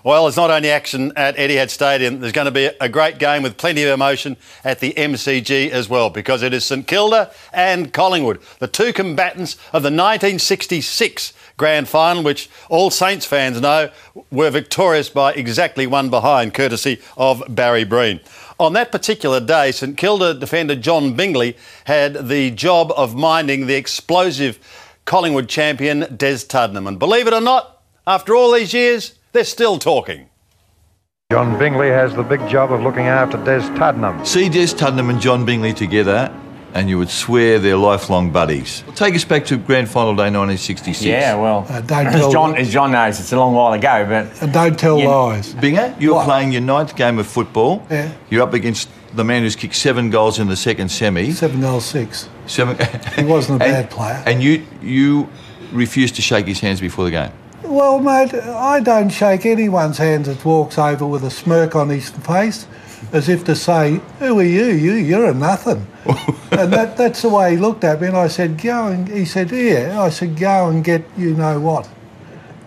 Well, there's not only action at Etihad Stadium, there's going to be a great game with plenty of emotion at the MCG as well, because it is St Kilda and Collingwood, the two combatants of the 1966 Grand Final, which all Saints fans know were victorious by exactly one behind, courtesy of Barry Breen. On that particular day, St Kilda defender John Bingley had the job of minding the explosive Collingwood champion Des Tuddenham. And believe it or not, after all these years, they're still talking. John Bingley has the big job of looking after Des Tuddenham. See Des Tuddenham and John Bingley together and you would swear they're lifelong buddies. Well, take us back to Grand Final Day 1966. Yeah, well, as John knows, it's a long while ago, but... And don't tell lies. Binger, you're playing your 9th game of football. Yeah. You're up against the man who's kicked 7 goals in the second semi. 7 goals, 6. 7. He wasn't a bad player. And you refused to shake his hands before the game. Well, mate, I don't shake anyone's hands that walks over with a smirk on his face, as if to say, who are you? You're a nothing. And that's the way he looked at me, and I said, go and... He said, yeah. I said, go and get you-know-what.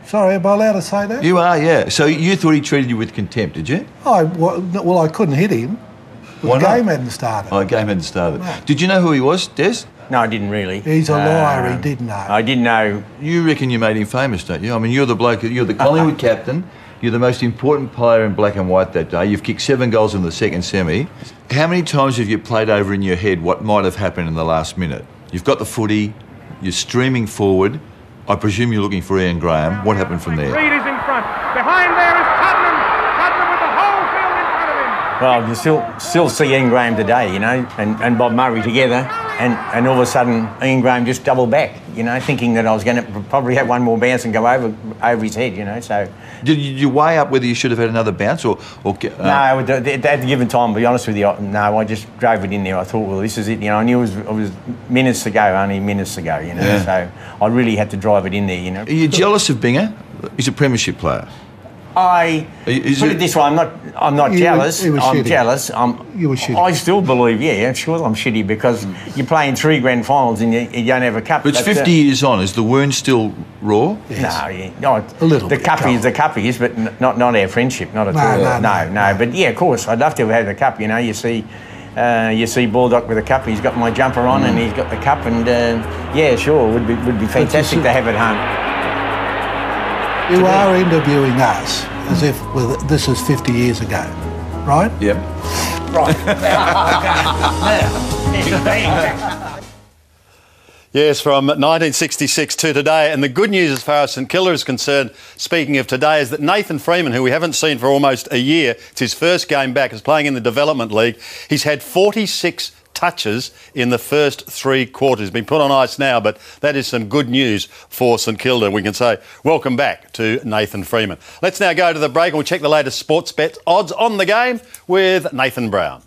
Sorry, am I allowed to say that? You are, yeah. So you thought he treated you with contempt, did you? Well, I couldn't hit him. Why the not? game hadn't started. Oh, the game hadn't started. No. Did you know who he was, Des? No, I didn't really. He's a liar, he did know. I didn't know. You reckon you made him famous, don't you? I mean, you're the bloke, you're the Collingwood captain, you're the most important player in black and white that day. You've kicked 7 goals in the second semi. How many times have you played over in your head what might have happened in the last minute? You've got the footy, you're streaming forward. I presume you're looking for Ian Graham. What happened from there? Reid is in front. Behind there is Tuddenham. Tuddenham with the whole field in front of him. Well, you still see Ian Graham today, you know, and Bob Murray together, and all of a sudden Ian Graham just doubled back, you know, thinking that I was going to probably have one more bounce and go over his head, you know. So did you weigh up whether you should have had another bounce or no? At the given time, to be honest with you, no, I just drove it in there. I thought, well, this is it, you know. I knew it was minutes to go, only minutes to go, you know. Yeah. So I really had to drive it in there, you know. Are you jealous of Binger? He's a premiership player. Put it this way, I'm not jealous. I'm jealous. You were shitty. I still believe, yeah, sure I'm shitty, because you're playing 3 grand finals and you don't have a cup. But it's 50 years on. Is the wound still raw? Yes. No, a little the bit. The cuppy, but not our friendship, not at all. No. But yeah, of course, I'd love to have had the cup. You know, you see Baldock with a cup. He's got my jumper on and he's got the cup, and yeah, sure, would be fantastic to have it home. You are interviewing us as if this is 50 years ago, right? Yep. Right. Yes, from 1966 to today. And the good news as far as St Kilda is concerned, speaking of today, is that Nathan Freeman, who we haven't seen for almost a year, it's his first game back, is playing in the Development League. He's had 46 touches in the first 3 quarters. He's been put on ice now, but that is some good news for St Kilda. We can say welcome back to Nathan Freeman. Let's now go to the break and we'll check the latest sports bet odds on the game with Nathan Brown.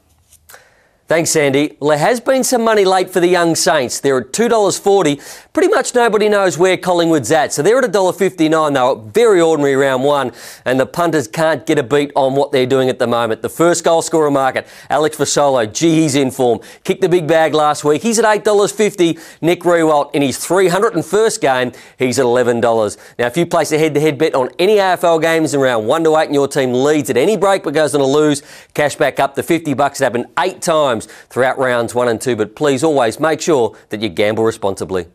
Thanks, Andy. Well, there has been some money late for the young Saints. They're at $2.40. Pretty much nobody knows where Collingwood's at. So they're at $1.59. They were very ordinary round 1, and the punters can't get a beat on what they're doing at the moment. The first goal scorer market, Alex Vasolo. Gee, he's in form. Kicked the big bag last week. He's at $8.50. Nick Riewoldt in his 301st game, he's at $11. Now, if you place a head-to-head bet on any AFL games in round 1 to 8 and your team leads at any break but goes on a lose, cash back up to $50. It's happened 8 times throughout rounds 1 and 2, but please always make sure that you gamble responsibly.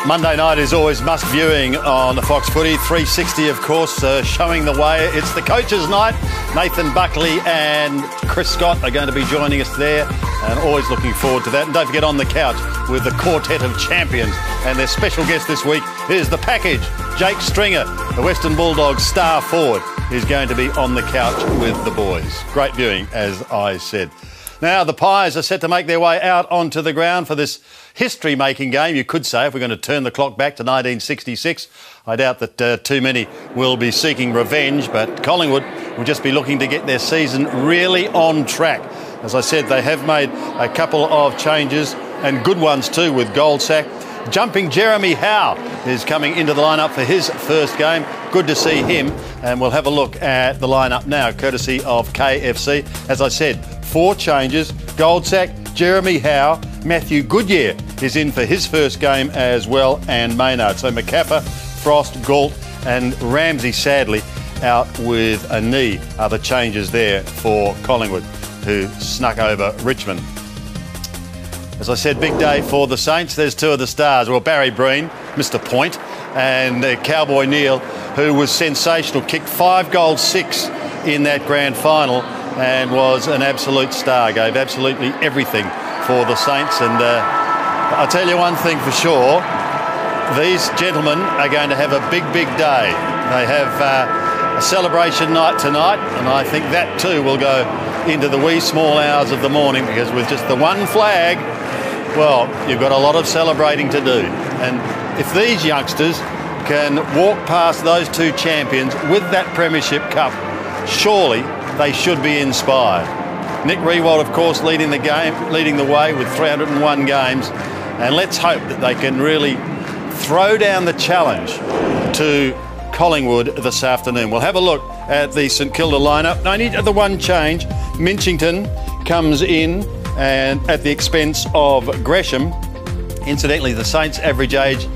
Monday night is always must viewing on the Fox Footy. 360, of course, showing the way. It's the coaches' night. Nathan Buckley and Chris Scott are going to be joining us there, and always looking forward to that. And don't forget, On the Couch with the quartet of champions. And their special guest this week is the package. Jake Stringer, the Western Bulldogs star forward, is going to be on the couch with the boys. Great viewing, as I said. Now, the Pies are set to make their way out onto the ground for this history-making game, you could say, if we're going to turn the clock back to 1966. I doubt that too many will be seeking revenge, but Collingwood will just be looking to get their season really on track. As I said, they have made a couple of changes, and good ones too, with Goldsack. Jumping Jeremy Howe is coming into the lineup for his first game. Good to see him, and we'll have a look at the lineup now, courtesy of KFC. As I said, 4 changes: Goldsack, Jeremy Howe, Matthew Goodyear is in for his first game as well, and Maynard. So Macappa, Frost, Galt and Ramsey, sadly, out with a knee are the changes there for Collingwood, who snuck over Richmond. As I said, big day for the Saints. There's two of the stars. Well, Barry Breen, Mr. Point, and Cowboy Neal, who was sensational, kicked 5 goals, 6 in that grand final and was an absolute star, gave absolutely everything for the Saints. And I'll tell you one thing for sure, these gentlemen are going to have a big, big day. They have a celebration night tonight, and I think that too will go into the wee small hours of the morning, because with just the one flag, well, you've got a lot of celebrating to do. And if these youngsters can walk past those two champions with that Premiership Cup, surely they should be inspired. Nick Riewoldt, of course, leading the way with 301 games, and let's hope that they can really throw down the challenge to Collingwood this afternoon. We'll have a look at the St Kilda lineup. Only the one change. Minchington comes in and at the expense of Gresham. Incidentally, the Saints' average age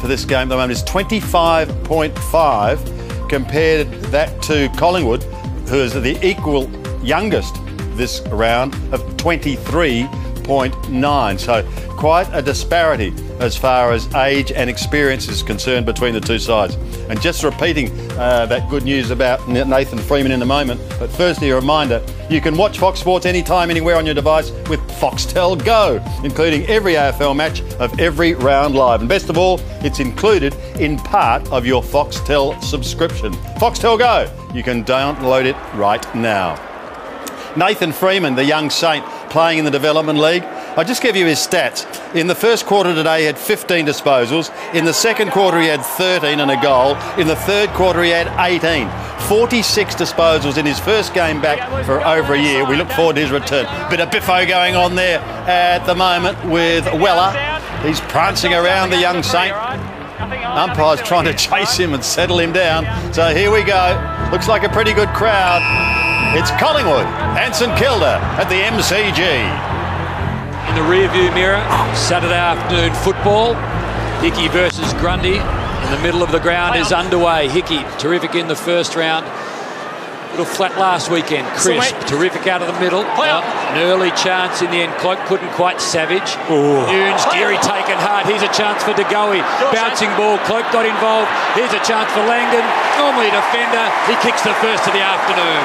for this game at the moment is 25.5, compared that to Collingwood, who is the equal youngest this round of 23.9. So quite a disparity as far as age and experience is concerned between the two sides. And just repeating that good news about Nathan Freeman in a moment, but firstly a reminder, you can watch Fox Sports anytime, anywhere on your device with Foxtel Go, including every AFL match of every round live. And best of all, it's included in part of your Foxtel subscription. Foxtel Go, you can download it right now. Nathan Freeman, the young Saint, playing in the Development League. I'll just give you his stats. In the first quarter today, he had 15 disposals. In the second quarter, he had 13 and a goal. In the third quarter, he had 18. 46 disposals in his first game back for over a year. We look forward to his return. Bit of biffo going on there at the moment with Weller. He's prancing around the young Saint. Umpire's trying to chase him and settle him down. So here we go. Looks like a pretty good crowd. It's Collingwood and St Kilda at the MCG. In the rearview mirror, Saturday afternoon football. Hickey versus Grundy. In the middle of the ground is underway. Hickey, terrific in the first round. Little flat last weekend. Crisp, terrific out of the middle. An early chance in the end. Cloak couldn't quite savage. Nunes, Geary taken hard. Here's a chance for De Goey. Bouncing ball. Cloak got involved. Here's a chance for Langdon. Normally a defender. He kicks the first of the afternoon.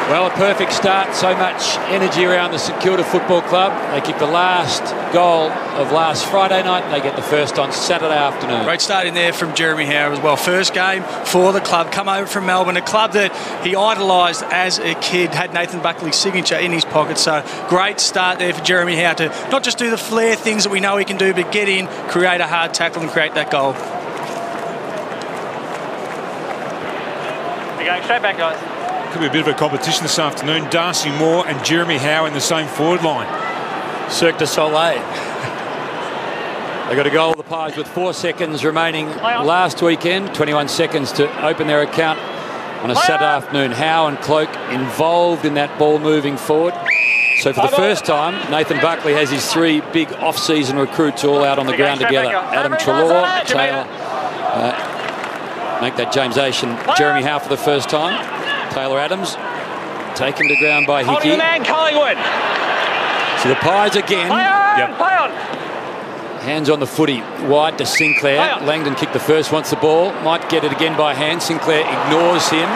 Well, a perfect start. So much energy around the St Kilda Football Club. They kicked the last goal of last Friday night. They get the first on Saturday afternoon. Great start in there from Jeremy Howe as well. First game for the club. Come over from Melbourne, a club that he idolised as a kid. Had Nathan Buckley's signature in his pocket. So great start there for Jeremy Howe to not just do the flair things that we know he can do, but get in, create a hard tackle and create that goal. You're going straight back, guys. Could be a bit of a competition this afternoon. Darcy Moore and Jeremy Howe in the same forward line. Cirque du Soleil. They got a goal of the Pies with 4 seconds remaining last weekend. 21 seconds to open their account on a Saturday afternoon. Howe and Cloak involved in that ball moving forward. So for the first time, Nathan Buckley has his 3 big off-season recruits all out on the ground together. Adam Treloar, Taylor, make that James Ashen, Jeremy Howe for the first time. Taylor Adams taken to ground by Hickey. The man, Collingwood. So the Pies again. Play on. Hands on the footy. Wide to Sinclair. Langdon kicked the first, wants the ball. Might get it again by hand. Sinclair ignores him.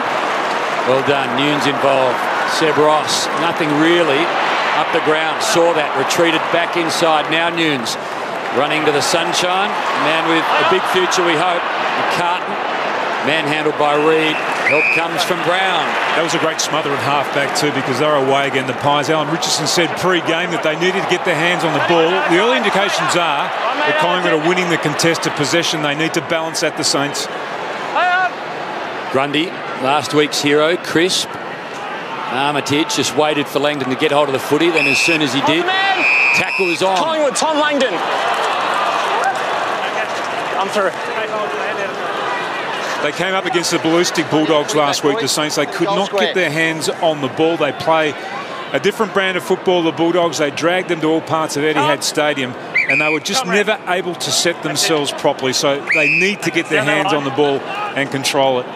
Well done. Nunes involved. Seb Ross. Nothing really. Up the ground. Saw that. Retreated back inside. Now Nunes running to the sunshine. A man with a big future, we hope. McCartan. Manhandled by Reid. Help comes from Brown. That was a great smother at half-back too, because they're away again, the Pies. Alan Richardson said pre-game that they needed to get their hands on the ball. The early indications are that Collingwood are winning the contested possession. They need to balance that, the Saints. Grundy, last week's hero, Crisp. Armitage just waited for Langdon to get hold of the footy. Then as soon as he did, tackle is on. Collingwood, Tom Langdon. I'm through. They came up against the ballistic Bulldogs last week, the Saints. They could not get their hands on the ball. They play a different brand of football, the Bulldogs. They dragged them to all parts of Etihad Stadium, and they were just never able to set themselves properly. So they need to get their hands on the ball and control it.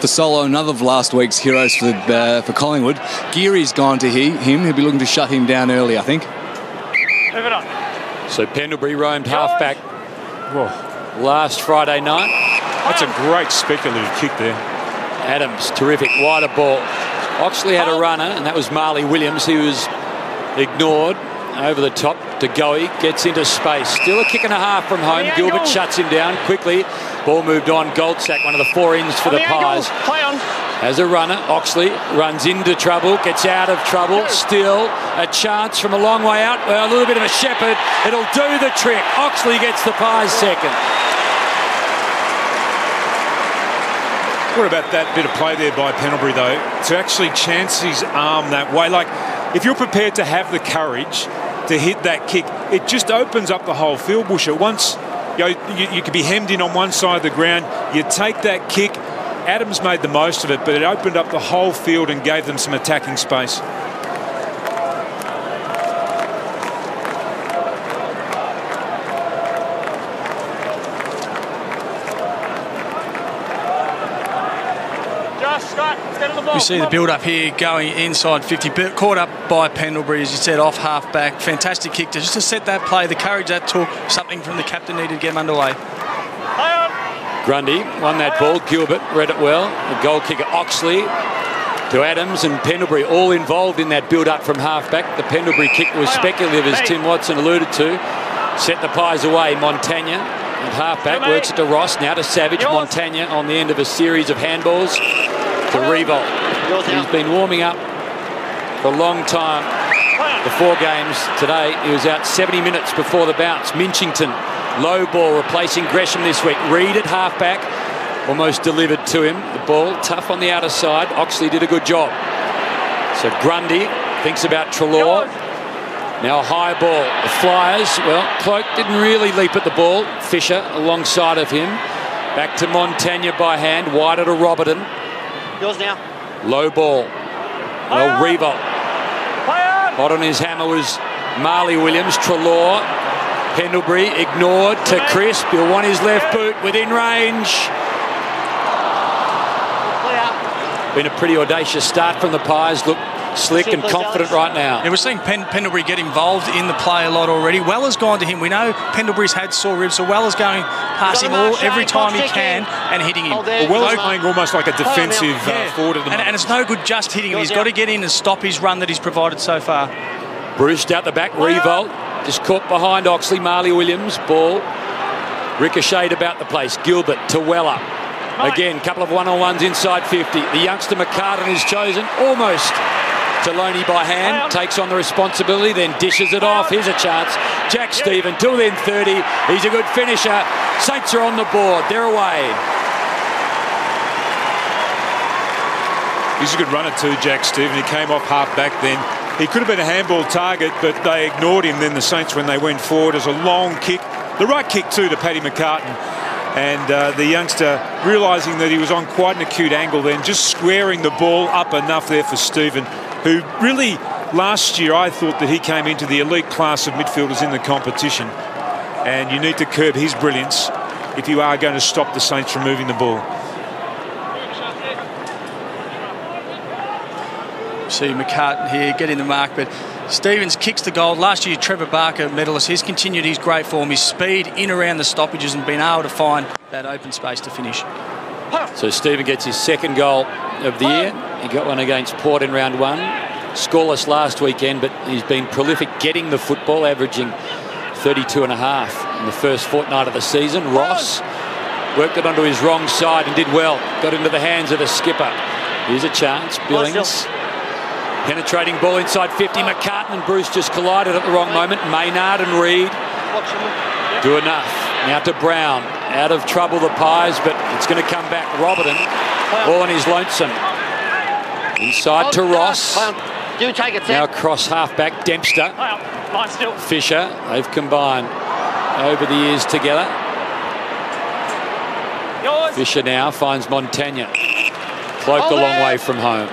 For Solo, another of last week's heroes for Collingwood. Geary's gone to him. He'll be looking to shut him down early, I think. Move it on. So Pendlebury roamed halfback last Friday night. That's a great speculative kick there. Adams, terrific, wider ball. Oxley had a runner, and that was Marley Williams. He was ignored. Over the top to Goey, gets into space. Still a kick and a half from home. Gilbert shuts him down quickly. Ball moved on. Goldsack, one of the 4-ins for the Pies. As a runner, Oxley runs into trouble, gets out of trouble. Still a chance from a long way out. Well, a little bit of a shepherd. It'll do the trick. Oxley gets the Pies second. What about that bit of play there by Pendlebury, though, to actually chance his arm that way? Like, if you're prepared to have the courage to hit that kick, it just opens up the whole field, Busher. Once you could be hemmed in on one side of the ground, you take that kick. Adams made the most of it, but it opened up the whole field and gave them some attacking space. We see the build-up here going inside 50, caught up by Pendlebury, as you said, off half-back. Fantastic kick just to set that play. The courage that took, something from the captain needed to get him underway. Grundy won that ball. Gilbert read it well. The goal kicker Oxley to Adams and Pendlebury, all involved in that build-up from half-back. The Pendlebury kick was speculative, as Tim Watson alluded to. Set the Pies away. Montagna at half-back, works it to Ross, now to Savage. Montagna on the end of a series of handballs to Revolt. He's been warming up for a long time. The 4 games today, he was out 70 minutes before the bounce. Minchington, low ball, replacing Gresham this week. Reed at halfback, almost delivered to him. The ball tough on the outer side. Oxley did a good job. So Grundy thinks about Treloar. Now a high ball. The Flyers, well, Cloak didn't really leap at the ball. Fisher alongside of him. Back to Montagna by hand, wider to Roberton. Yours now. Low ball. Well, Revolt. Hot on his hammer was Marley Williams. Treloar. Pendlebury ignored to Crisp. He'll want his left boot within range. Been a pretty audacious start from the Pies. Look slick and confident right now. Yeah, we're seeing Pendlebury get involved in the play a lot already. Weller's gone to him. We know Pendlebury's had sore ribs, so Weller's going past him every time he can and hitting him. Well, Weller's playing almost like a defensive forward at the moment. And it's no good just hitting him. He's got to get in and stop his run that he's provided so far. Bruised out the back, Revolt. Just caught behind Oxley. Marley Williams, ball. Ricocheted about the place. Gilbert to Weller. Again, couple of one-on-ones inside 50. The youngster McCartan is chosen almost to Loney by hand. Takes on the responsibility, then dishes it off. Here's a chance. Jack Steven to within 30. He's a good finisher. Saints are on the board. They're away. He's a good runner too, Jack Steven. He came off half-back then. He could have been a handball target, but they ignored him then, the Saints, when they went forward as a long kick. The right kick too to Paddy McCartan. And the youngster realising that he was on quite an acute angle then, just squaring the ball up enough there for Steven, who really last year I thought that he came into the elite class of midfielders in the competition. And you need to curb his brilliance if you are going to stop the Saints from moving the ball. See McCartan here getting the mark, but Stevens kicks the goal. Last year, Trevor Barker, medalist, he's continued his great form, his speed in around the stoppages and been able to find that open space to finish. So Steven gets his second goal of the year. He got one against Port in round 1. Scoreless last weekend, but he's been prolific getting the football, averaging 32.5 in the first fortnight of the season. Ross worked it onto his wrong side and did well. Got into the hands of the skipper. Here's a chance. Billings. Penetrating ball inside 50. McCartan and Bruce just collided at the wrong moment. Maynard and Reed do enough. Now to Brown. Out of trouble, the Pies, but it's going to come back. Roberton, all on his lonesome. Inside to Ross. Do take it. Now cross half-back, Dempster. Fisher, they've combined over the years together. Fisher now finds Montagna. Cloaked a long way from home.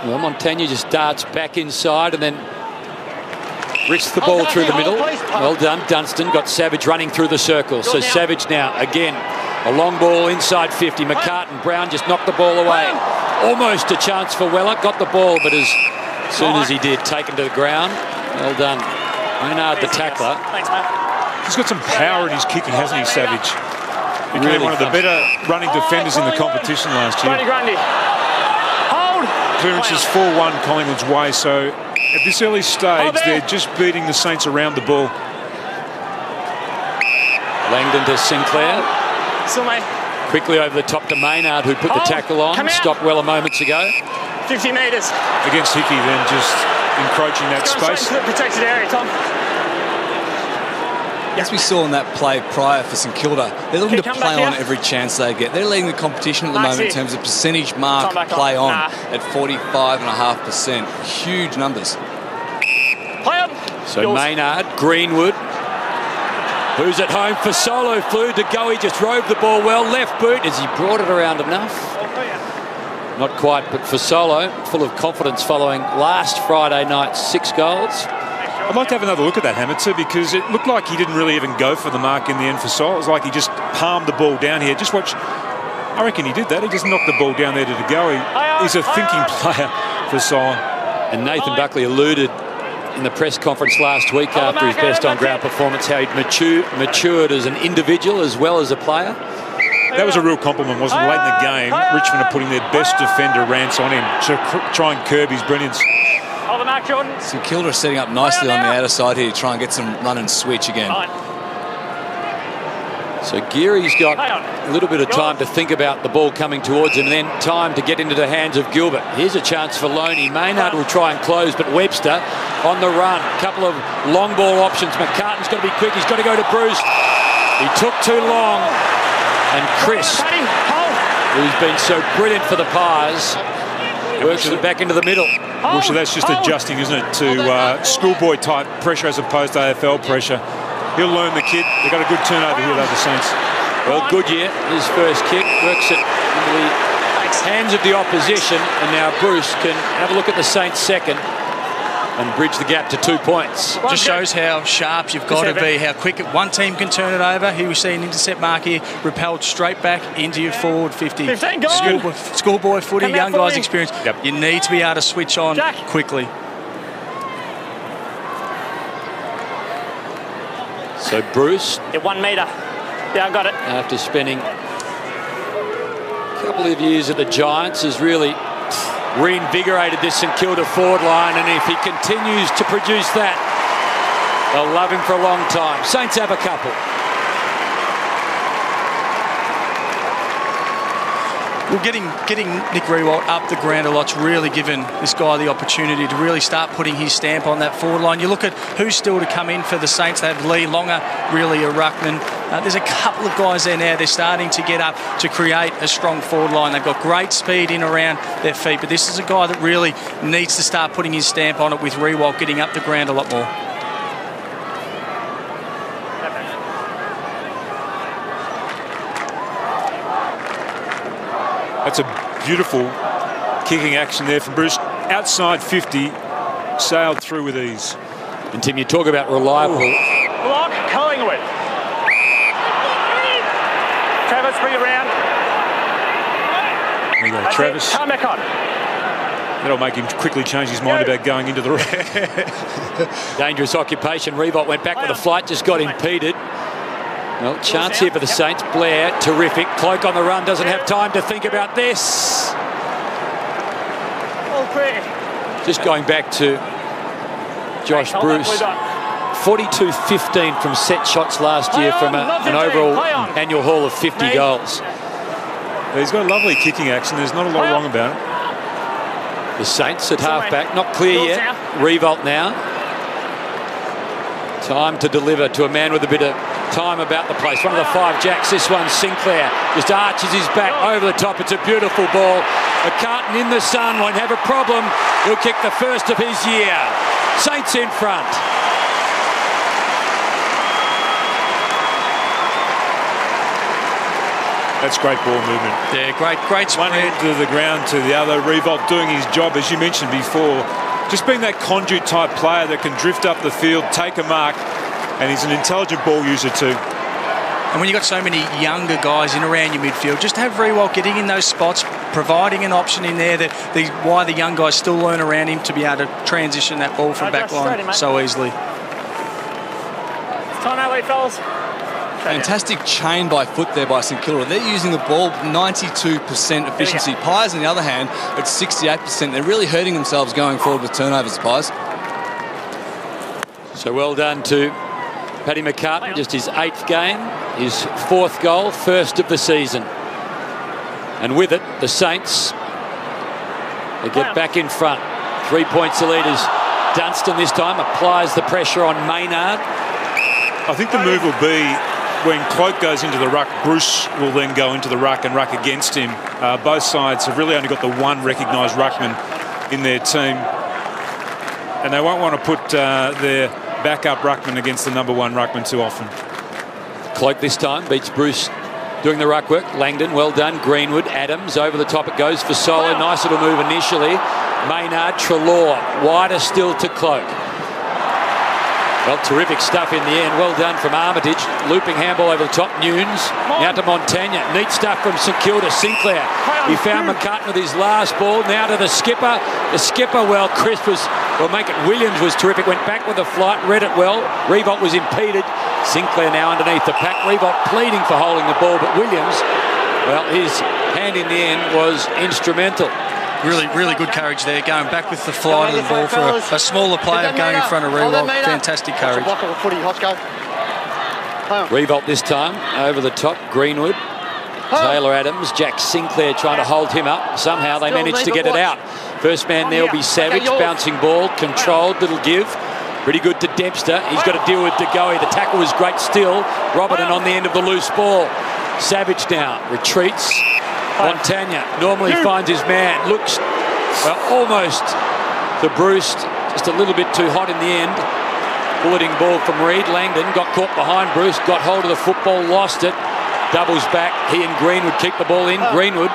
Well, Montagna just darts back inside and then risks the ball through the middle. Well done, Dunstan. Got Savage running through the circle. So Savage now, again, a long ball inside 50. McCartan, Brown just knocked the ball away. Almost a chance for Weller. Got the ball, but as soon as he did, taken to the ground. Well done. Maynard, the tackler. Thanks, mate. He's got some power in his kicking, hasn't he, Savage? Became really one of the better running defenders in the competition last year. Clearance is 4-1 Collingwood's way, so at this early stage, they're just beating the Saints around the ball. Langdon to Sinclair. Quickly over the top to Maynard, who put the tackle on. Stopped Weller moments ago. 50 metres. Against Hickey, then just encroaching that space. Protected area, Tom. As we saw in that play prior for St Kilda, they're looking to play on every chance they get. They're leading the competition at the moment in terms of percentage mark play on at 45.5%. Huge numbers. So Maynard, Greenwood, who's at home for Solo, flew to go. He just drove the ball well. Left boot, as he brought it around enough. Not quite, but for Solo, full of confidence following last Friday night's 6 goals. I'd like to have another look at that, Hammer, too, because it looked like he didn't really even go for the mark in the end for Sol. It was like he just palmed the ball down here. Just watch. I reckon he did that. He just knocked the ball down there to the go. He's a thinking player for Sol. And Nathan Buckley alluded in the press conference last week after his best on-ground performance how he'd matured as an individual as well as a player. That was a real compliment, wasn't it? Late in the game, Richmond are putting their best defender, Rance, on him to try and curb his brilliance. St Kilda are setting up nicely on the outer side here to try and get some run and switch again. So Geary's got a little bit of time to think about the ball coming towards him, and then time to get into the hands of Gilbert. Here's a chance for Loney. Maynard will try and close, but Webster on the run. A couple of long ball options. McCartan's got to be quick. He's got to go to Bruce. He took too long. And Chris, who's been so brilliant for the Pies, works it back into the middle. Well, so that's just adjusting, isn't it, to schoolboy type pressure as opposed to AFL pressure. He'll learn, the kid. They've got a good turnover here, though, the Saints. Well, Goodyear, his first kick, works it into the hands of the opposition, and now Bruce can have a look at the Saints' second and bridge the gap to 2 points. Just shows how sharp you've got to be, how quick one team can turn it over. Here we see an intercept mark here, repelled straight back into your forward 50. Schoolboy footy, young guys' experience. You need to be able to switch on quickly. So Bruce. 1 metre. Yeah, I got it. After spending a couple of years at the Giants, has really reinvigorated this St Kilda forward line, and if he continues to produce that, they'll love him for a long time. Saints have a couple. Well, getting Nick Riewoldt up the ground a lot's really given this guy the opportunity to really start putting his stamp on that forward line. You look at who's still to come in for the Saints. They have Lee Longer, really a ruckman. There's a couple of guys there now. They're starting to get up to create a strong forward line. They've got great speed in around their feet, but this is a guy that really needs to start putting his stamp on it with Riewoldt getting up the ground a lot more. That's a beautiful kicking action there from Bruce. Outside 50, sailed through with ease. And Tim, you talk about reliable. Block, Collingwood. Travis, bring it round. There you go, Travis. Come back on. That'll make him quickly change his mind about going into the Dangerous occupation. Riewoldt went back with a flight, just got impeded. Well, chance here for the Saints. Blair, terrific. Cloak on the run, doesn't have time to think about this. Just going back to Josh Bruce. 42-15 from set shots last year from an overall annual haul of 50 goals. He's got a lovely kicking action. There's not a lot wrong about it. The Saints at half-back, not clear yet. Riewoldt now. Time to deliver to a man with a bit of time about the place. One of the 5 jacks. This one, Sinclair, just arches his back over the top. It's a beautiful ball. McCartan in the sun, won't have a problem. He'll kick the first of his year. Saints in front. That's great ball movement. Yeah, great spread. One end to the ground to the other. Revolt doing his job, as you mentioned before. Just being that conduit type player that can drift up the field, take a mark, and he's an intelligent ball user too. And when you've got so many younger guys in around your midfield, just have Riewoldt getting in those spots, providing an option in there why the young guys still learn around him to be able to transition that ball from back line so easily. Time out, late fellas. Fantastic chain by foot there by St Kilda. They're using the ball 92% efficiency. Pies, on the other hand, at 68%. They're really hurting themselves going forward with turnovers, Pies. So well done to Paddy McCartan, just his 8th game, his 4th goal, 1st of the season. And with it, the Saints, they get back in front. 3 points the lead as Dunstan this time applies the pressure on Maynard. I think the move will be when Cloak goes into the ruck, Bruce will then go into the ruck and ruck against him. Both sides have really only got the one recognised ruckman in their team. And they won't want to put their backup ruckman against the #1 ruckman too often. Cloak this time beats Bruce doing the ruck work. Langdon, well done. Greenwood, Adams, over the top it goes for Solo. Nice little move initially. Maynard, Treloar, wider still to Cloak. Well, terrific stuff in the end. Well done from Armitage. Looping handball over the top. Nunes. Now to Montagna. Neat stuff from St Kilda. Sinclair. He found McCartan with his last ball. Now to the skipper. The skipper, well, Williams was terrific. Went back with the flight. Read it well. Riewoldt was impeded. Sinclair now underneath the pack. Riewoldt pleading for holding the ball, but Williams, well, his hand in the end was instrumental. Really good courage there, going back with the flight of the ball for a smaller player going in front of Riewoldt. Fantastic courage. Riewoldt this time, over the top, Greenwood. Taylor Adams, Jack Sinclair trying to hold him up. Somehow they managed to get it out. First man there will be Savage, bouncing ball, controlled, little give. Pretty good to Dempster. He's got to deal with De Goey. The tackle was great still. Robertson on the end of the loose ball. Savage now retreats. Montagna normally finds his man. Looks, well, almost to Bruce. Just a little bit too hot in the end. Bulleting ball from Reid. Langdon got caught behind Bruce. Got hold of the football, lost it. Doubles back. He and Greenwood kick the ball in. Greenwood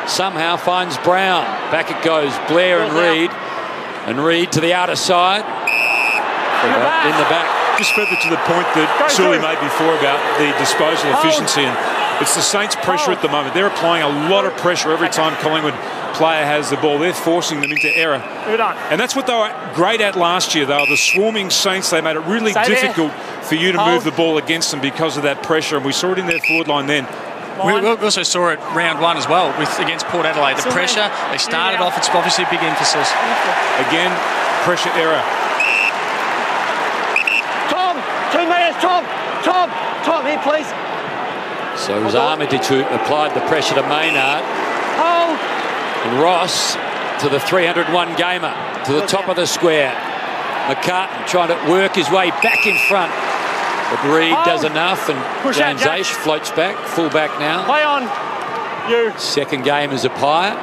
somehow finds Brown. Back it goes. Blair and Reid. And Reid to the outer side. In the back. Just further to the point that Sully made before about the disposal efficiency, and it's the Saints' pressure at the moment. They're applying a lot of pressure every time Collingwood player has the ball. They're forcing them into error. And that's what they were great at last year. They were the swarming Saints. They made it really difficult for you to move the ball against them because of that pressure, and we saw it in their forward line then. We also saw it round 1 as well against Port Adelaide. The pressure, they started off, it's obviously a big emphasis. Again, pressure error. 2 metres, Tom, here please. So it was Armitage who applied the pressure to Maynard. Hold. And Ross to the 301 gamer, to the top of the square. McCartan trying to work his way back in front. But Reid does enough, and James Aish floats back, full back now. Play on. You. Second game as a Pyre.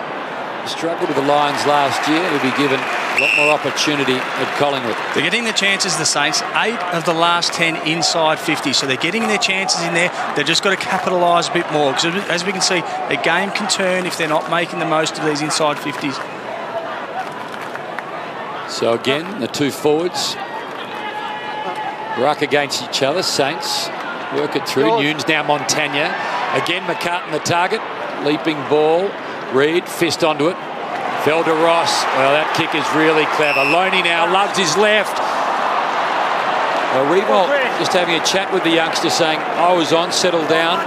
Struggled with the Lions last year. He'll be given a lot more opportunity at Collingwood. They're getting the chances, the Saints. 8 of the last 10 inside 50, so they're getting their chances in there. They've just got to capitalise a bit more, because as we can see, a game can turn if they're not making the most of these inside 50s. So again, the two forwards ruck against each other. Saints work it through. Nunes now Montagna. Again, McCartan the target. Leaping ball. Reid, fist onto it. Fell to Ross. Well, that kick is really clever. Loney now loves his left. Well, Riewoldt just having a chat with the youngster saying, I was on, settle down.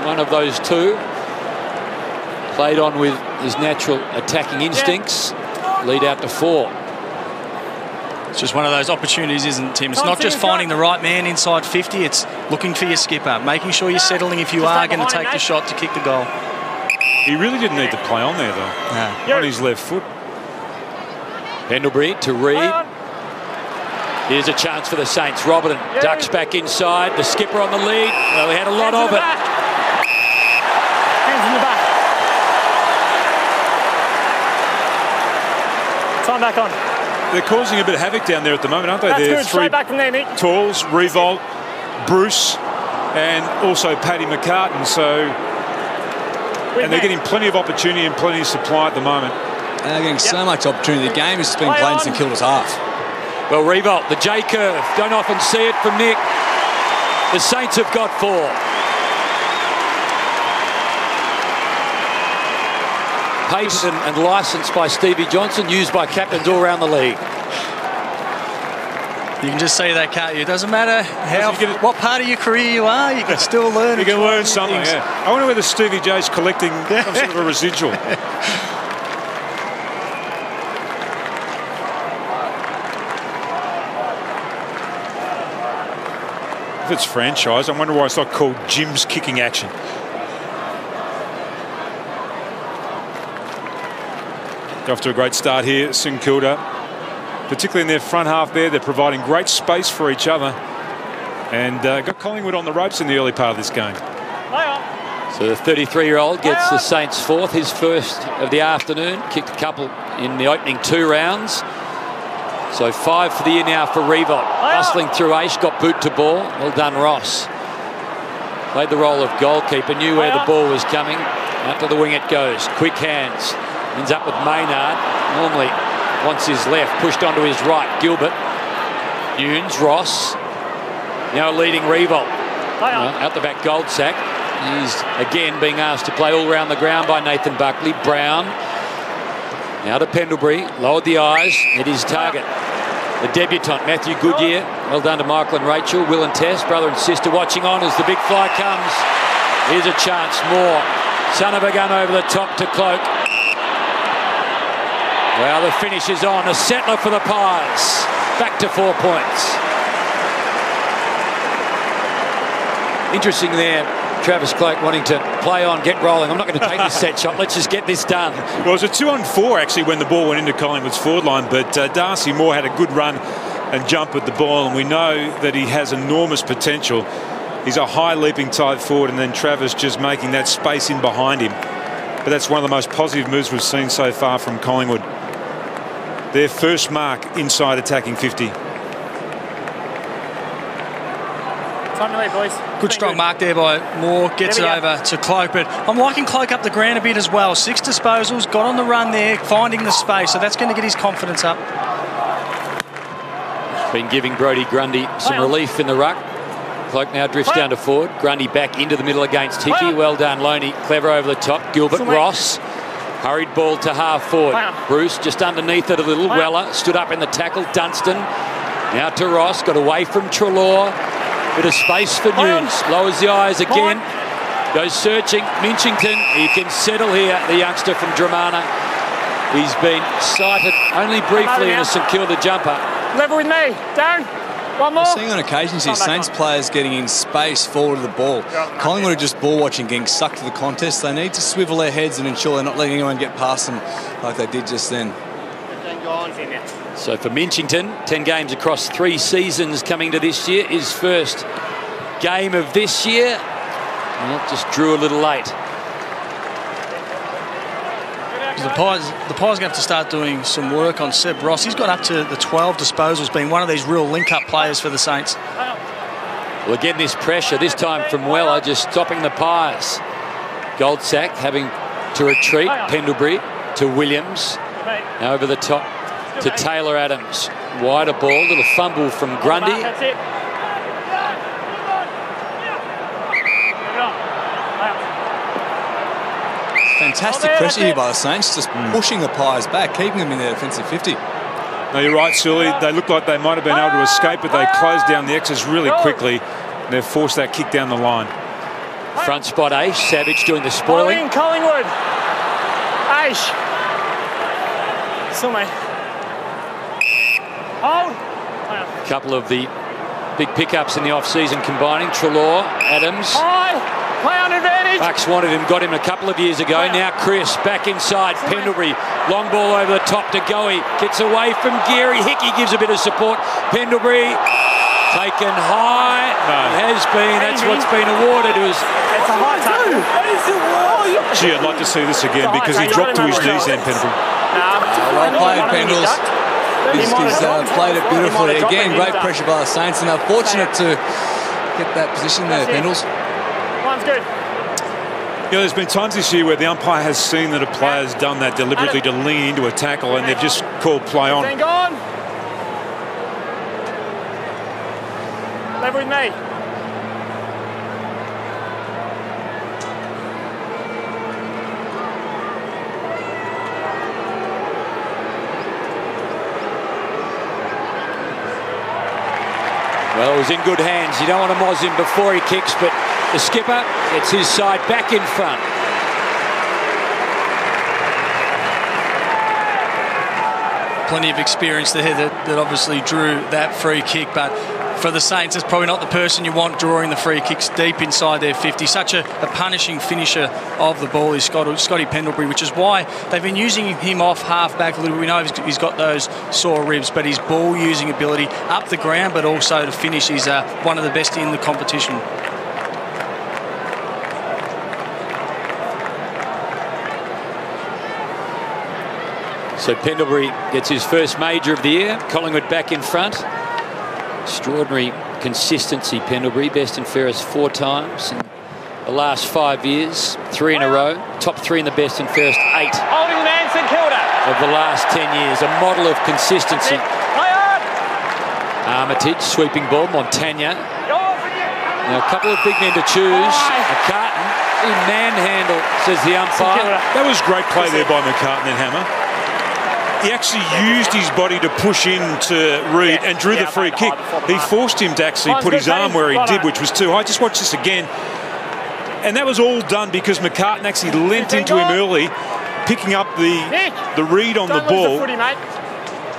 One of those two. Played on with his natural attacking instincts. Lead out to 4. It's just one of those opportunities, isn't it, Tim? It's not just finding the right man inside 50, it's looking for your skipper, making sure you're settling if you are going to take the shot to kick the goal. He really didn't need to play on there, though. On his left foot. Pendlebury to Reid. Here's a chance for the Saints. Robertson ducks back inside. The skipper on the lead. Well, he had a lot of it. Hands in the back. Time back on. They're causing a bit of havoc down there at the moment, aren't they? That's They're good. Straight back from there, Nick. and they're getting plenty of opportunity and plenty of supply at the moment. And they're getting so much opportunity. The game is being played in St Kilda's half. Well, Riewoldt, the J curve. Don't often see it from Nick. The Saints have got 4. Patented and licensed by Stevie Johnson, used by captains all around the league. You can just see that, can't you? It doesn't matter what part of your career you are, you can still learn. You can learn something, yeah. I wonder whether Stevie J's collecting some sort of a residual. If it's franchise, I wonder why it's not called Jim's kicking action. Off to a great start here, St Kilda. Particularly in their front half there, they're providing great space for each other. And got Collingwood on the ropes in the early part of this game. So the 33-year-old gets the Saints 4th, his first of the afternoon. Kicked a couple in the opening 2 rounds. So 5 for the year now for Riewoldt. Hustling through Aish, got boot to ball. Well done, Ross. Played the role of goalkeeper, knew where the ball was coming. Out to the wing it goes. Quick hands. Ends up with Maynard. Normally wants his left. Pushed onto his right. Gilbert. Nunes. Ross. Now leading Riewoldt. Out the back, Goldsack. He's again being asked to play all around the ground by Nathan Buckley. Brown. Now to Pendlebury. Lowered the eyes. Hit his target. The debutant, Matthew Goodyear. Well done to Michael and Rachel. Will and Tess, brother and sister, watching on as the big fly comes. Here's a chance. More. Son of a gun over the top to Cloak. Well, the finish is on. A settler for the Pies. Back to 4 points. Interesting there, Travis Cloak wanting to play on, get rolling. I'm not going to take this set shot. Let's just get this done. Well, it was a 2-on-4 actually when the ball went into Collingwood's forward line, but Darcy Moore had a good run and jump at the ball, and we know that he has enormous potential. He's a high leaping type forward, and then Travis just making that space in behind him. But that's one of the most positive moves we've seen so far from Collingwood. Their first mark inside attacking 50. Time to lead, boys. Good strong mark there by Moore. Gets it over to Cloak, but I'm liking Cloak up the ground a bit as well. 6 disposals, got on the run there, finding the space, so that's going to get his confidence up. Been giving Brodie Grundy some relief in the ruck. Cloak now drifts down to forward. Grundy back into the middle against Hickey. Well done, Loney. Clever over the top. Gilbert, Ross. Hurried ball to half forward. Bruce just underneath it a little. Weller stood up in the tackle. Dunstan now to Ross. Got away from Treloar. Bit of space for Nunes. Lowers the eyes again. Goes searching. Minchington. He can settle here, the youngster from Dramana. He's been sighted only briefly in a St Kilda jumper. Level with me. Down. One more. We're seeing on occasions here Saints players getting in space forward of the ball. Collingwood are just ball watching, getting sucked to the contest. They need to swivel their heads and ensure they're not letting anyone get past them like they did just then. So for Minchington, 10 games across 3 seasons coming to this year. His first game of this year. Well, just drew a little late. The Pies are going to have to start doing some work on Seb Ross. He's got up to the 12 disposals, being one of these real link-up players for the Saints. Well, again, this pressure, this time from Weller, just stopping the Pies. Goldsack having to retreat. Pendlebury to Williams. Now over the top to Taylor Adams. Wider ball, little fumble from Grundy. That's it. Fantastic pressure here by the Saints, just pushing the Pies back, keeping them in their defensive 50. No, you're right, Sully. They looked like they might have been able to escape, but they closed down the X's really quickly. And they've forced that kick down the line. Front spot, Aish. Savage doing the spoiling. Collingwood. Aish. Still mate. Hold. A couple of the big pickups in the off-season combining. Treloar, Adams. Play on advantage. Bucks wanted him, got him a couple of years ago. Now Chris back inside. Pendlebury, long ball over the top to Goey. Gets away from Geary. Hickey gives a bit of support. Pendlebury taken high. Has been. That's what's been awarded. It's a high tackle. Gee, I'd like to see this again because he dropped to his knees then, Pendlebury. Well played, Pendles. He's played it beautifully. Again, great pressure by the Saints, and they're fortunate to get that position there, Pendles. One's good. You know, there's been times this year where the umpire has seen that a player's done that deliberately to lean into a tackle, and they've just called play on. Level with me. Well, it was in good hands. You don't want to moz him before he kicks, but the skipper gets his side back in front. Plenty of experience there that obviously drew that free kick, but for the Saints, it's probably not the person you want drawing the free kicks deep inside their 50. Such a punishing finisher of the ball is Scotty Pendlebury, which is why they've been using him off half-back a little bit. We know he's got those sore ribs, but his ball-using ability up the ground, but also to finish, is one of the best in the competition. So Pendlebury gets his first major of the year. Collingwood back in front. Extraordinary consistency, Pendlebury. Best and fairest 4 times in the last 5 years. 3 in a row. Top 3 in the best and fairest 8 Holding man, St Kilda. of the last 10 years. A model of consistency. Armitage, sweeping ball. Montagna. Now a couple of big men to choose. McCartan in manhandle, says the umpire. That was great play there by McCartan and Hammer. He actually used his body to push into Reid and drew the free kick. He forced him to actually put his arm where he did, which was too high. Just watch this again. And that was all done because McCartan actually leant into him early, picking up the read on the ball.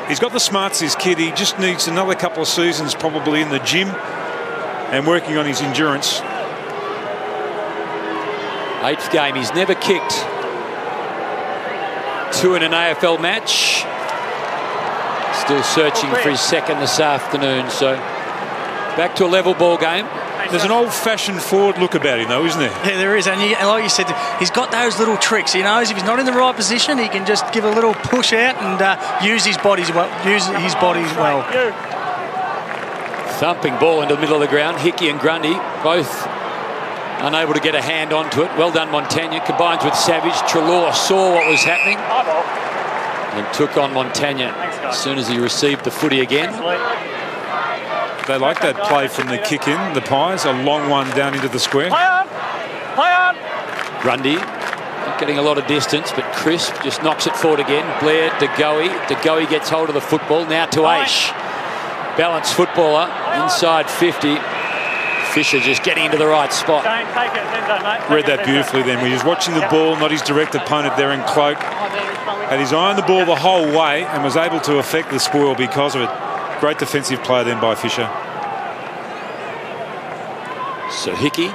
He's got the smarts, this kid. He just needs another couple of seasons probably in the gym and working on his endurance. 8th game, he's never kicked. 2 in an AFL match. Still searching for his second this afternoon, so back to a level ball game. There's an old-fashioned forward look about him, though, isn't there? Yeah, there is, and like you said, he's got those little tricks. He knows if he's not in the right position, he can just give a little push out and use his body well. Thumping ball into the middle of the ground. Hickey and Grundy both unable to get a hand onto it. Well done, Montagna. Combines with Savage. Treloar saw what was happening and took on Montagna as soon as he received the footy again. They like that play from the kick in, the Pies. A long one down into the square. Play on. Grundy not getting a lot of distance, but Crisp just knocks it forward again. Blair, De Goey gets hold of the football. Now to Aish. Balanced footballer, inside 50. Fisher just getting into the right spot. Read that beautifully then. He was watching the ball, not his direct opponent there in cloak. Had his eye on the ball the whole way and was able to affect the spoil because of it. Great defensive play then by Fisher. So Hickey,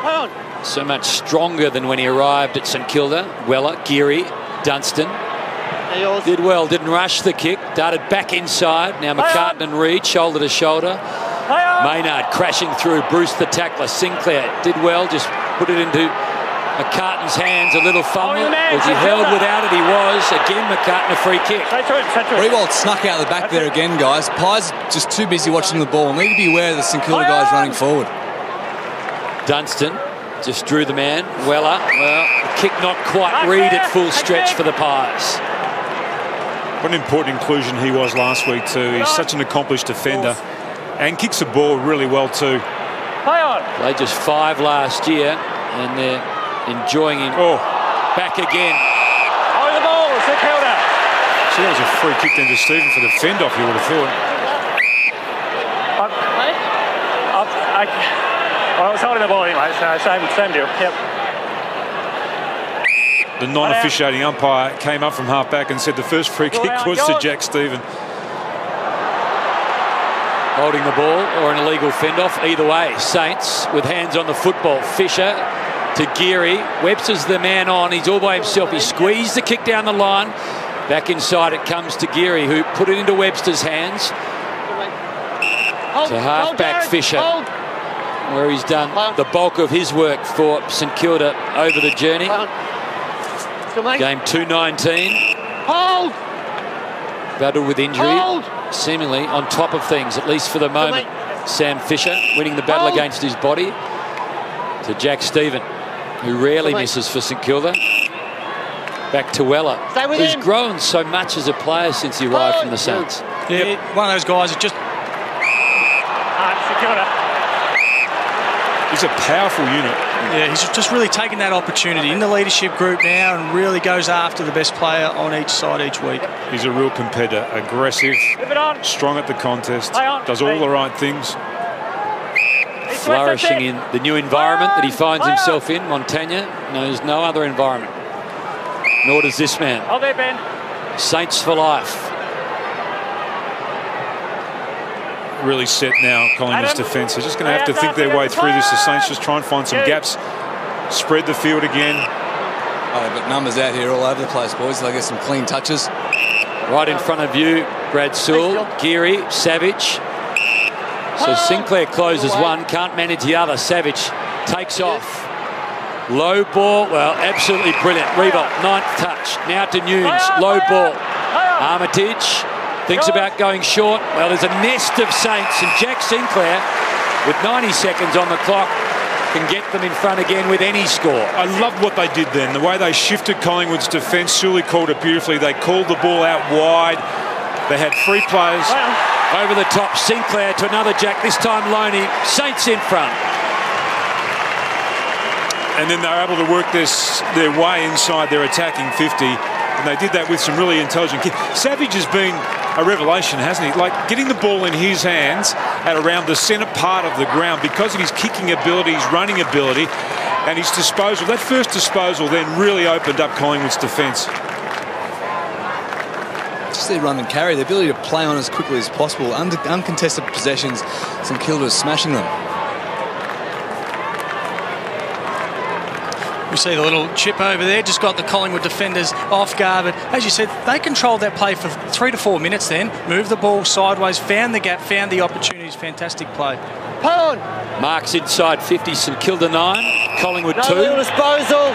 so much stronger than when he arrived at St Kilda. Weller, Geary, Dunstan. Did well, didn't rush the kick, darted back inside. Now McCartan and Reid, shoulder to shoulder. Maynard crashing through, Bruce the tackler. Sinclair did well, just put it into McCartan's hands, a little fumble. Was he held without it? He was. Again, McCartan a free kick. Riewoldt snuck out the back there again, guys. Pies just too busy watching the ball. Need to be aware of the St Kilda guys running forward. Dunstan just drew the man. Weller, well, the kick not quite. Reid at full stretch for the Pies. What an important inclusion he was last week too. He's such an accomplished defender and kicks the ball really well too. Played just 5 last year and they're enjoying him. Back again. Hold the ball, St Kilda. So that was a free kick then to Stephen for the fend-off, you would have thought. I was holding the ball anyway, so same deal. Yep. The non-officiating umpire came up from half-back and said the first free kick was to Jack Stephen. Holding the ball or an illegal fend-off. Either way, Saints with hands on the football. Fisher to Geary. Webster's the man on. He's all by himself. He squeezed the kick down the line. Back inside it comes to Geary, who put it into Webster's hands. To half-back Fisher, where he's done the bulk of his work for St Kilda over the journey. Game 219. Battled with injury. Seemingly on top of things, at least for the moment. Sam Fisher winning the battle against his body to Jack Stephen, who rarely misses for St Kilda. Back to Weller, who's grown so much as a player since he arrived from the Saints. Yeah, one of those guys that just... St Kilda. He's a powerful unit. Yeah, he's just really taken that opportunity in the leadership group now and really goes after the best player on each side each week. He's a real competitor, aggressive, strong at the contest, does all the right things. Flourishing in the new environment that he finds himself in. Montagna knows no other environment. Nor does this man. Oh, there, Ben. Saints for life. Really set now, Collingwood's defence. They're just going to have to think their way through this. The Saints just try and find some gaps, spread the field again. Oh, they've got numbers out here all over the place, boys. They'll get some clean touches. Right in front of you, Brad Sewell, Geary, Savage. So Sinclair closes one, can't manage the other. Savage takes off. Low ball, well, absolutely brilliant. Revolt, 9th touch. Now to Nunes, low ball. Armitage thinks about going short. Well, there's a nest of Saints, and Jack Sinclair, with 90 seconds on the clock, can get them in front again with any score. I loved what they did then, the way they shifted Collingwood's defence. Sully called it beautifully. They called the ball out wide. They had 3 players. Over the top, Sinclair to another Jack, this time Loney. Saints in front. And then they were able to work their way inside their attacking 50. And they did that with some really intelligent kids. Savage has been a revelation, hasn't he? Like getting the ball in his hands at around the centre part of the ground because of his kicking ability, his running ability, and his disposal. That first disposal then really opened up Collingwood's defence. Just their run and carry, the ability to play on as quickly as possible. Uncontested possessions, St Kilda is smashing them. We see the little chip over there, just got the Collingwood defenders off guard. But as you said, they controlled that play for 3 to 4 minutes then. Moved the ball sideways, found the gap, found the opportunities. Fantastic play. Marks inside 50, St Kilda 9, Collingwood 2. Disposal.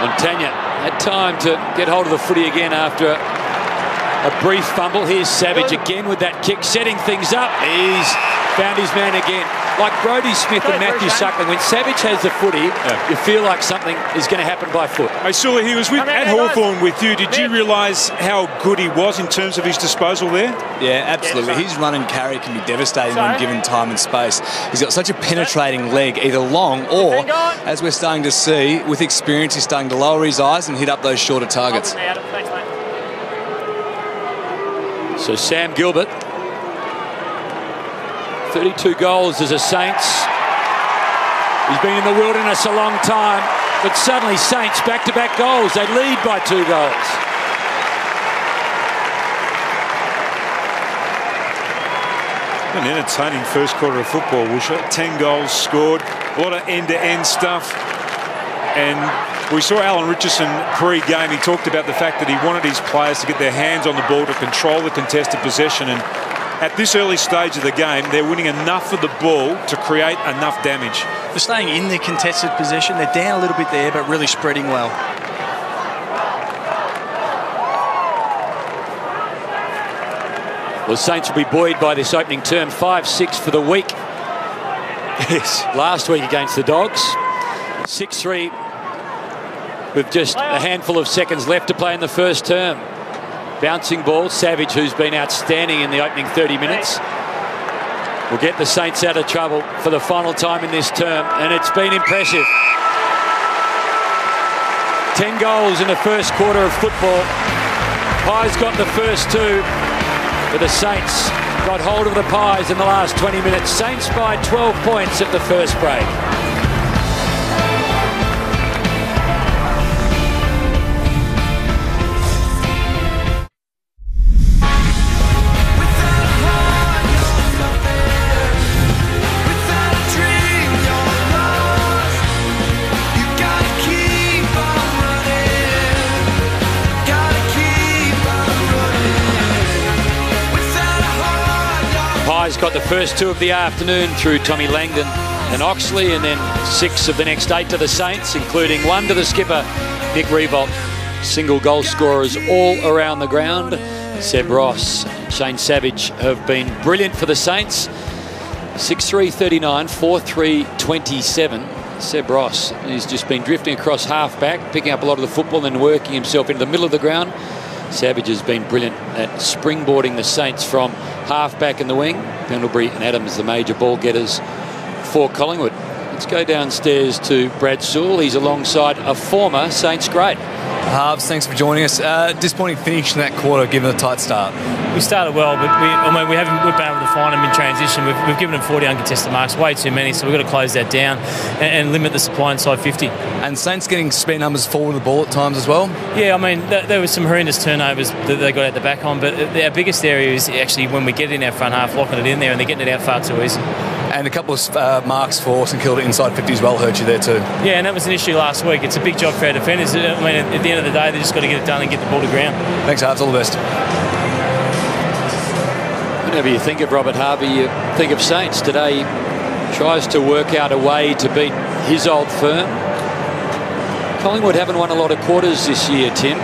Montagna had time to get hold of the footy again after a brief fumble. Here's Savage again with that kick, setting things up. He's found his man again. Like Brodie Smith and Matthew Suckling, when Savage has the footy, you feel like something is going to happen by foot. Hey, Sully, he was at Hawthorn with you. Did you realise how good he was in terms of his disposal there? Yeah, absolutely. His run and carry can be devastating when given time and space. He's got such a penetrating leg, either long or, as we're starting to see, with experience, he's starting to lower his eyes and hit up those shorter targets. So Sam Gilbert, 32 goals as a Saints. He's been in the wilderness a long time, but suddenly Saints back-to-back goals. They lead by 2 goals. An entertaining first quarter of football, Woosha. 10 goals scored, a lot of end-to-end stuff. And we saw Alan Richardson pre-game. He talked about the fact that he wanted his players to get their hands on the ball to control the contested possession. And at this early stage of the game, they're winning enough of the ball to create enough damage. They're staying in the contested possession. They're down a little bit there, but really spreading well. Well, Saints will be buoyed by this opening term. 5-6 for the week. Yes. Last week against the Dogs. 6-3 with just a handful of seconds left to play in the first term. Bouncing ball, Savage, who's been outstanding in the opening 30 minutes, will get the Saints out of trouble for the final time in this term, and it's been impressive. 10 goals in the first quarter of football. Pies got the first 2, but the Saints got hold of the Pies in the last 20 minutes. Saints by 12 points at the first break. Got the first 2 of the afternoon through Tommy Langdon and Oxley, and then 6 of the next 8 to the Saints, including 1 to the skipper, Nick Revolt. Single goal scorers all around the ground. Seb Ross, Shane Savage have been brilliant for the Saints. 6'3", 4'3", Seb Ross. He's just been drifting across half-back, picking up a lot of the football and working himself into the middle of the ground. Savage has been brilliant at springboarding the Saints from half-back in the wing. Pendlebury and Adams, the major ball getters for Collingwood. Let's go downstairs to Brad Sewell. He's alongside a former Saints great. Harves, thanks for joining us. Disappointing finish in that quarter, given a tight start. We started well, but we've been able to find them in transition. We've given them 40 uncontested marks, way too many, so we've got to close that down and limit the supply inside 50. And Saints getting spare numbers forward of the ball at times as well? Yeah, I mean, there were some horrendous turnovers that they got out the back on, but our biggest area is actually when we get in our front half, locking it in there, and they're getting it out far too easy. And a couple of marks for St Kilda inside 50 as well hurt you there too. Yeah, and that was an issue last week. It's a big job for our defenders. I mean, at the end of the day, they just got to get it done and get the ball to ground. Thanks, Harves. All the best. Whenever you think of Robert Harvey, you think of Saints. Today he tries to work out a way to beat his old firm. Collingwood haven't won a lot of quarters this year, Tim.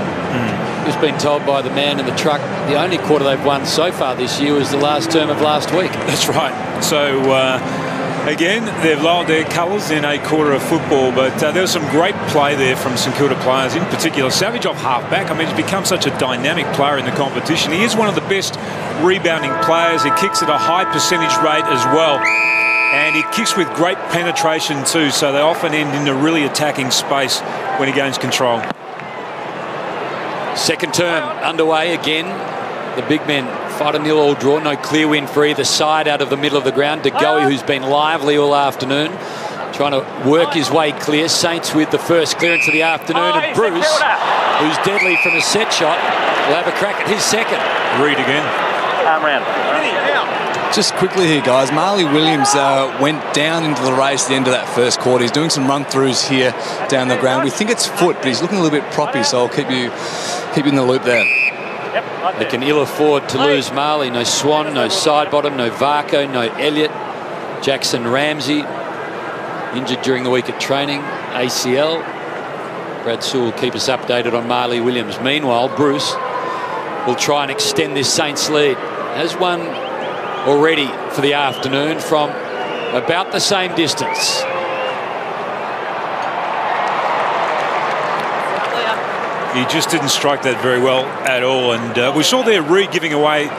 Just been told by the man in the truck the only quarter they've won so far this year was the last term of last week. That's right. So again, they've lowered their colours in a quarter of football, but there was some great play there from St Kilda players, in particular Savage off half-back. I mean, he's become such a dynamic player in the competition. He is one of the best rebounding players. He kicks at a high percentage rate as well, and he kicks with great penetration too, so they often end in a really attacking space when he gains control. Second term underway again. The big men fight a 0 all draw. No clear win for either side out of the middle of the ground. De Goey, who's been lively all afternoon, trying to work his way clear. Saints with the first clearance of the afternoon. And Bruce, who's deadly from a set shot, will have a crack at his second. Reid again. Just quickly here, guys. Marley Williams went down into the race at the end of that first quarter. He's doing some run-throughs here down the ground. We think it's foot, but he's looking a little bit proppy, so I'll keep you in the loop there. They can ill afford to lose Marley. No Swan, no Sidebottom, no Varco, no Elliott. Jackson Ramsey, injured during the week at training, ACL. Brad Sewell will keep us updated on Marley Williams. Meanwhile, Bruce will try and extend this Saints lead. Has won already for the afternoon from about the same distance. He just didn't strike that very well at all, and we saw there Reid giving away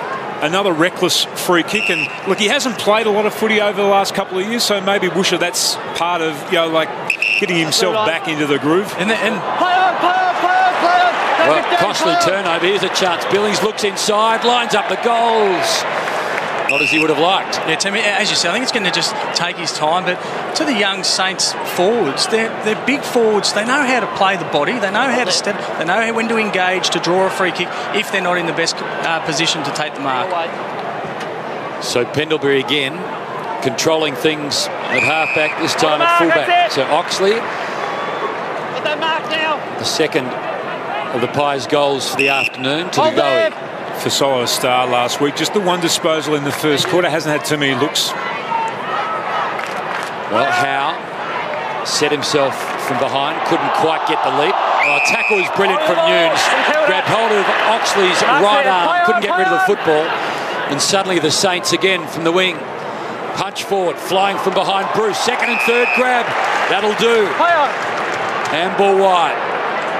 another reckless free kick. And look, he hasn't played a lot of footy over the last couple of years, so maybe Woosha, that's part of, you know, like getting himself back into the groove. Well, costly turnover. Here's a chance. Billings looks inside, lines up the goals. Not as he would have liked. Yeah, Timmy, as you said, I think it's going to just take his time. But to the young Saints forwards, they're big forwards. They know how to play the body. They know how to step. They know when to engage to draw a free kick if they're not in the best position to take the mark. So Pendlebury again controlling things at halfback, this time at fullback. So Oxley, the second of the Pies goals for the afternoon to De Goey. Fasolo star last week. Just the one disposal in the first quarter. Hasn't had too many looks. Well, Howe set himself from behind. Couldn't quite get the leap. Oh, tackle was brilliant from Nunes. Grabbed hold of Oxley's right arm. Couldn't get rid of the football. And suddenly the Saints again from the wing. Punch forward. Flying from behind Bruce. Second and third grab. That'll do. Handball wide.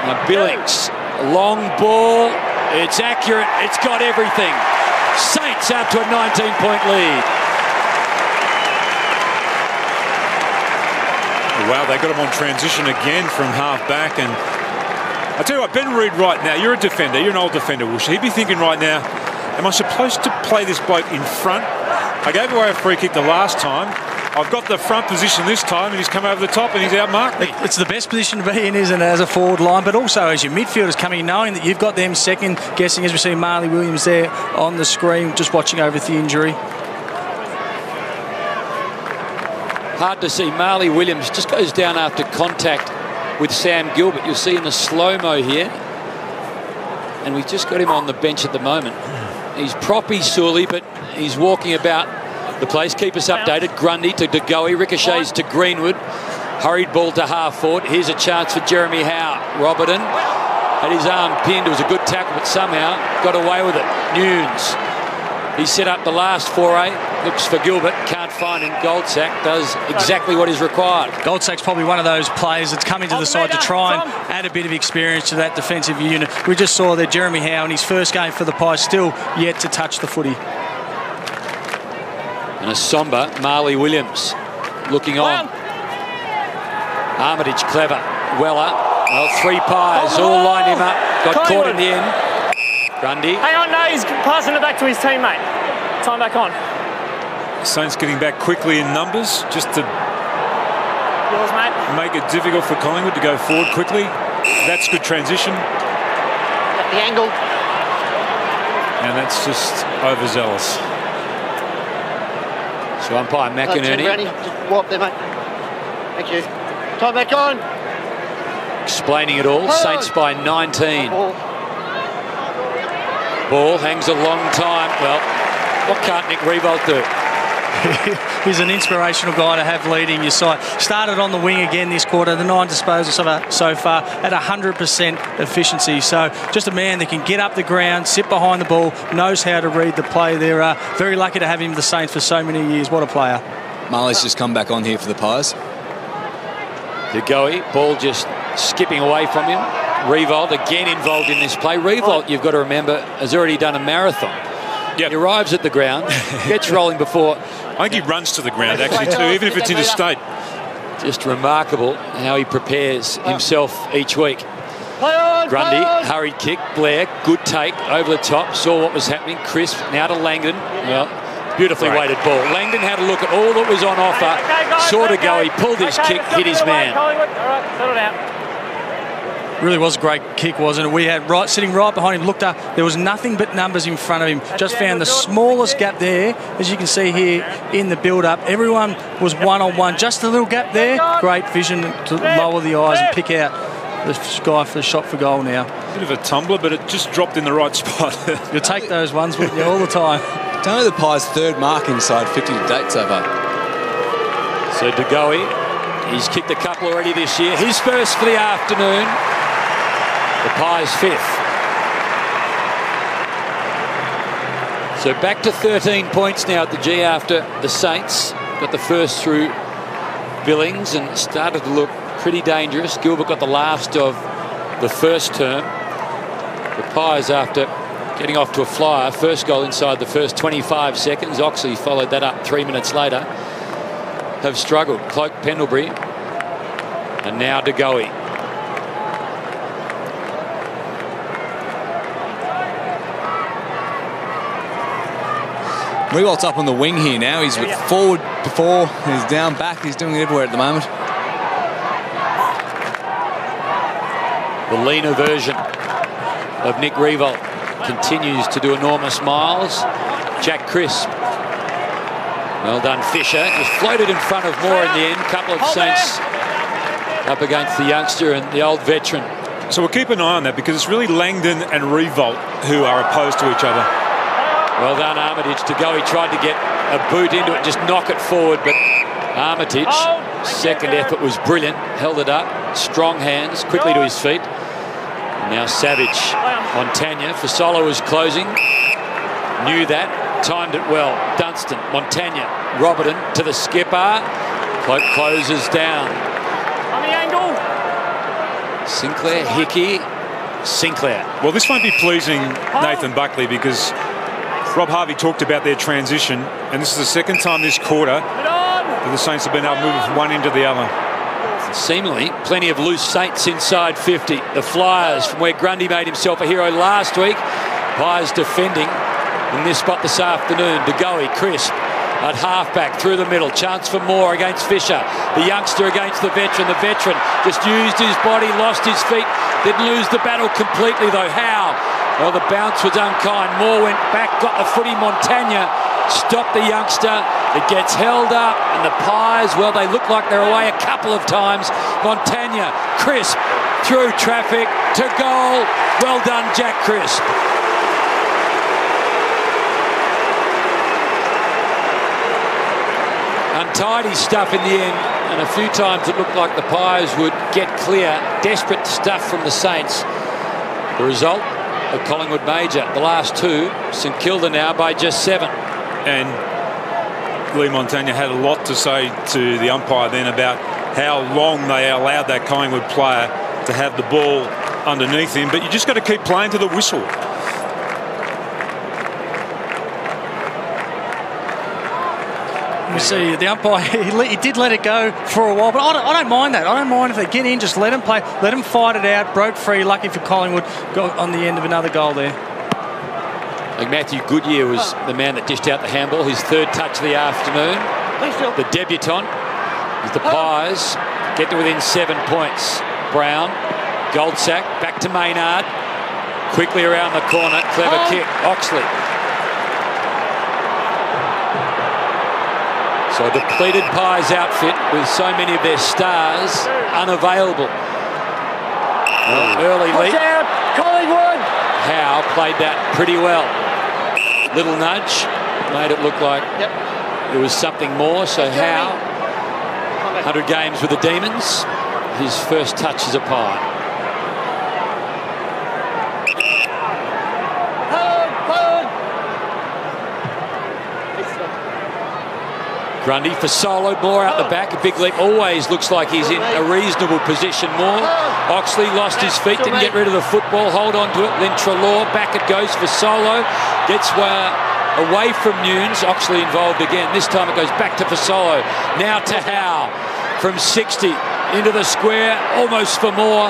Now Billings. Long ball. It's accurate. It's got everything. Saints out to a 19-point lead. Wow, they got him on transition again from half-back. And I tell you what, Ben Reid right now, you're a defender. You're an old defender, Woosha. He'd be thinking right now, am I supposed to play this bloke in front? I gave away a free kick the last time. I've got the front position this time, and he's come over the top and he's outmarked me. It's the best position to be in, isn't it, as a forward line, but also as your midfielders coming in, knowing that you've got them second guessing, as we see Marley Williams there on the screen, just watching over the injury. Hard to see. Marley Williams just goes down after contact with Sam Gilbert. You'll see in the slow-mo here. And we've just got him on the bench at the moment. He's proppy, Sully, but he's walking about the place. Keep us updated. Grundy to De Goey, ricochets to Greenwood. Hurried ball to half forward. Here's a chance for Jeremy Howe. Robertson had his arm pinned. It was a good tackle, but somehow got away with it. Nunes. He set up the last foray. Looks for Gilbert, can't find him. Goldsack does exactly what is required. Goldsack's probably one of those players that's come into the side to try and add a bit of experience to that defensive unit. We just saw there Jeremy Howe in his first game for the Pies, still yet to touch the footy. And a sombre Marley Williams looking on. Armitage clever. Weller. Well, 3 Pies all lined him up. Got caught in the end. Grundy. Hang on, no, he's passing it back to his teammate. Time back on. Saints getting back quickly in numbers just to Yours, mate. make it difficult for Collingwood to go forward quickly. That's good transition. Got the angle. And that's just overzealous. So umpire McInerney. Just walk there, mate. Thank you. Time back on. Explaining it all. Saints by 19. Ball hangs a long time. Well, what can't Nick Riewoldt do? He's an inspirational guy to have leading your side. Started on the wing again this quarter, the 9 disposals so far at 100% efficiency. So just a man that can get up the ground, sit behind the ball, knows how to read the play. They're very lucky to have him the Saints for so many years. What a player. Marley's just come back on here for the Pies. De Goey, ball just skipping away from him. Riewoldt again involved in this play. Riewoldt, you've got to remember, has already done a marathon. Yep. He arrives at the ground, gets rolling before. I think he runs to the ground, actually, too, even if it's interstate. Just remarkable how he prepares himself each week. Grundy, hurried kick. Blair, good take over the top. Saw what was happening. Crisp, now to Langdon. Well, beautifully weighted ball. Langdon had a look at all that was on offer. Saw De Goey, pulled his kick, hit his man. All right, settle down. Really was a great kick, wasn't it? We had sitting right behind him, looked up. There was nothing but numbers in front of him. Just found the smallest gap there, as you can see here in the build-up. Everyone was one-on-one. Just a little gap there. Great vision to lower the eyes and pick out the guy for the shot for goal now. Bit of a tumbler, but it just dropped in the right spot. You take those ones with you all the time. It's only the Pies' 3rd mark inside 50 to date so far. So De Goey, he's kicked a couple already this year. His first for the afternoon. The Pies 5th. So back to 13 points now at the G after the Saints got the first through Billings and started to look pretty dangerous. Gilbert got the last of the first term. The Pies, after getting off to a flyer, first goal inside the first 25 seconds. Oxley followed that up 3 minutes later. Have struggled. Cloak, Pendlebury, and now De Goey. Riewoldt's up on the wing here now. He's forward before, he's down back. He's doing it everywhere at the moment. The leaner version of Nick Riewoldt continues to do enormous miles. Jack Crisp. Well done, Fisher. Just floated in front of Moore in the end. Couple of Saints up against the youngster and the old veteran. So we'll keep an eye on that because it's really Langdon and Riewoldt who are opposed to each other. Well done, Armitage. To go, he tried to get a boot into it, just knock it forward, but Armitage, second effort was brilliant, held it up, strong hands, quickly to his feet. And now Savage, Montagna, Fasolo was closing, knew that, timed it well. Dunstan, Montagna, Robertson to the skipper, Cloak closes down. On the angle. Sinclair, Hickey, Sinclair. Well, this won't be pleasing Nathan Buckley because Rob Harvey talked about their transition, and this is the second time this quarter that the Saints have been able to move from one end to the other. Seemingly, plenty of loose Saints inside 50. The Flyers, from where Grundy made himself a hero last week. Pies defending in this spot this afternoon. De Goey, Crisp at halfback through the middle. Chance for Moore against Fisher. The youngster against the veteran. The veteran just used his body, lost his feet. Didn't lose the battle completely though. How? Well, the bounce was unkind. Moore went back, got the footy. Montagna stopped the youngster. It gets held up, and the Pies, well, they look like they're away a couple of times. Montagna, Crisp, through traffic to goal. Well done, Jack Crisp. Untidy stuff in the end, and a few times it looked like the Pies would get clear. Desperate stuff from the Saints. The result, a Collingwood major. The last two, St Kilda now by just 7. And Lee Montagna had a lot to say to the umpire then about how long they allowed that Collingwood player to have the ball underneath him. But you just got to keep playing to the whistle. You see, the umpire, he did let it go for a while, but I don't mind that. I don't mind if they get in, just let them play, let them fight it out, broke free, lucky for Collingwood, got on the end of another goal there. I think Matthew Goodyear was the man that dished out the handball, his third touch of the afternoon. The debutant as the Pies get to within 7 points. Brown, Goldsack, back to Maynard, quickly around the corner, clever kick, Oxley. So a depleted Pies outfit with so many of their stars unavailable. Early lead. Watch out, Collingwood! Howe played that pretty well. Little nudge made it look like there was something more. So Howe, 100 games with the Demons, his first touch as a Pie. Grundy for Solo, more out the back, a big leap, always looks like he's in a reasonable position more. Oxley lost his feet, didn't get rid of the football, hold on to it, then Treloar, back it goes for Solo, gets away from Nunes, Oxley involved again, this time it goes back to Fasolo, now to Howe, from 60 into the square, almost for more.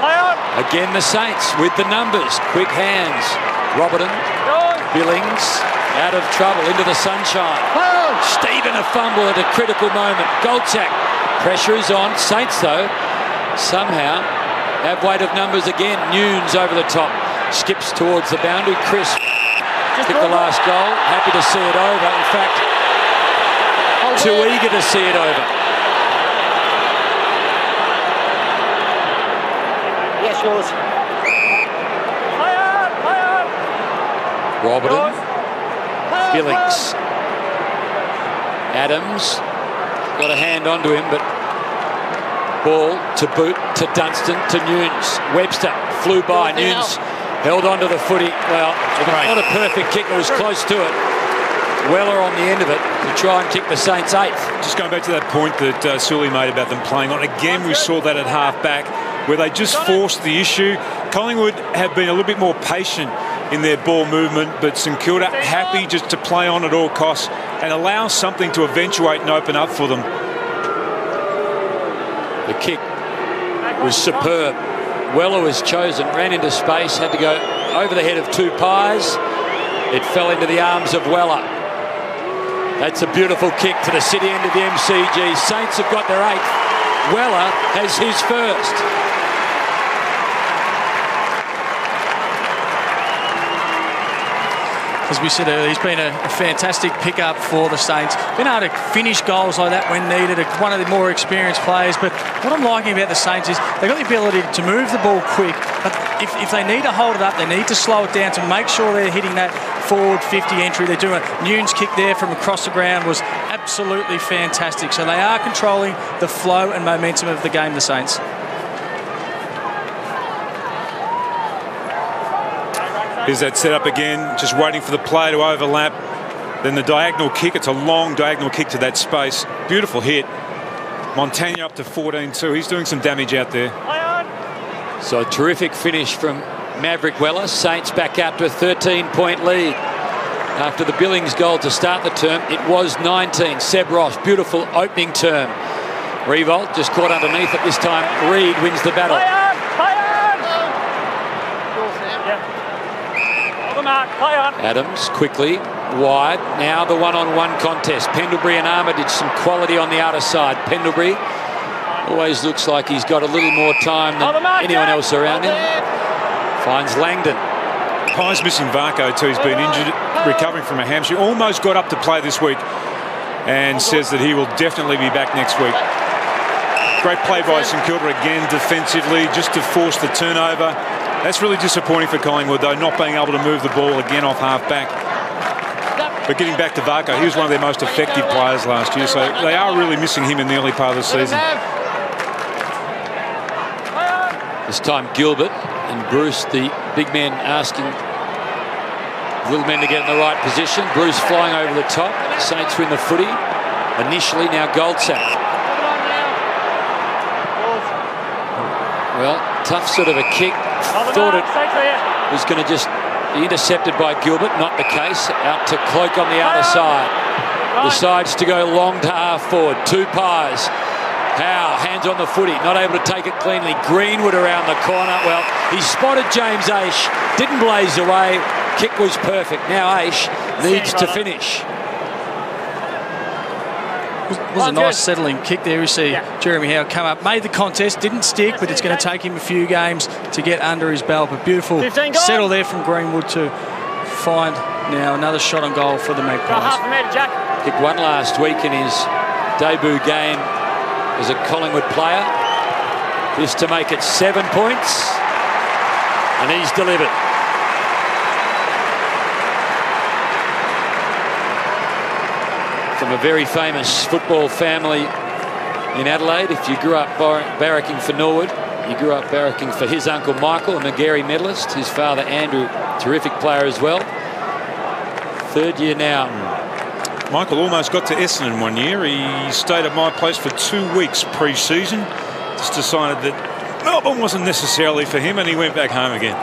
Again the Saints with the numbers, quick hands, Robertson, Billings, out of trouble, into the sunshine. Stephen a fumble at a critical moment. Goldsack, pressure is on. Saints, though, somehow have weight of numbers again. Nunes over the top, skips towards the boundary. Chris took the last goal. Happy to see it over. In fact, too eager to see it over. Yes, yours. Robertson, Billings, Adams got a hand onto him, but ball to boot to Dunstan to Nunes. Webster flew by. Nunes held onto the footy. Well, not a perfect kick, it was close to it. Weller on the end of it to try and kick the Saints 8th. Just going back to that point that Sully made about them playing on. Again, we saw that at half back where they just forced the issue. Collingwood have been a little bit more patient in their ball movement, but St Kilda happy just to play on at all costs and allow something to eventuate and open up for them. The kick was superb. Weller was chosen, ran into space, had to go over the head of two Pies. It fell into the arms of Weller. That's a beautiful kick to the city end of the MCG. Saints have got their 8th. Weller has his first. As we said earlier, he's been a fantastic pickup for the Saints. Been able to finish goals like that when needed, one of the more experienced players. But what I'm liking about the Saints is they've got the ability to move the ball quick, but if they need to hold it up, they need to slow it down to make sure they're hitting that forward 50 entry. They're doing a Nunes kick there from across the ground was absolutely fantastic. So they are controlling the flow and momentum of the game, the Saints. Here's that setup again, just waiting for the play to overlap. Then the diagonal kick, it's a long diagonal kick to that space. Beautiful hit. Montagna up to 14-2. He's doing some damage out there. So a terrific finish from Maverick Weller. Saints back out to a 13-point lead. After the Billings goal to start the term, it was 19. Seb Ross, beautiful opening term. Revolt just caught underneath it this time. Reid wins the battle. Adams quickly wide. Now the one-on-one contest. Pendlebury and Armour did some quality on the outer side. Pendlebury always looks like he's got a little more time than anyone else around him. Finds Langdon. Pies missing Varco too. He's been injured, recovering from a hamstring. Almost got up to play this week and says that he will definitely be back next week. Great play by St Kilda again defensively, just to force the turnover. That's really disappointing for Collingwood, though, not being able to move the ball again off half-back. But getting back to Varco, he was one of their most effective players last year, so they are really missing him in the early part of the season. This time Gilbert and Bruce, the big men, asking little men to get in the right position. Bruce flying over the top. Saints win the footy. initially, now Goldsack. Well, tough sort of a kick. Thought it was going to just be intercepted by Gilbert. Not the case. Out to Cloak on the other side. Decides to go long to half forward. 2 pies. Howe, hands on the footy, not able to take it cleanly. Greenwood around the corner. Well, he spotted James Aish, didn't blaze away. Kick was perfect. Now Aish needs to finish. It was a nice settling kick there. You see Jeremy Howe come up, made the contest, didn't stick, but it's going to take him a few games to get under his belt. But beautiful settle there from Greenwood to find now another shot on goal for the Magpies. Kicked one last week in his debut game as a Collingwood player. This to make it 7 points, and he's delivered. From a very famous football family in Adelaide. If you grew up barracking for Norwood, you grew up barracking for his uncle Michael, a Magarey medalist, his father Andrew, terrific player as well. 3rd year now. Michael almost got to Essendon one year. He stayed at my place for 2 weeks pre-season. Just decided that Melbourne wasn't necessarily for him, and he went back home again.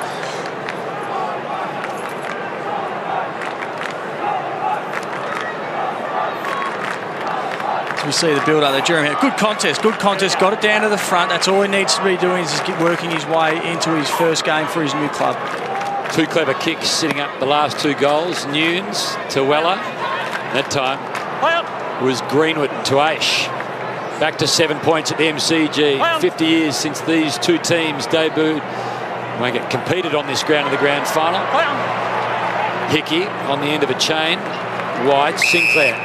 We see the build-up there, Jeremy. Good contest, got it down to the front. That's all he needs to be doing, is just working his way into his first game for his new club. 2 clever kicks setting up the last 2 goals. Nunes to Weller. That time was Greenwood to Aish. Back to 7 points at the MCG. 50 years since these 2 teams debuted. Won't get competed on this ground in the grand final. Hickey on the end of a chain. Wide, Sinclair.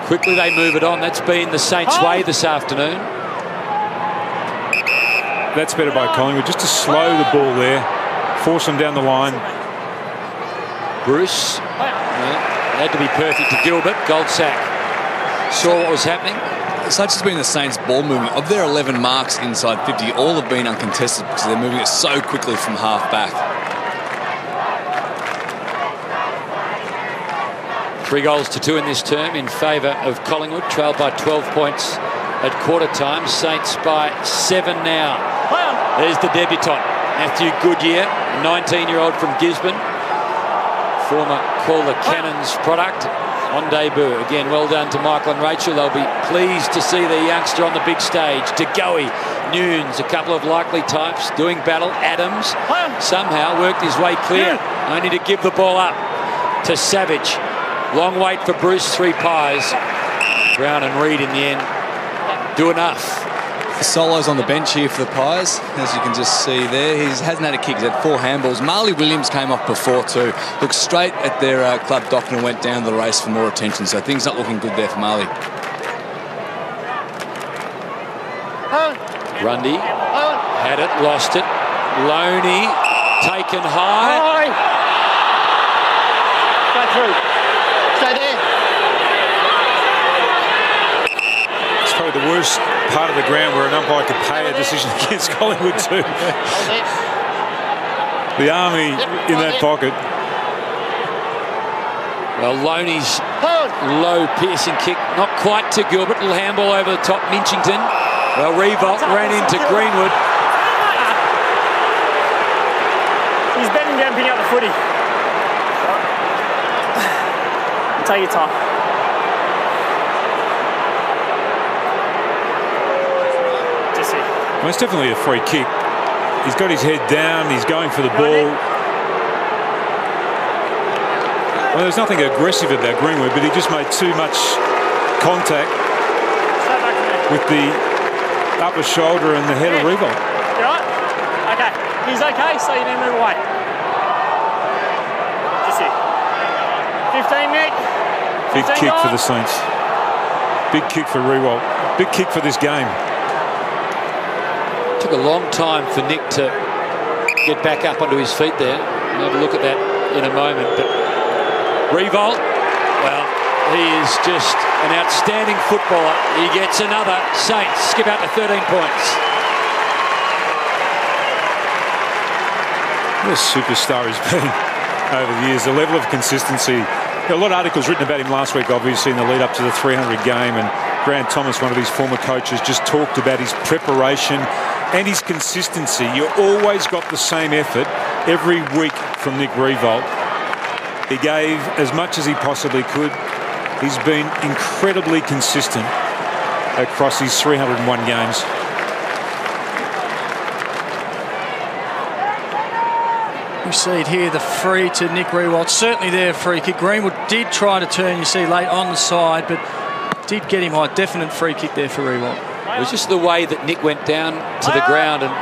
Quickly they move it on. That's been the Saints' way this afternoon. That's better by Collingwood, just to slow the ball there, force them down the line. Bruce, had to be perfect to Gilbert. Goldsack saw what was happening. Such has been the Saints' ball movement. Of their 11 marks inside 50, all have been uncontested because they're moving it so quickly from half back. 3 goals to 2 in this term in favour of Collingwood, trailed by 12 points at quarter time. Saints by 7 now. There's the debutant, Matthew Goodyear, 19-year-old from Gisborne, former Calder Cannons product, on debut. Again, well done to Michael and Rachel. They'll be pleased to see their youngster on the big stage. DeGoey, Nunes, a couple of likely types doing battle. Adams somehow worked his way clear, only to give the ball up to Savage. Long wait for Bruce, 3 pies. Brown and Reid in the end do enough. Solo's on the bench here for the Pies, as you can just see there. He hasn't had a kick, he's had 4 handballs. Marley Williams came off before too. Looked straight at their club doctor and went down the race for more attention, so things not looking good there for Marley. Grundy had it, lost it. Loney taken high. Go through. Stay there. It's probably the worst part of the ground where an umpire could pay a decision against Collingwood too. The army in that pocket. Well, Loney's low piercing kick, not quite to Gilbert. Little handball over the top, Minchington. Well, Revolt ran into Greenwood. He's bending down, picking up the footy. Take your time. Well, it's definitely a free kick. He's got his head down, he's going for the ball. Well, there's nothing aggressive about Greenwood, but he just made too much contact with the upper shoulder and the head of Revolt. You all right? Okay. He's okay, so you need to move away. Just here. 15, Nick. Big kick for the Saints. Big kick for Revolt. Big kick for this game. Took a long time for Nick to get back up onto his feet there. We'll have a look at that in a moment. But Revolt, well, he is just an outstanding footballer. He gets another. Saints skip out to 13 points. What a superstar he's been over the years. The level of consistency A lot of articles written about him last week, obviously, in the lead up to the 300 game, and Grant Thomas, one of his former coaches, just talked about his preparation and his consistency. You always got the same effort every week from Nick Riewoldt. He gave as much as he possibly could. He's been incredibly consistent across his 301 games. We see it here, the free to Nick Riewoldt. Certainly there, free kick. Greenwood did try to turn, you see, late on the side, but did get him high. Definite free kick there for Riewoldt. It was just the way that Nick went down to the ground and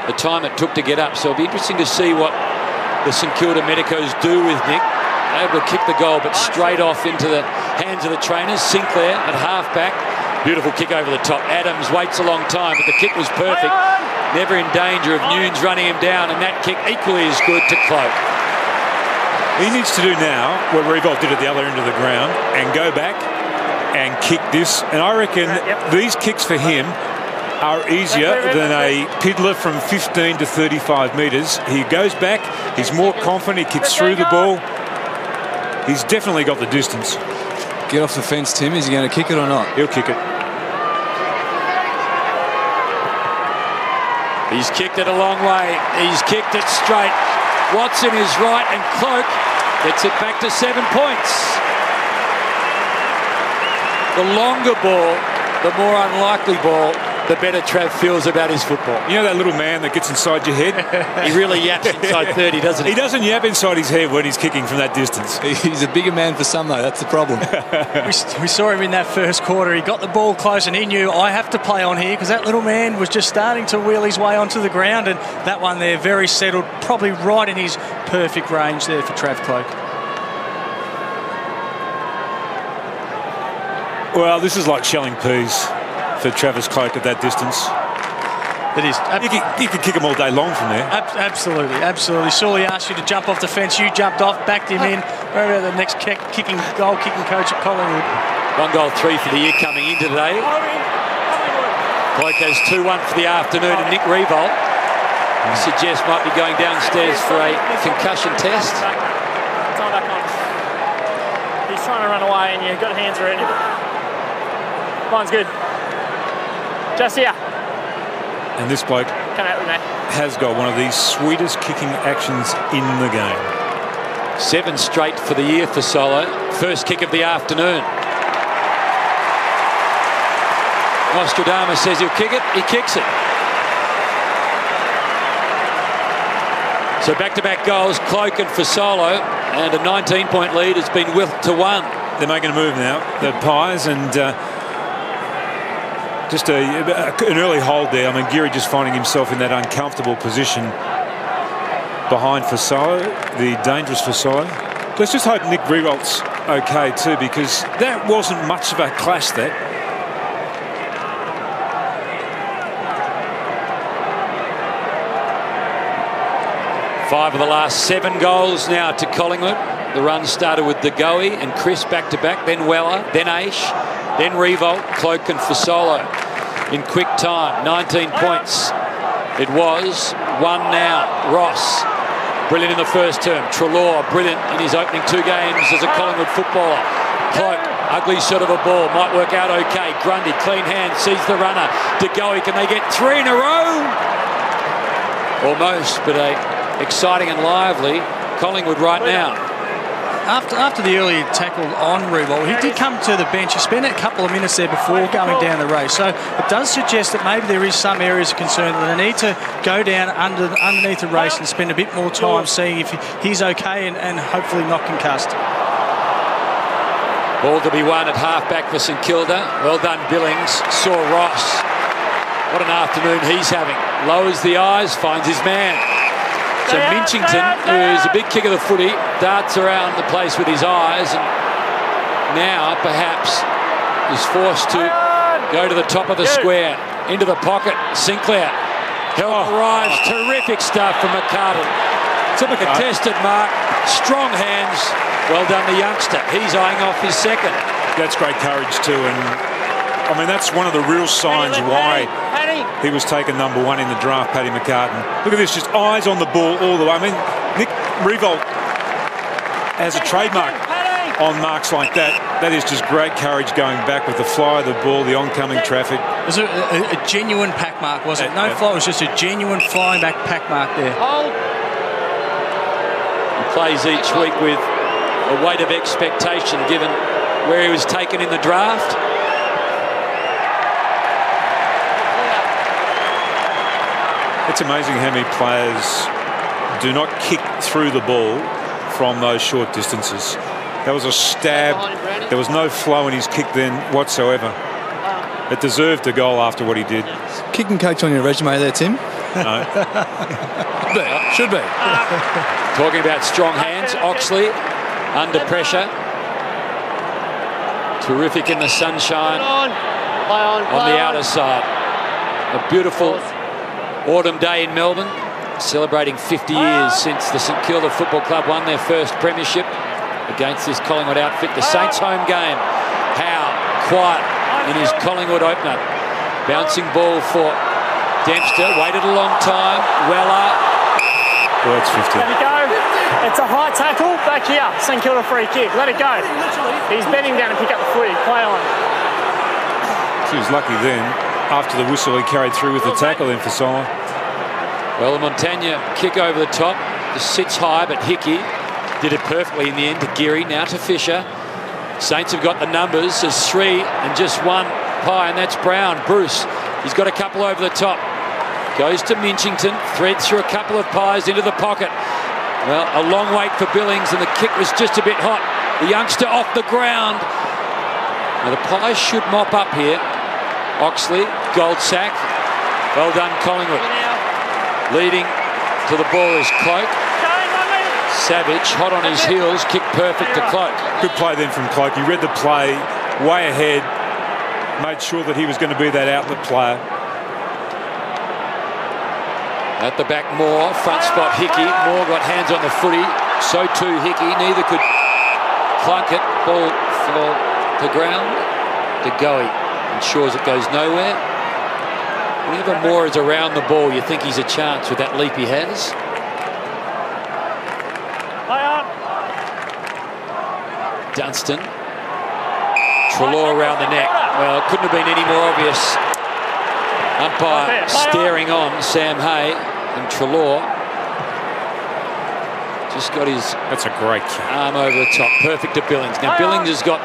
the time it took to get up. So it'll be interesting to see what the St Kilda Medicos do with Nick. Able to kick the goal, but straight off into the hands of the trainers. Sinclair at half-back. Beautiful kick over the top. Adams waits a long time, but the kick was perfect. Never in danger of Nunes running him down, and that kick equally as good to Cloke. He needs to do now what Riewoldt did at the other end of the ground and go back and kick this. And I reckon these kicks for him are easier than a piddler from 15 to 35 metres. He goes back, he's more confident, he kicks through the ball. He's definitely got the distance. Get off the fence, Tim. Is he going to kick it or not? He'll kick it. He's kicked it a long way. He's kicked it straight. Watson is right, and Cloke gets it back to 7 points. The longer ball, the more unlikely ball, the better Trav feels about his football. You know that little man that gets inside your head? He really yaps inside 30, doesn't he? He doesn't yap inside his head when he's kicking from that distance. He's a bigger man for some, though. That's the problem. We saw him in that first quarter. He got the ball close and he knew, I have to play on here, because that little man was just starting to wheel his way onto the ground, and that one there, very settled, probably right in his perfect range there for Trav Cloke. Well, this is like shelling peas for Travis Cloke at that distance. It is. You could kick him all day long from there. Absolutely, absolutely. Surely asked you to jump off the fence. You jumped off, backed him in. Where about the next goal-kicking coach at Collingwood? 1 goal 3 for the year coming in today. Cloke has 2-1 for the afternoon, and Nick Riewoldt suggests might be going downstairs for a concussion test. Time back on. He's trying to run away, and you've got hands around him. Line's good. Just here. And this bloke has got one of the sweetest kicking actions in the game. 7 straight for the year for Solo. First kick of the afternoon. Nostradamus says he'll kick it. He kicks it. So back-to-back goals, Cloke and Fasolo, and a 19-point lead has been whipped to 1. They're making a move now, the Pies, and just an early hold there. I mean, Geary just finding himself in that uncomfortable position behind Fasolo, the dangerous Fasolo. Let's just hope Nick Riewoldt's okay too, because that wasn't much of a clash that. Five of the last 7 goals now to Collingwood. The run started with De Goey and Chris back-to-back, then Weller, then Aish, then Riewoldt, Cloke and Fasolo in quick time. 19 points. It was 1 now. Ross, brilliant in the first term. Treloar, brilliant in his opening 2 games as a Collingwood footballer. Cloke, ugly shot of a ball, might work out okay. Grundy, clean hand, sees the runner. De Goey, can they get 3 in a row? Almost, but exciting and lively Collingwood right now. After the early tackle on Riewoldt, he did come to the bench. He spent a couple of minutes there before going down the race. So it does suggest that maybe there is some areas of concern that they need to go down underneath the race and spend a bit more time seeing if he's okay and hopefully not concussed. Ball to be won at half-back for St Kilda. Well done, Billings. Saw Ross. What an afternoon he's having. Lowers the eyes, finds his man. So Minchington, who's a big kick of the footy, darts around the place with his eyes, and now perhaps is forced to go to the top of the square, into the pocket. Sinclair, help arrives, terrific stuff from McCartan. A contested mark, strong hands, well done the youngster. He's eyeing off his second. That's great courage too, and I mean that's one of the real signs why he was taken number 1 in the draft, Paddy McCartan. Look at this, just eyes on the ball all the way. I mean, Nick Riewoldt has a trademark on marks like that, that is just great courage going back with the fly of the ball, the oncoming traffic. It was a genuine pack mark, wasn't it? No fly, it was just a genuine flying back pack mark there. He plays each week with a weight of expectation given where he was taken in the draft. It's amazing how many players do not kick through the ball from those short distances. That was a stab. There was no flow in his kick then whatsoever. It deserved a goal after what he did. Kicking coach on your resume there, Tim? No. Should be. Talking about strong hands, Oxley under pressure. Terrific in the sunshine on the outer side. A beautiful autumn day in Melbourne, celebrating 50 years since the St Kilda Football Club won their first premiership against this Collingwood outfit. The Saints home game. Howe quiet in his Collingwood opener. Bouncing ball for Dempster. Waited a long time. Weller. Well, it's 50. Let it go. It's a high tackle. Back here. St Kilda free kick. Let it go. He's bending down to pick up the footy. Play on. He was lucky then. After the whistle, he carried through with the tackle in for Sola. Well, the Montagna kick over the top. Just sits high, but Hickey did it perfectly in the end to Geary. Now to Fisher. Saints have got the numbers. There's 3 and just 1 pie, and that's Brown. Bruce, he's got a couple over the top. Goes to Minchington. Threads through a couple of pies into the pocket. Well, a long wait for Billings, and the kick was just a bit hot. The youngster off the ground. Now the Pies should mop up here. Oxley, Goldsack. Well done, Collingwood. Leading to the ball is Cloak. Savage, hot on his heels, kick perfect to Cloak. Good play then from Cloak. He read the play way ahead, made sure that he was going to be that outlet player. At the back, Moore, front spot, Hickey. Moore got hands on the footy, so too Hickey. Neither could clunk it. Ball fell to ground. De Goey ensures it goes nowhere. Whenever Moore is around the ball, you think he's a chance with that leap he has. Dunstan. Treloar around the neck. Well, it couldn't have been any more obvious. Umpire staring on Sam Hay, and Treloar just got his That's a great arm over the top. Perfect to Billings. Now Billings has got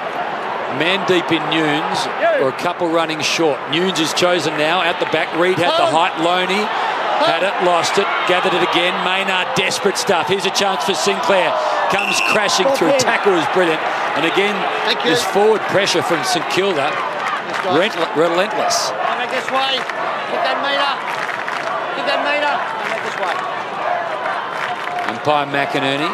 man deep in Nunes, or a couple running short. Nunes is chosen now at the back. Reid had the height. Loney had it, lost it, gathered it again. Maynard, desperate stuff. Here's a chance for Sinclair. Comes crashing through. Tackle is brilliant. And again, this forward pressure from St Kilda, relentless. Make this way. Get that meter. Get that meter. Make this way. Umpire McInerney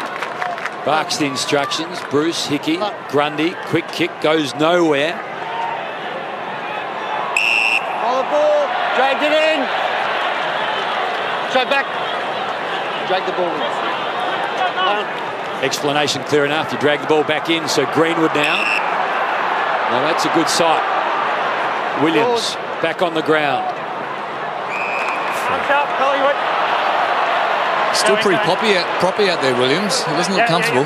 barks the instructions. Bruce, Hickey, Grundy, quick kick, goes nowhere. Follow the ball. Dragged it in. Straight back. Drag the ball in. Explanation clear enough. You drag the ball back in, so Greenwood now. Now that's a good sight. Williams back on the ground. Still pretty proppy out there, Williams. He doesn't look comfortable.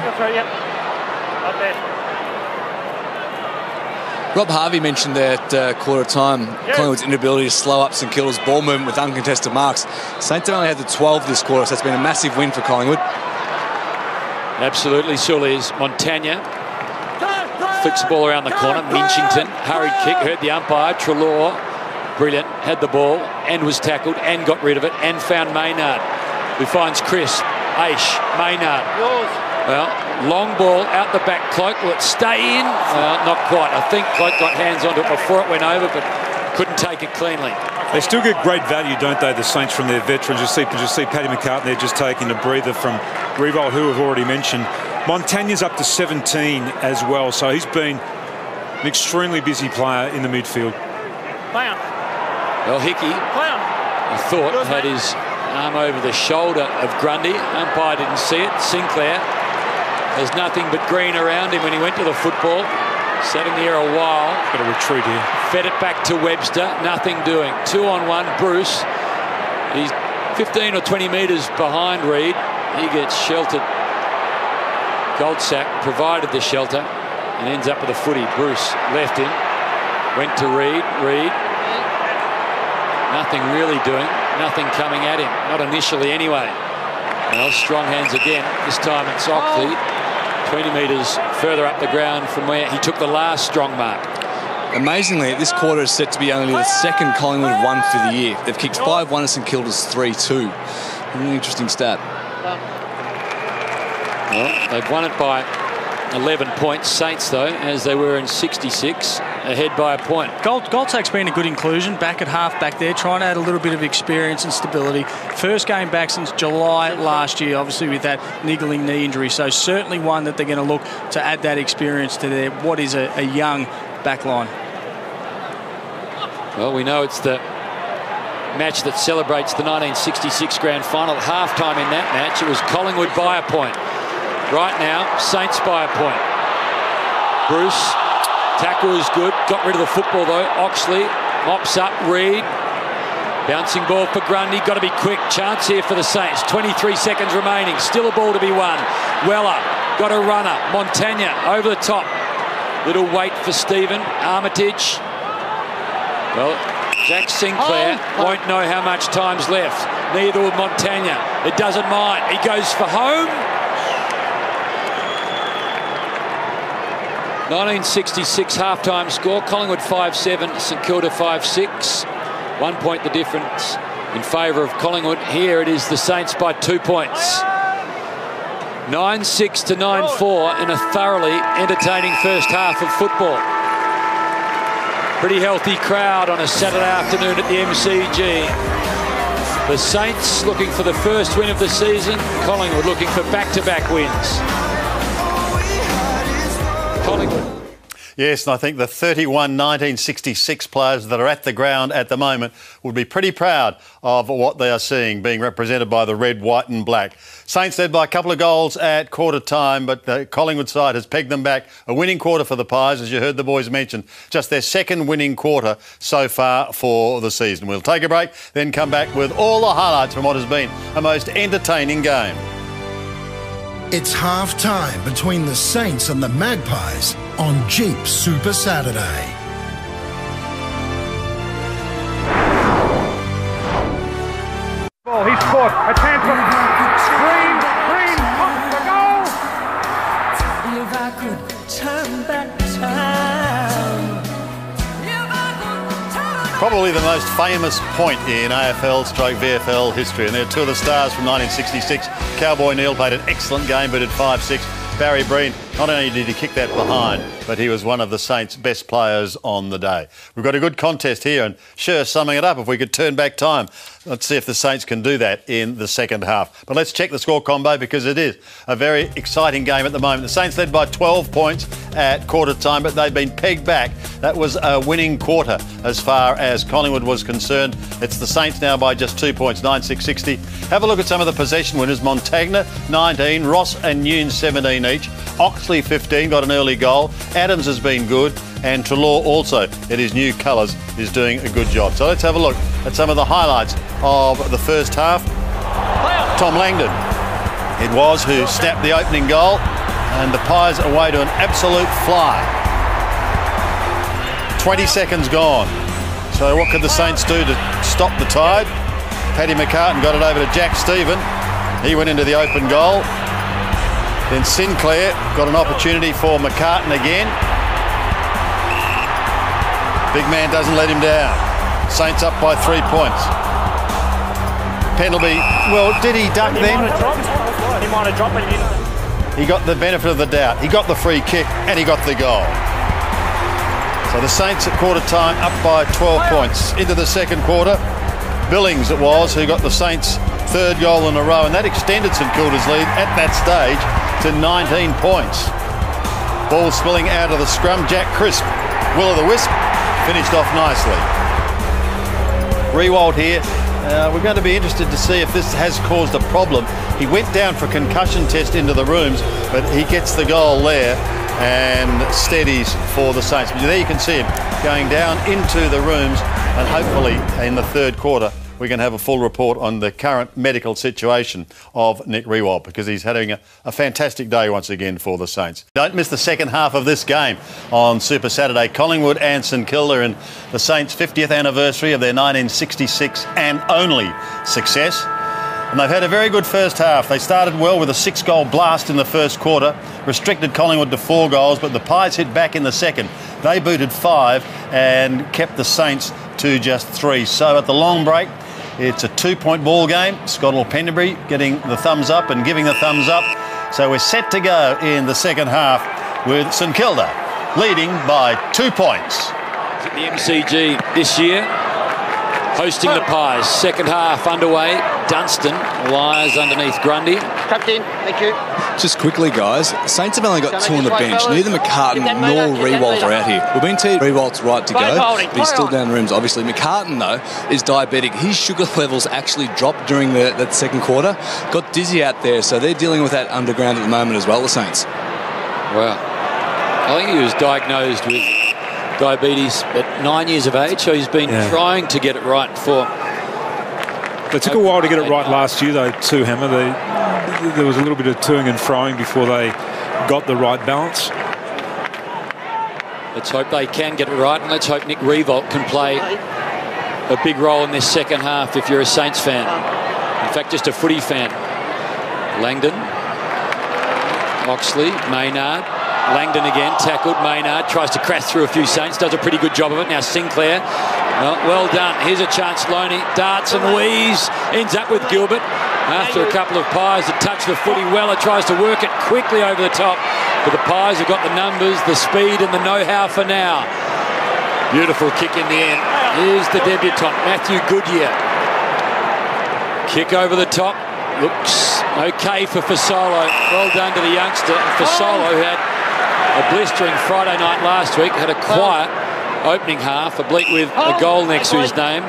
Rob Harvey mentioned that quarter time Collingwood's inability to slow up St Kilda's ball movement with uncontested marks. Saints have only had the 12 this quarter, so it's been a massive win for Collingwood. Absolutely, Sul is. Montagna flicks the ball around the corner. Minchington, hurried kick, heard the umpire. Treloar, brilliant, had the ball and was tackled and got rid of it and found Maynard, who finds Chris. Aish, Maynard. Well, long ball out the back. Cloak, will it stay in? Not quite. I think Cloak got hands onto it before it went over, but couldn't take it cleanly. They still get great value, don't they, the Saints, from their veterans. You see Paddy McCartan there just taking a breather from Riewoldt, who we've already mentioned. Montagna's up to 17 as well, so he's been an extremely busy player in the midfield. Well, Hickey, I thought, had his arm over the shoulder of Grundy. Umpire didn't see it. Sinclair, there's nothing but green around him when he went to the football. Sat in the air a while. Got a retreat here. Fed it back to Webster. Nothing doing. 2-on-1. Bruce. He's 15 or 20 metres behind Reid. He gets sheltered Goldsack provided the shelter and ends up with a footy. Bruce left him, went to Reid. Reid, nothing really doing, nothing coming at him, not initially anyway. Well, strong hands again. This time it's Ockley, 20 metres further up the ground from where he took the last strong mark. Amazingly, this quarter is set to be only the second Collingwood won for the year. They've kicked 5-1 and St Kilda's 3-2. Really interesting stat. Well, they've won it by 11 points. Saints, though, as they were in 66, ahead by a point. Goldsack's been a good inclusion back at half back there, trying to add a little bit of experience and stability. First game back since July last year, obviously with that niggling knee injury. So certainly one that they're going to look to add that experience to their what is a young back line. Well, we know it's the match that celebrates the 1966 grand final. Half-time in that match, it was Collingwood by a point. Right now, Saints by a point. Bruce, tackle is good. Got rid of the football, though. Oxley mops up. Reid. Bouncing ball for Grundy. Got to be quick. Chance here for the Saints. 23 seconds remaining. Still a ball to be won. Weller got a runner. Montagna over the top. Little wait for Stephen. Armitage. Well, Jack Sinclair won't know how much time's left. Neither will Montagna. It doesn't mind. He goes for home. 1966 half-time score. Collingwood 5-7, St Kilda 5-6. 1 point the difference in favour of Collingwood. Here it is the Saints by 2 points. 9-6 to 9-4 in a thoroughly entertaining first half of football. Pretty healthy crowd on a Saturday afternoon at the MCG. The Saints looking for the first win of the season. Collingwood looking for back-to-back wins. Yes, and I think the 31 1966 players that are at the ground at the moment would be pretty proud of what they are seeing being represented by the red, white and black. Saints led by a couple of goals at quarter time, but the Collingwood side has pegged them back. A winning quarter for the Pies, as you heard the boys mention. Just their second winning quarter so far for the season. We'll take a break, then come back with all the highlights from what has been a most entertaining game. It's half-time between the Saints and the Magpies on Jeep Super Saturday. Ball, he's caught. A chance for Green. Green pumps the goal. If I could turn back time. Probably the most famous point in AFL/VFL history, and they're two of the stars from 1966. Cowboy Neal played an excellent game, but at 5-6. Barry Breen, not only did he kick that behind, but he was one of the Saints' best players on the day. We've got a good contest here, and sure, summing it up, if we could turn back time, let's see if the Saints can do that in the second half. But let's check the score combo, because it is a very exciting game at the moment. The Saints led by 12 points at quarter time, but they've been pegged back. That was a winning quarter as far as Collingwood was concerned. It's the Saints now by just 2 points, 9-6-60. Have a look at some of the possession winners. Montagna, 19. Ross and Newnes, 17 each. Oxley, 15, got an early goal. Adams has been good. And Treloar also, in his new colours, is doing a good job. So let's have a look at some of the highlights of the first half. Tom Langdon, it was, who snapped the opening goal. And the Pies away to an absolute fly. 20 seconds gone. So what could the Saints do to stop the tide? Paddy McCartan got it over to Jack Stephen. He went into the open goal. Then Sinclair got an opportunity for McCartan again. Big man doesn't let him down. Saints up by 3 points. Penalty. Well, did he duck then? He might have dropped it. He got the benefit of the doubt. He got the free kick and he got the goal. So the Saints at quarter time up by 12 points. Into the second quarter, Billings it was who got the Saints' third goal in a row, and that extended St Kilda's lead at that stage to 19 points. Ball spilling out of the scrum. Jack Crisp, will-o'-the-wisp, finished off nicely. Riewoldt here. We're going to be interested to see if this has caused a problem. He went down for a concussion test into the rooms, but he gets the goal there and steadies for the Saints. But there you can see him going down into the rooms, and hopefully in the third quarter we're going to have a full report on the current medical situation of Nick Riewoldt, because he's having a fantastic day once again for the Saints. Don't miss the second half of this game on Super Saturday. Collingwood and St Kilda in the Saints' 50th anniversary of their 1966 and only success. And they've had a very good first half. They started well with a 6-goal blast in the first quarter, restricted Collingwood to 4 goals, but the Pies hit back in the second. They booted 5 and kept the Saints to just 3. So at the long break, it's a 2-point ball game. Scott Pendlebury getting the thumbs up and giving the thumbs up. So we're set to go in the second half with St Kilda leading by 2 points. At the MCG this year, hosting the Pies. Second half underway. Dunstan lies underneath Grundy. Captain, thank you. Just quickly, guys, Saints have only got 2 on the bench. Neither McCartan nor Riewoldt are out here. We've been told Riewoldt's right to go, but he's still down the rims, obviously. McCartan, though, is diabetic. His sugar levels actually dropped during that second quarter. Got dizzy out there, so they're dealing with that underground at the moment as well, the Saints. Well, I think he was diagnosed with diabetes at 9 years of age, so he's been trying to get it right for... It took a while to get it right last year, though, too, Hammer. There was a little bit of toing and froing before they got the right balance. Let's hope they can get it right, and let's hope Nick Riewoldt can play a big role in this second half if you're a Saints fan. In fact, just a footy fan. Langdon, Oxley, Maynard. Langdon again, tackled. Maynard tries to crash through a few Saints, does a pretty good job of it. Now Sinclair, well done. Here's a chance, Loney darts and wheeze, ends up with Gilbert. After a couple of Pies that touch the footy well, it tries to work it quickly over the top. But the Pies have got the numbers, the speed and the know-how for now. Beautiful kick in the end. Here's the debutant, Matthew Goodyear. Kick over the top. Looks okay for Fasolo. Well done to the youngster. Fasolo, who had a blistering Friday night last week, had a quiet opening half, oblique with a goal next to his name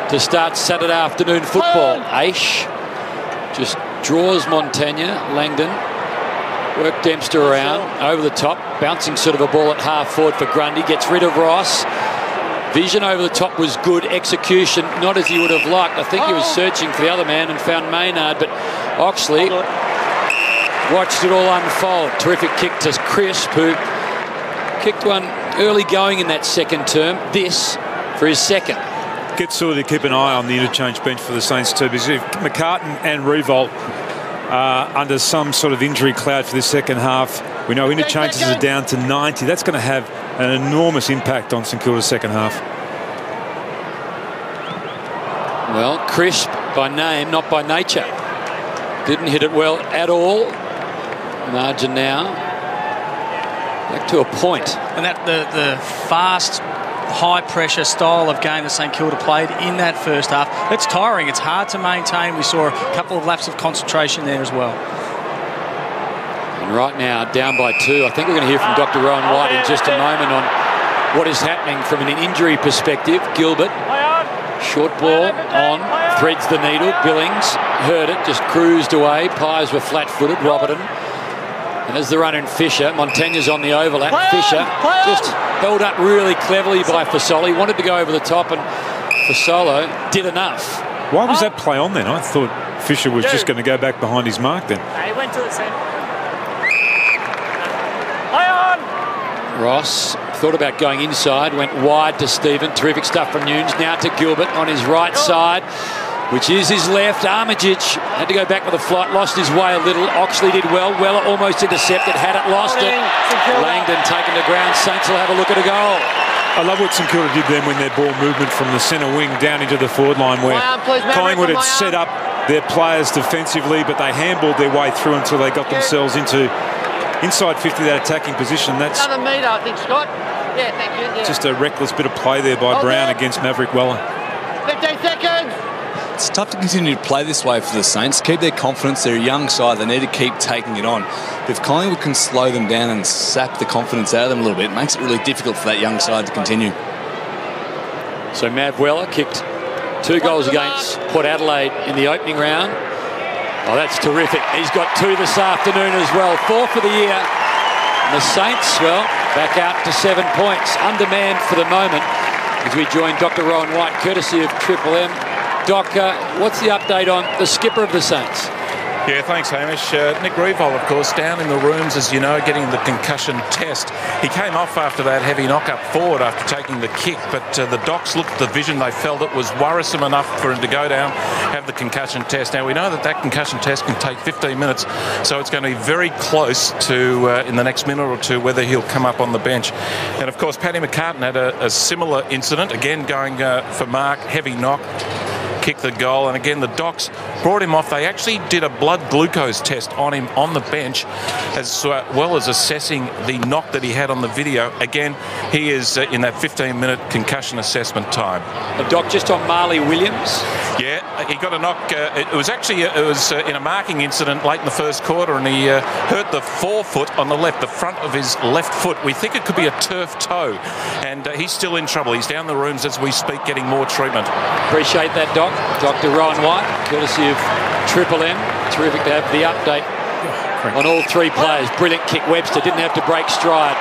to start Saturday afternoon football. Aish just draws Montagna. Langdon worked Dempster around over the top, bouncing sort of a ball at half forward for Grundy, gets rid of Ross. Vision over the top was good. Execution not as he would have liked. I think he was searching for the other man and found Maynard, but Oxley watched it all unfold. Terrific kick to Crisp, who kicked one early going in that second term. This for his second. Get sort of to keep an eye on the interchange bench for the Saints too, because if McCartan and Riewoldt are under some sort of injury cloud for this second half, we know interchanges are down to 90. That's going to have an enormous impact on St Kilda's second half. Well, Crisp by name, not by nature. Didn't hit it well at all. Margin now back to a point. And that the fast, high-pressure style of game that St Kilda played in that first half, it's tiring. It's hard to maintain. We saw a couple of laps of concentration there as well. And right now, down by 2. I think we're going to hear from Dr. Rowan White in just a moment on what is happening from an injury perspective. Gilbert, short ball on, threads the needle. Billings heard it, just cruised away. Pies were flat-footed. Roberton. And as the runner in Fisher, Montagna's on the overlap. Fisher just held up really cleverly by Fasolo. He wanted to go over the top, and Fasolo did enough. Why was that play on then? I thought Fisher was just going to go back behind his mark then. He went to the centre. Ross thought about going inside, went wide to Stephen. Terrific stuff from Nunes. Now to Gilbert on his right side, which is his left. Armitage had to go back with a flight, lost his way a little. Oxley did well. Weller almost intercepted, had it, lost it. Langdon taken to ground. Saints will have a look at a goal. I love what St Kilda did then when their ball movement from the centre wing down into the forward line, where Collingwood had set up their players defensively, but they handballed their way through until they got themselves into inside 50, that attacking position. That's another metre, I think, Scott. Yeah, thank you. Yeah. Just a reckless bit of play there by Brown against Maverick Weller. 15 seconds. It's tough to continue to play this way for the Saints. Keep their confidence. They're a young side. They need to keep taking it on. But if Collingwood can slow them down and sap the confidence out of them a little bit, it makes it really difficult for that young side to continue. So Mav Weller kicked 2 goals against Port Adelaide in the opening round. Oh, that's terrific. He's got 2 this afternoon as well. 4 for the year. And the Saints, well, back out to 7 points. Undermanned for the moment as we join Dr. Rowan White, courtesy of Triple M. Doc, what's the update on the skipper of the Saints? Yeah, thanks, Hamish. Nick Riewoldt, of course, down in the rooms, as you know, getting the concussion test. He came off after that heavy knock-up forward after taking the kick, but the docs looked at the vision. They felt it was worrisome enough for him to go down, have the concussion test. Now, we know that concussion test can take 15 minutes, so it's going to be very close to, in the next minute or two, whether he'll come up on the bench. And, of course, Paddy McCartan had a similar incident, again going for mark, heavy knock. Kicked the goal, and again the docs brought him off. They actually did a blood glucose test on him on the bench, as well as assessing the knock that he had on the video. Again, he is in that 15-minute concussion assessment time. Doc, just on Marley Williams. Yeah, he got a knock. It was in a marking incident late in the first quarter, and he hurt the forefoot on the left, the front of his left foot. We think it could be a turf toe, and he's still in trouble. He's down the rooms as we speak, getting more treatment. Appreciate that, Doc. Dr. Rowan White, courtesy of Triple M. Terrific to have the update on all three players. Brilliant kick. Webster didn't have to break stride.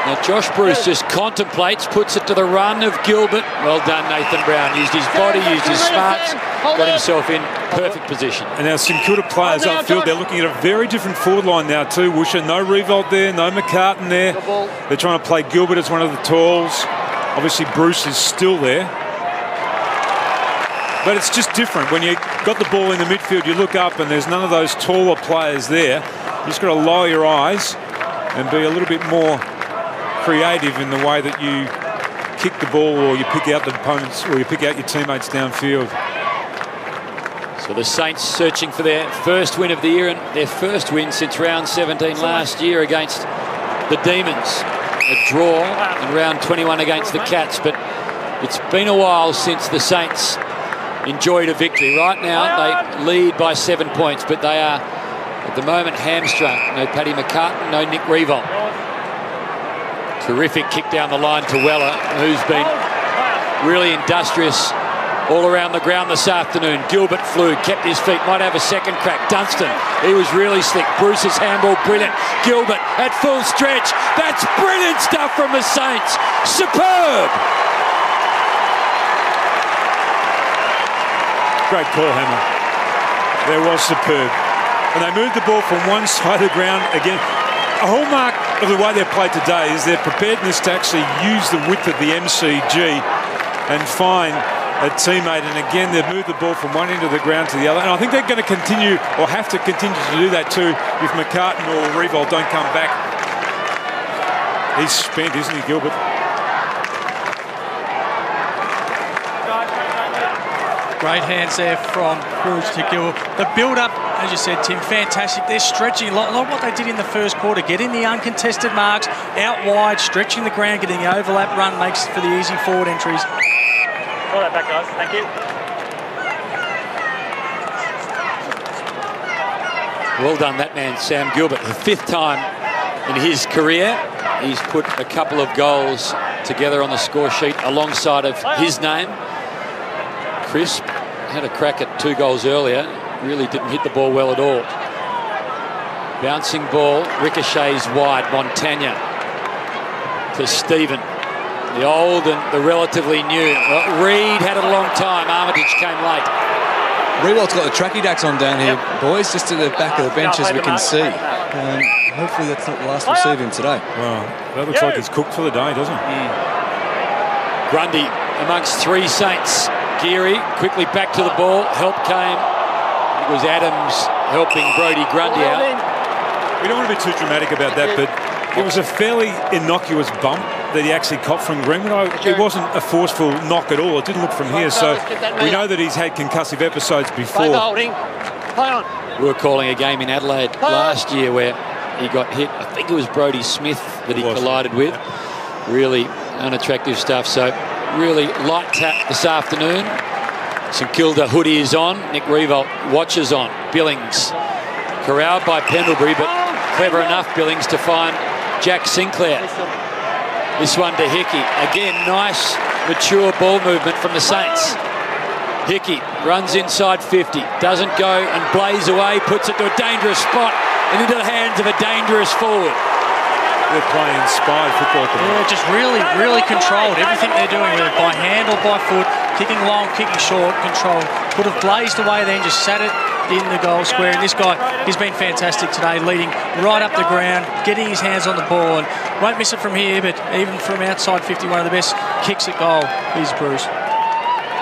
Now Josh Bruce just contemplates, puts it to the run of Gilbert. Well done, Nathan Brown. Used his body, used his smarts, got himself in perfect position. And our St Kilda players upfield, they're looking at a very different forward line now too, Woosha. No Riewoldt there, no McCartan there. They're trying to play Gilbert as one of the talls. Obviously Bruce is still there. But it's just different. When you got the ball in the midfield, you look up and there's none of those taller players there. You just got to lower your eyes and be a little bit more creative in the way that you kick the ball, or you pick out the opponents, or you pick out your teammates downfield. So the Saints searching for their first win of the year, and their first win since round 17 last year against the Demons. A draw in round 21 against the Cats, but it's been a while since the Saints enjoyed a victory. Right now they lead by 7 points, but they are at the moment hamstrung. No Paddy McCartan, no Nick Riewoldt. Terrific kick down the line to Weller, who's been really industrious all around the ground this afternoon. Gilbert flew, kept his feet, might have a second crack. Dunstan, he was really slick. Bruce's handball, brilliant. Gilbert at full stretch. That's brilliant stuff from the Saints. Superb. Great call, Hammer. There was superb. And they moved the ball from one side of the ground again. A hallmark of the way they've played today is their preparedness to actually use the width of the MCG and find a teammate. And again, they've moved the ball from one end of the ground to the other. And I think they're going to continue, or have to continue to do that too, if McCartan or Riewoldt don't come back. He's spent, isn't he, Gilbert? Great hands there from Bruce to Gilbert. The build-up, as you said, Tim, fantastic. They're stretching a lot like what they did in the first quarter, getting the uncontested marks out wide, stretching the ground, getting the overlap run, makes for the easy forward entries. Call that back, guys. Thank you. Well done, that man, Sam Gilbert. The 5th time in his career he's put a couple of goals together on the score sheet alongside of his name. Crisp had a crack at 2 goals earlier. Really didn't hit the ball well at all. Bouncing ball, ricochets wide. Montagna to Stephen. The old and the relatively new. Well, Reid had it a long time. Armitage came late. Riewoldt's got the tracky dacks on down here, boys, just to the back of the bench as we can see. Hopefully that's not the last we'll see of him today. Well, that looks like he's cooked for the day, doesn't it? Grundy amongst 3 Saints. Geary quickly back to the ball. Help came. It was Adams helping Brodie Grundy out. We don't want to be too dramatic about that, but it was a fairly innocuous bump that he actually caught from Greenwood. It wasn't a forceful knock at all. It didn't look from here, so we know that he's had concussive episodes before. We were calling a game in Adelaide last year where he got hit. I think it was Brodie Smith that he collided with. Really unattractive stuff. So really light tap this afternoon. St Kilda hoodie is on. Nick Riewoldt watches on. Billings corralled by Pendlebury, but clever enough Billings to find Jack Sinclair. This one to Hickey. Again, nice mature ball movement from the Saints. Hickey runs inside 50, doesn't go and blaze away, puts it to a dangerous spot and into the hands of a dangerous forward. They're playing inspired football. Yeah, just really, really controlled everything they're doing, whether by hand or by foot. kicking long, kicking short, control. Could have blazed away then, just sat it in the goal square. And this guy, he's been fantastic today, leading right up the ground, getting his hands on the ball, and won't miss it from here, but even from outside 50, one of the best kicks at goal is Bruce.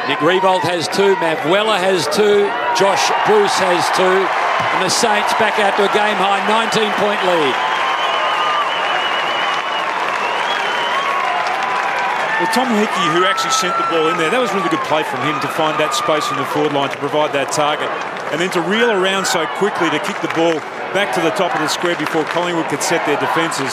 Nick Riewoldt has 2, Matt Weller has 2, Josh Bruce has 2, and the Saints back out to a game-high 19-point lead. Well, Tom Hickey, who actually sent the ball in there, that was a really good play from him to find that space in the forward line to provide that target, and then to reel around so quickly to kick the ball back to the top of the square before Collingwood could set their defences.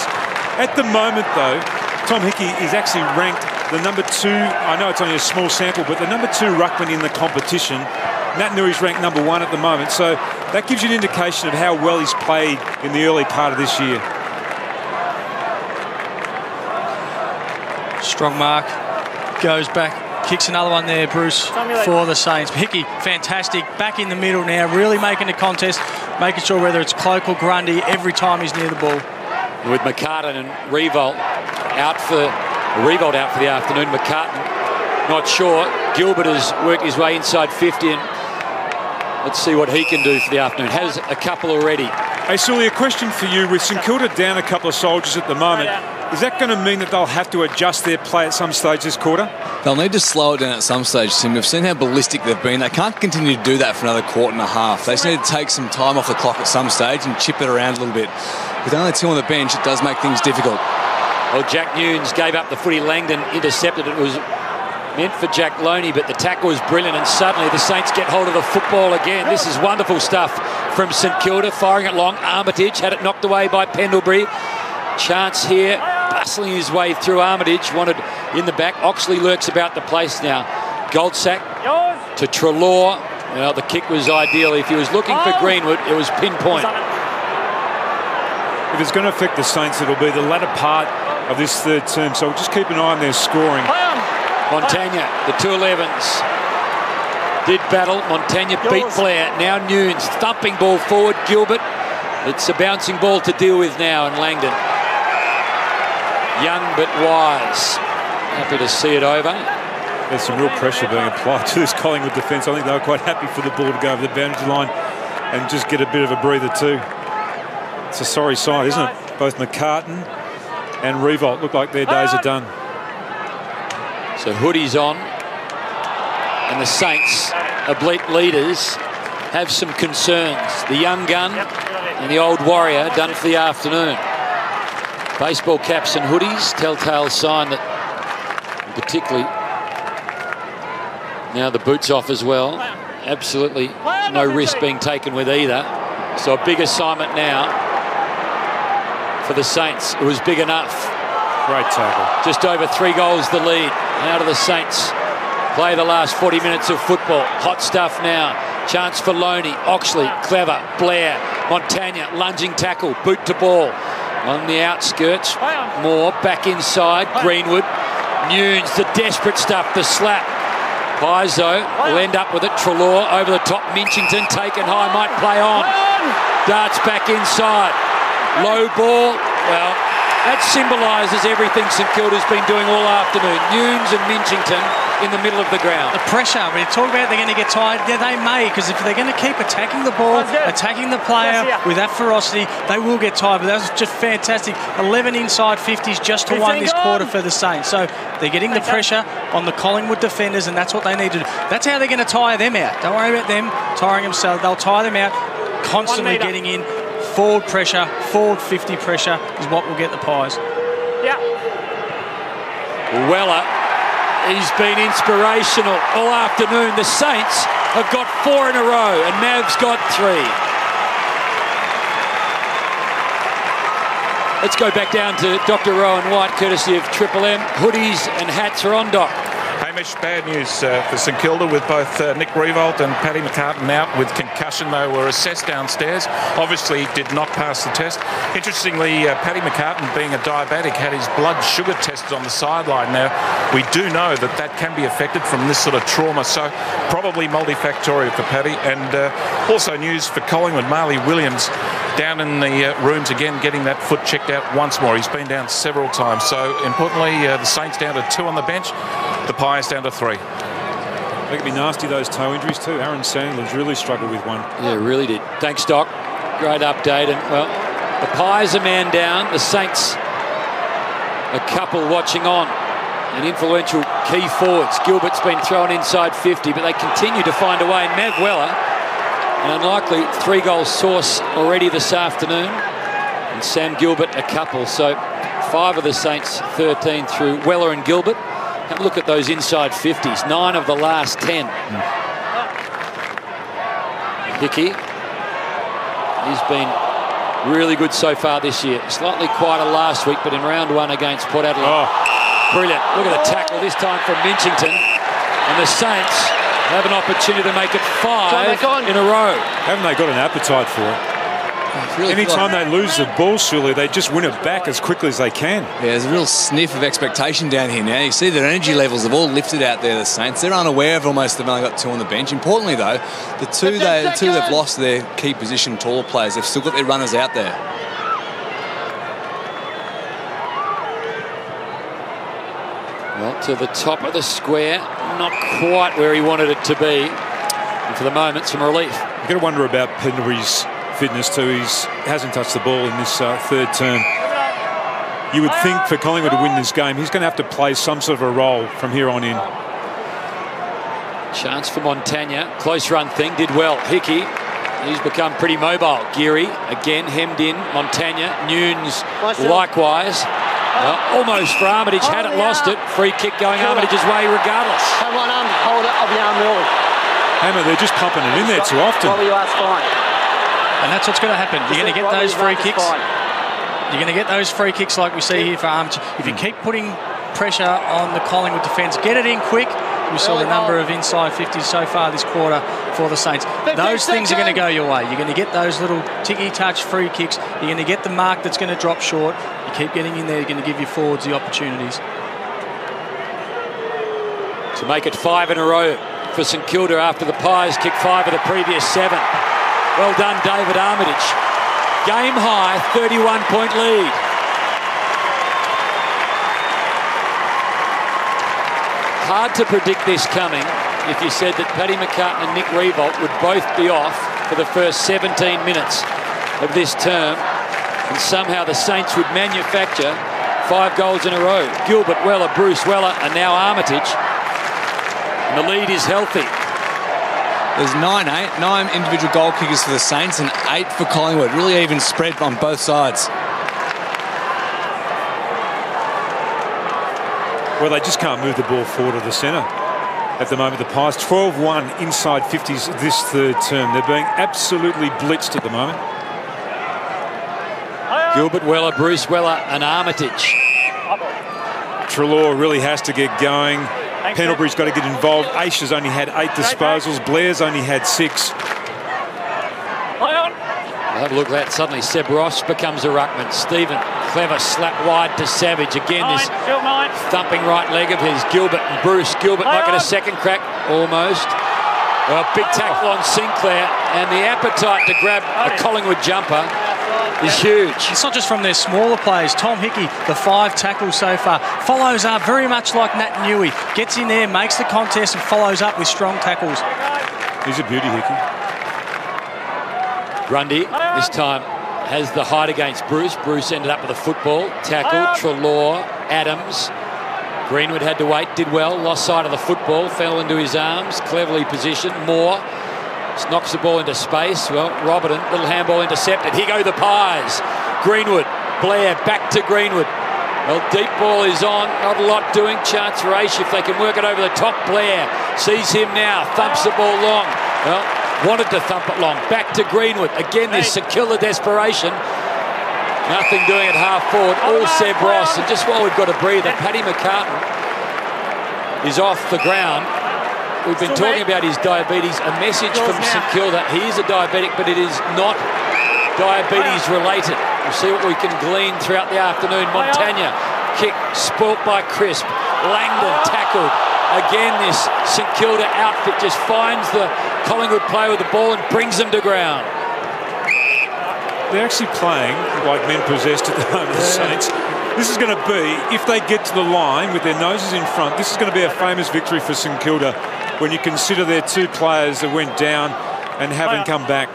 At the moment, though, Tom Hickey is actually ranked the number 2, I know it's only a small sample, but the number 2 ruckman in the competition. Nat Nui's ranked number 1 at the moment, so that gives you an indication of how well he's played in the early part of this year. Strong mark, goes back, kicks another one there, Bruce, for the Saints. Hickey, fantastic, back in the middle now, really making the contest, making sure whether it's Cloke or Grundy, every time he's near the ball. With McCartan and Riewoldt out for the afternoon. McCartan not sure. Gilbert has worked his way inside 50, and let's see what he can do for the afternoon. Has a couple already. Hey, Sully, a question for you. With St Kilda down a couple of soldiers at the moment, is that going to mean that they'll have to adjust their play at some stage this quarter? They'll need to slow it down at some stage, Tim. We've seen how ballistic they've been. They can't continue to do that for another quarter and a half. They just need to take some time off the clock at some stage and chip it around a little bit. With only 2 on the bench, it does make things difficult. Well, Jack Nunes gave up the footy. Langdon intercepted it. It was meant for Jack Loney, but the tackle was brilliant, and suddenly the Saints get hold of the football again. This is wonderful stuff from St Kilda, firing it long. Armitage had it knocked away by Pendlebury. Chance here, bustling his way through. Armitage wanted in the back. Oxley lurks about the place now. Goldsack to Treloar. Well, the kick was ideal. If he was looking for Greenwood, it was pinpoint. If it's going to affect the Saints, it'll be the latter part of this third term, so we'll just keep an eye on their scoring. Montagna, the 211s, did battle. Montagna beat Blair. Now Nunes, thumping ball forward. Gilbert, it's a bouncing ball to deal with now, and Langdon. Young but wise. Happy to see it over. There's some real pressure being applied to this Collingwood defence. I think they were quite happy for the ball to go over the boundary line and just get a bit of a breather too. It's a sorry sight, isn't it? Both McCartan and Riewoldt look like their days are done. So Hoodie's on, and the Saints, oblique leaders, have some concerns. The young gun and the old warrior done for the afternoon. Baseball caps and hoodies, telltale sign that, particularly now the boots off as well. Absolutely no risk being taken with either. So a big assignment now for the Saints. It was big enough. Great tackle. Just over 3 goals the lead. How do the Saints play the last 40 minutes of football? Hot stuff now. Chance for Loney, Oxley, Clever, Blair, Montagna, lunging tackle, boot to ball. On the outskirts, Moore back inside, Greenwood. Nunes, the desperate stuff, the slap. Paizo will end up with it. Treloar over the top, Minchington taken high, might play on. Darts back inside. Low ball, well, that symbolises everything St Kilda's been doing all afternoon. Nunes and Minchington in the middle of the ground. The pressure, when you talk about they're going to get tired, yeah, they may, because if they're going to keep attacking the ball, attacking the player with that ferocity, they will get tired. But that was just fantastic. 11 inside 50s just to 1 this quarter for the Saints. So they're getting the pressure on the Collingwood defenders, and that's what they need to do. That's how they're going to tire them out. Don't worry about them tiring themselves. They'll tire them out, constantly getting in. Forward pressure, forward 50 pressure is what will get the Pies. Weller, he's been inspirational all afternoon. The Saints have got 4 in a row and Mav's got 3. Let's go back down to Dr. Rowan White, courtesy of Triple M. Hoodies and hats are on, Doc. Hamish, bad news for St Kilda with both Nick Riewoldt and Paddy McCartan out with concussion. They were assessed downstairs. Obviously did not pass the test. Interestingly, Paddy McCartan, being a diabetic, had his blood sugar tested on the sideline. Now, we do know that that can be affected from this sort of trauma, so probably multifactorial for Paddy. And also news for Collingwood, Marley Williams down in the rooms again, getting that foot checked out once more. He's been down several times. So importantly, the Saints down to 2 on the bench, the Pies down to 3. They can be nasty, those toe injuries too. Aaron Sandler's really struggled with one. Yeah, really did. Thanks, Doc. Great update. And, well, the Pies a man down. The Saints a couple watching on. And influential key forwards. Gilbert's been thrown inside 50, but they continue to find a way. And Mav Weller, an unlikely 3-goal source already this afternoon. And Sam Gilbert a couple. So 5 of the Saints 13 through Weller and Gilbert. Have a look at those inside 50s. 9 of the last 10. Hickey. He's been really good so far this year. Slightly quieter last week, but in round 1 against Port Adelaide. Brilliant. Look at the tackle this time from Minchington. And the Saints have an opportunity to make it 5 in a row. Haven't they got an appetite for it? Really anytime they lose the ball, surely they just win it back as quickly as they can. Yeah, there's a real sniff of expectation down here now. You see their energy levels have all lifted out there, the Saints. They're unaware of almost they've only got 2 on the bench. Importantly, though, the two they've lost their key position taller players. They've still got their runners out there. Well, to the top of the square, not quite where he wanted it to be. And for the moment, some relief. You've got to wonder about Pendlebury's fitness too. He hasn't touched the ball in this third term. You would think for Collingwood to win this game, he's going to have to play some sort of a role from here on in. Chance for Montagna. Close run thing. Did well. Hickey. He's become pretty mobile. Geary again hemmed in. Montagna. Nunes likewise. Almost for Armitage. Had it, lost it. Free kick going Armitage's way regardless. Come on, hold it. I'll be arm early. Hammer, they're just pumping it in there too often. And that's what's going to happen. You're going to get those free kicks. You're going to get those free kicks like we see here for Armitage. If you keep putting pressure on the Collingwood defence, get it in quick. We saw the number of inside 50s so far this quarter for the Saints. Those things are going to go your way. You're going to get those little ticky-touch free kicks. You're going to get the mark that's going to drop short. You keep getting in there, you're going to give your forwards the opportunities. To make it 5 in a row for St Kilda after the Pies kicked 5 of the previous 7. Well done, David Armitage. Game high, 31-point lead. Hard to predict this coming if you said that Paddy McCartan and Nick Riewoldt would both be off for the first 17 minutes of this term, and somehow the Saints would manufacture 5 goals in a row. Gilbert, Weller, Bruce Weller, and now Armitage. And the lead is healthy. There's 9 individual goal kickers for the Saints and 8 for Collingwood. Really even spread on both sides. Well, they just can't move the ball forward to the centre at the moment. The Pies 12-1 inside 50s this third term. They're being absolutely blitzed at the moment. Gilbert, Weller, Bruce Weller and Armitage. Treloar really has to get going. Pendlebury's got to get involved. Aish has only had 8 disposals. Blair's only had 6. We'll have a look at that. Suddenly Seb Ross becomes a ruckman. Stephen, clever slap wide to Savage. Again, this thumping right leg of his. Gilbert and Bruce. Gilbert might get a second crack. Almost. Well, big tackle on Sinclair. And the appetite to grab a Collingwood jumper is huge. It's not just from their smaller players. Tom Hickey, the 5 tackles so far, follows up very much like Nat Newey. Gets in there, makes the contest and follows up with strong tackles. He's a beauty, Hickey. Grundy, this time, has the height against Bruce. Bruce ended up with a football. Tackle, Treloar, Adams. Greenwood had to wait, did well, lost sight of the football, fell into his arms, cleverly positioned. Moore knocks the ball into space. Well, Robertson, little handball intercepted. Here go the Pies. Greenwood, Blair, back to Greenwood. Well, deep ball is on, not a lot doing. Chance for Aish if they can work it over the top. Blair sees him now, thumps the ball long. Well, wanted to thump it long. Back to Greenwood. Again, this Sakilla desperation. Nothing doing at half forward. All Seb Ross. And just while we've got a breather, Paddy McCartan is off the ground. We've been talking about his diabetes. A message from St Kilda. He is a diabetic, but it is not diabetes related. We'll see what we can glean throughout the afternoon. Montagna, kick, spoilt by Crisp. Langdon tackled. Again, this St Kilda outfit just finds the Collingwood player with the ball and brings them to ground. They're actually playing like men possessed at the moment, the Saints. This is going to be, if they get to the line with their noses in front, this is going to be a famous victory for St Kilda. when you consider their 2 players that went down and haven't come back.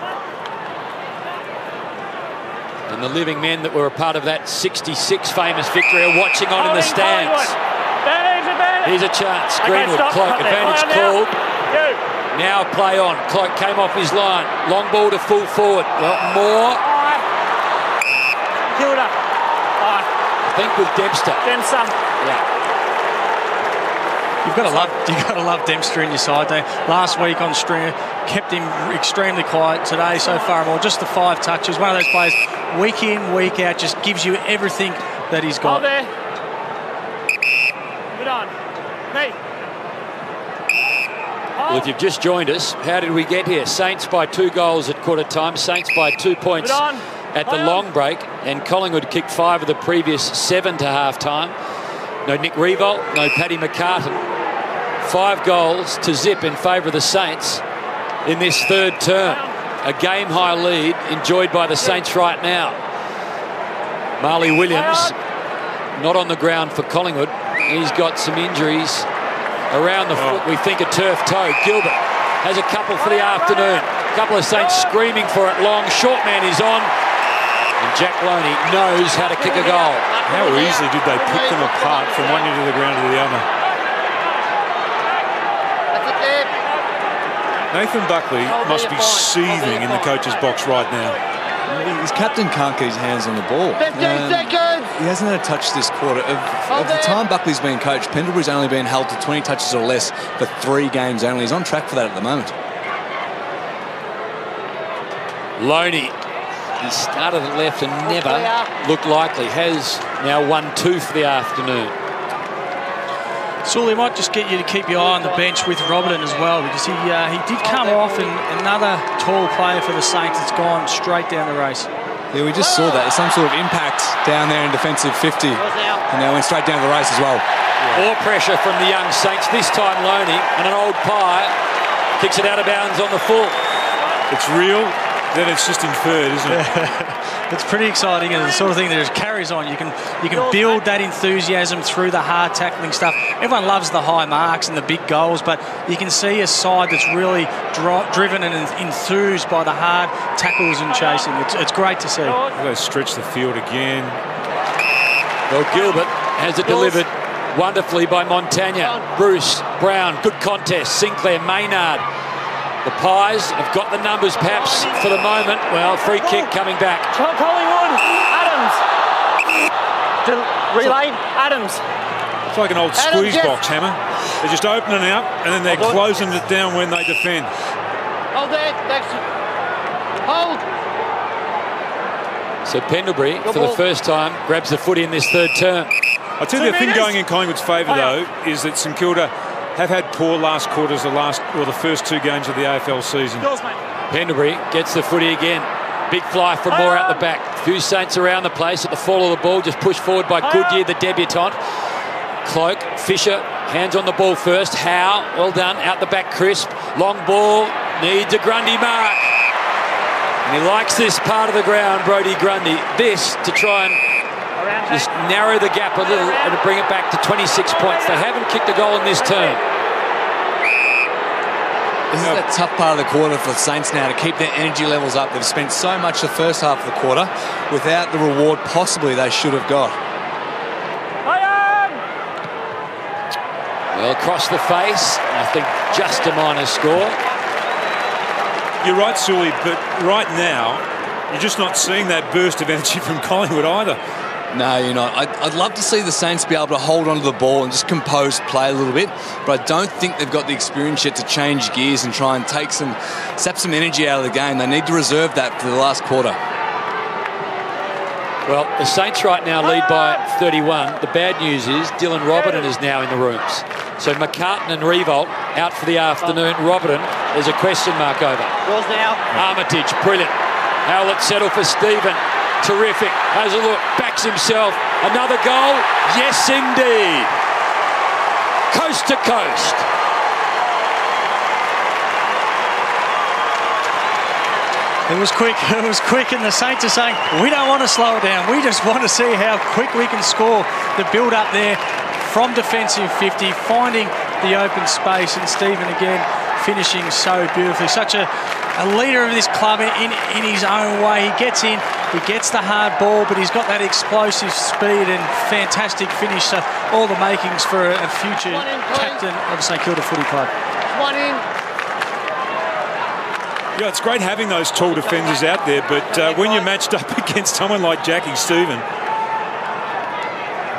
And the living men that were a part of that 66 famous victory are watching on in the stands. Here's a chance. Greenwood, Cloak, advantage called. Now play on. Cloak came off his line. Long ball to full forward. Well, Moore. Hilda. I think with Dempster. Yeah. You've got to love Dempster in your side there. Last week on Stringer, kept him extremely quiet. Today, so far more, just the 5 touches. One of those players, week in, week out, just gives you everything that he's got. Hold there. Good on. Hey. Well, if you've just joined us, how did we get here? Saints by 2 goals at quarter time. Saints by 2 points at the long break. And Collingwood kicked 5 of the previous 7 to half time. No Nick Revolt, no Paddy McCartan. 5 goals to zip in favour of the Saints in this third term. A game-high lead enjoyed by the Saints right now. Marley Williams not on the ground for Collingwood. He's got some injuries around the foot. We think a turf toe. Gilbert has a couple for the afternoon. A couple of Saints screaming for it. Long, short man is on. And Jack Loney knows how to kick a goal. How easily did they pick them apart from one end of the ground to the other? Nathan Buckley must be seething in the coach's box right now. His captain can't get his hands on the ball. 15 seconds! He hasn't had a touch this quarter. Of the time Buckley's been coached, Pendlebury's only been held to 20 touches or less for 3 games only. He's on track for that at the moment. Loney, he started at left and never looked likely. Has now won 2 for the afternoon. Sully might just get you to keep your eye on the bench with Robertson as well, because he did come off, and another tall player for the Saints that's gone straight down the race. Yeah, we just saw that. Some sort of impact down there in defensive 50. And they went straight down the race as well. More pressure from the young Saints. This time Loney, and an old Pie kicks it out of bounds on the full. It's real, then it's just inferred, isn't it? It's pretty exciting, and the sort of thing that just carries on. You can build that enthusiasm through the hard tackling stuff. Everyone loves the high marks and the big goals, but you can see a side that's really driven and enthused by the hard tackles and chasing. It's great to see. They stretch the field again. Well, Gilbert has it delivered wonderfully by Montagna. Bruce, Brown, good contest. Sinclair, Maynard. The Pies have got the numbers perhaps for the moment. Well, free kick coming back. Collingwood, Adams. Relay, Adams. It's like an old squeeze box, Hammer. They're just opening out and then they're closing it down when they defend. Hold there, hold. So Pendlebury, for the first time, grabs the footy in this third term. I tell you, the thing going in Collingwood's favour, though, is that St Kilda have had poor last quarters, the first 2 games of the AFL season. Pendlebury gets the footy again. Big fly from Moore out the back. Few Saints around the place at the fall of the ball, just pushed forward by Goodyear, the debutant. Cloak, Fisher, hands on the ball first. Howe, well done, out the back, Crisp. Long ball, needs a Grundy mark. And he likes this part of the ground, Brodie Grundy. This to try and just narrow the gap a little and to bring it back to 26 points. They haven't kicked a goal in this term. This is a tough part of the quarter for the Saints now to keep their energy levels up. They've spent so much the first half of the quarter without the reward possibly they should have got. Well, across the face, I think just a minor score. You're right, Sully, but right now, you're just not seeing that burst of energy from Collingwood either. No, you're not. I'd love to see the Saints be able to hold onto the ball and just compose play a little bit, but I don't think they've got the experience yet to change gears and try and sap some energy out of the game. They need to reserve that for the last quarter. Well, the Saints right now lead by 31. The bad news is Dylan Robertson is now in the rooms. So McCartan and Revolt out for the afternoon. Robertson, there's a question mark over. Armitage, brilliant. Howlett settle for Stephen. Terrific. Has a look. Backs himself. Another goal. Yes, indeed. Coast to coast. It was quick. It was quick, and the Saints are saying, we don't want to slow it down. We just want to see how quick we can score. The build-up there from defensive 50, finding the open space, and Stephen again finishing so beautifully. Such a leader of this club in his own way. He gets in, he gets the hard ball, but he's got that explosive speed and fantastic finish. So all the makings for a future captain of St Kilda Footy Club. One in. Yeah, it's great having those tall defenders out there, but when you're matched up against someone like Jackie Stephen,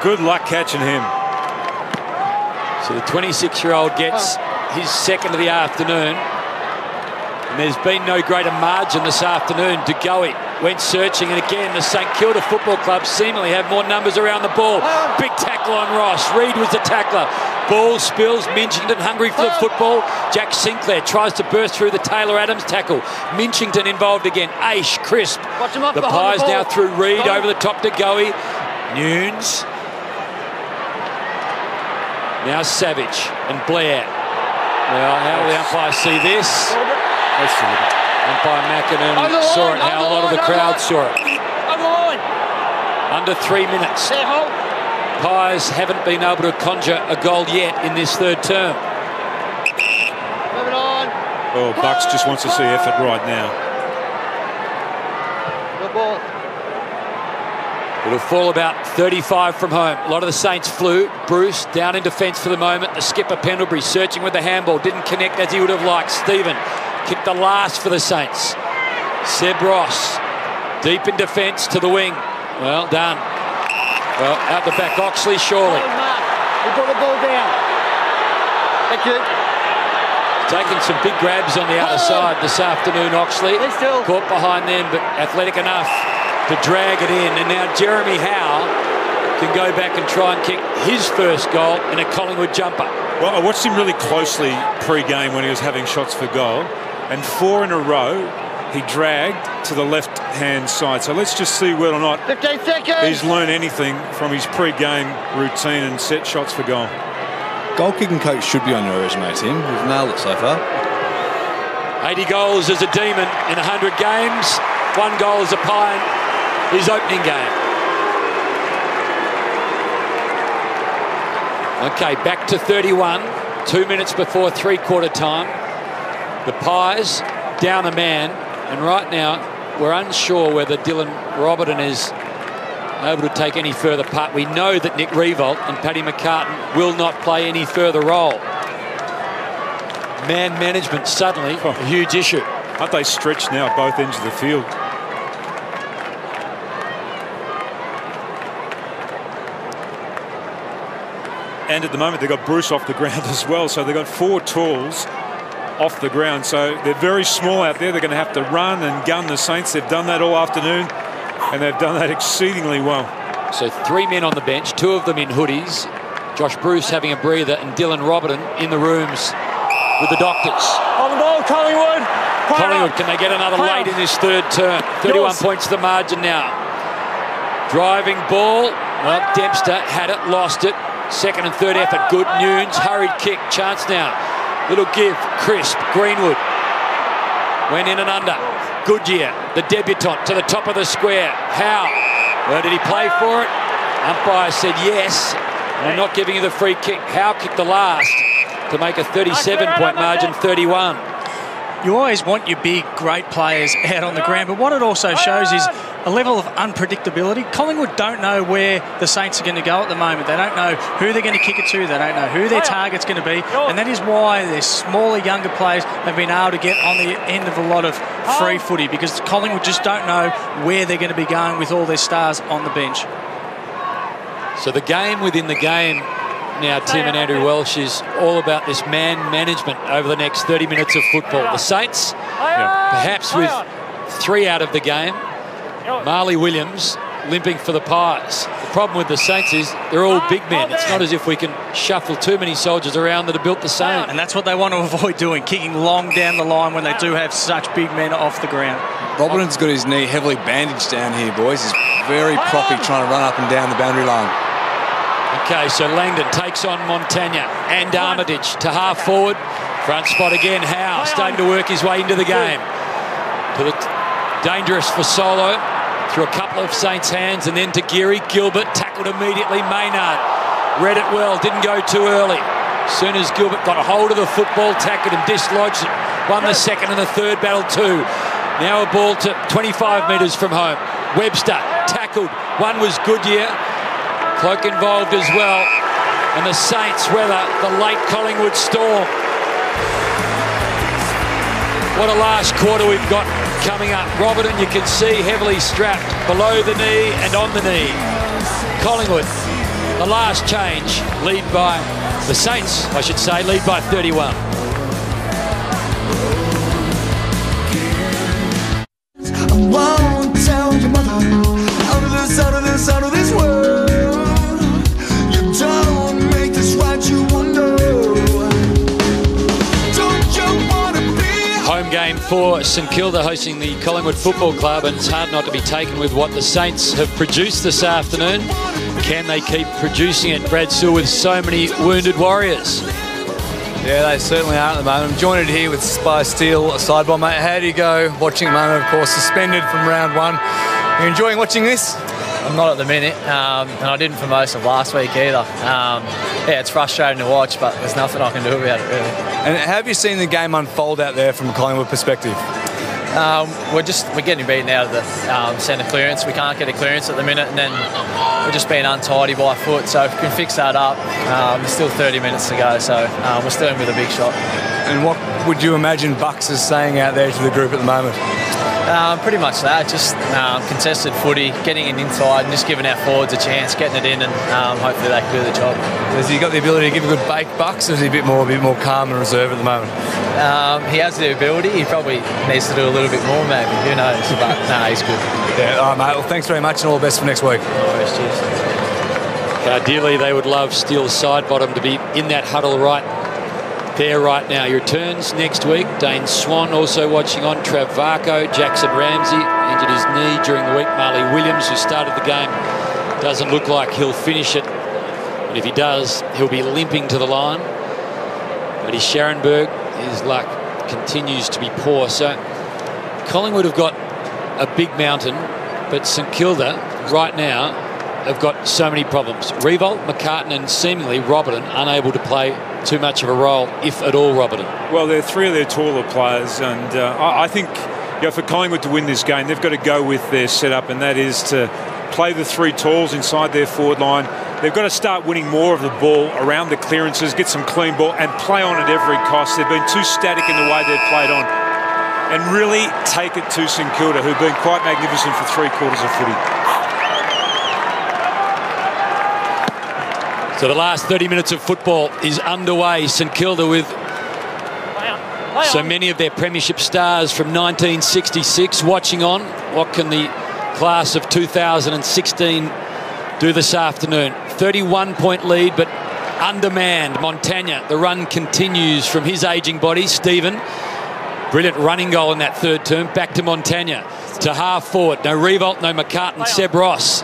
good luck catching him. So the 26-year-old gets his second of the afternoon. And there's been no greater margin this afternoon. De Goey went searching, and again the St Kilda Football Club seemingly have more numbers around the ball. Big tackle on Ross. Reid was the tackler. Ball spills. Minchington hungry for the football. Jack Sinclair tries to burst through the Taylor Adams tackle. Minchington involved again. Aish, Crisp. The Pies now through Reid over the top to Goey. Nunes. Now Savage and Blair. Well, how will the umpire see this? Umpire Mackinnon saw it, how a lot of the crowd saw it. Under 3 minutes. Pies haven't been able to conjure a goal yet in this third term. Oh, Bucks just wants to see effort right now. It'll fall about 35 from home. A lot of the Saints flew. Bruce down in defence for the moment. The skipper Pendlebury searching with the handball. Didn't connect as he would have liked. Stephen kicked the last for the Saints. Seb Ross deep in defence to the wing. Well done. Well, out the back, Oxley surely. We put the ball down. Thank you. Taking some big grabs on the other side this afternoon, Oxley. Caught behind them, but athletic enough to drag it in. And now Jeremy Howe can go back and try and kick his first goal in a Collingwood jumper. Well, I watched him really closely pre-game when he was having shots for goal, and 4 in a row he dragged to the left-hand side. So let's just see whether or not 15 seconds. He's learned anything from his pre-game routine and set shots for goal. Goal-kicking coach should be on your resume, Tim. We've nailed it so far. 80 goals as a Demon in 100 games. 1 goal as a Pie in his opening game. Okay, back to 31. 2 minutes before three-quarter time. The Pies down a man, and right now we're unsure whether Dylan Robertson is able to take any further part. We know that Nick Riewoldt and Paddy McCartan will not play any further role. Man management suddenly a huge issue. Aren't they stretched now at both ends of the field? And at the moment they've got Bruce off the ground as well, so they've got 4 tools off the ground, so they're very small out there. They're going to have to run and gun the Saints. They've done that all afternoon, and they've done that exceedingly well. So 3 men on the bench, 2 of them in hoodies. Josh Bruce having a breather, and Dylan Robertson in the rooms with the doctors. On the ball, Collingwood. Collingwood, can they get another late in this third term? 31 points to the margin now. Driving ball. Well, Dempster had it, lost it. Second and third effort, good. Nunes, hurried kick, chance now. Little give, Crisp, Greenwood. Went in and under. Goodyear, the debutant, to the top of the square. How? Well, did he play for it? Umpire said yes. I'm not giving you the free kick. Howe kicked the last to make a 37-point margin 31. You always want your big, great players out on the ground, but what it also shows is a level of unpredictability. Collingwood don't know where the Saints are going to go at the moment. They don't know who they're going to kick it to. They don't know who their target's going to be, and that is why their smaller, younger players have been able to get on the end of a lot of free footy, because Collingwood just don't know where they're going to be going with all their stars on the bench. So the game within the game now, Tim and Andrew Welsh, is all about this man management over the next 30 minutes of football. The Saints, perhaps with 3 out of the game. Marley Williams limping for the Pies. The problem with the Saints is they're all big men. It's not as if we can shuffle too many soldiers around that are built the same. And that's what they want to avoid doing, kicking long down the line when they do have such big men off the ground. Robertson's got his knee heavily bandaged down here, boys. He's very proppy trying to run up and down the boundary line. Okay, so Langdon takes on Montagna and Armitage to half forward. Front spot again, Howe starting to work his way into the game. To the dangerous for Solo, through a couple of Saints' hands, and then to Geary. Gilbert tackled immediately. Maynard read it well, didn't go too early. Soon as Gilbert got a hold of the football, tackled and dislodged it. Won the second and the third battle too. Now a ball to 25 metres from home. Webster tackled. One was Goodyear. Cloak involved as well. And the Saints weather the late Collingwood storm. What a last quarter we've got coming up. Robertson, you can see, heavily strapped below the knee and on the knee. Collingwood, the last change, lead by the Saints, I should say, lead by 31. I won't tell your mother out of this world. You don't make this right, you wonder. Don't you want to be Home game for St Kilda hosting the Collingwood Football Club, and it's hard not to be taken with what the Saints have produced this afternoon. Can they keep producing it, Brad Sewell, with so many wounded Warriors? Yeah, they certainly are at the moment. I'm joined here with Spy Steele, a sidebar, mate. How do you go watching the moment? Of course, suspended from round one. You enjoying watching this? I'm not at the minute, and I didn't for most of last week either. Yeah, it's frustrating to watch, but there's nothing I can do about it, really. And how have you seen the game unfold out there from a Collingwood perspective? We're getting beaten out of the centre clearance. We can't get a clearance at the minute, and then we're just being untidy by foot. So if we can fix that up, there's still 30 minutes to go. So we're still in with a big shot. And what would you imagine Bucks is saying out there to the group at the moment? Pretty much that, just contested footy, getting it inside and just giving our forwards a chance, getting it in, and hopefully they can do the job. Has he got the ability to give a good bake, Bucks, or is he a bit more calm and reserved at the moment? He has the ability. He probably needs to do a little bit more, maybe. Who knows? But no, he's good. Yeah, all right, mate. Well, thanks very much, and all the best for next week. No worries, cheers. Ideally, they would love Steele's side bottom to be in that huddle right there right now. He returns next week. Dane Swan also watching on. Trav Varco, Jackson Ramsey injured his knee during the week. Marley Williams, who started the game, doesn't look like he'll finish it. But if he does, he'll be limping to the line. But his Scharenberg, his luck continues to be poor. So Collingwood have got a big mountain, but St Kilda right now have got so many problems. Revolt, McCartan and seemingly Robertson unable to play too much of a role, if at all, Robertson. Well, they're three of their taller players, and I think for Collingwood to win this game, they've got to go with their setup, and that is to play the three talls inside their forward line. They've got to start winning more of the ball around the clearances, get some clean ball, and play on at every cost. They've been too static in the way they've played on. And really take it to St Kilda, who've been quite magnificent for 3 quarters of footy. So the last 30 minutes of football is underway. St Kilda with so many of their premiership stars from 1966 watching on. What can the class of 2016 do this afternoon? 31-point lead, but undermanned. Montagna, the run continues from his ageing body. Stephen, brilliant running goal in that third term. Back to Montagna, to half forward. No Revolt, no McCartan. Seb Ross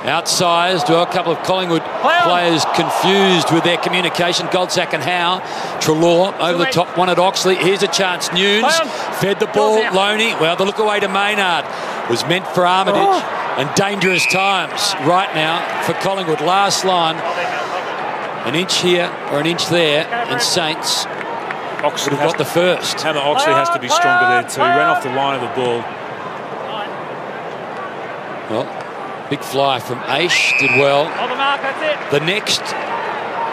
outsized. Well, a couple of Collingwood players confused with their communication. Goldsack and Howe. Treloar over the top, one at Oxley. Here's a chance. Nunes fed the ball. Loney, well, the look away to Maynard was meant for Armitage. And dangerous times right now for Collingwood. Last line, an inch here or an inch there, and Saints would have got the first. Hammer Oxley has to be stronger there too. He ran off the line of the ball. Well, big fly from Aish, did well. The next,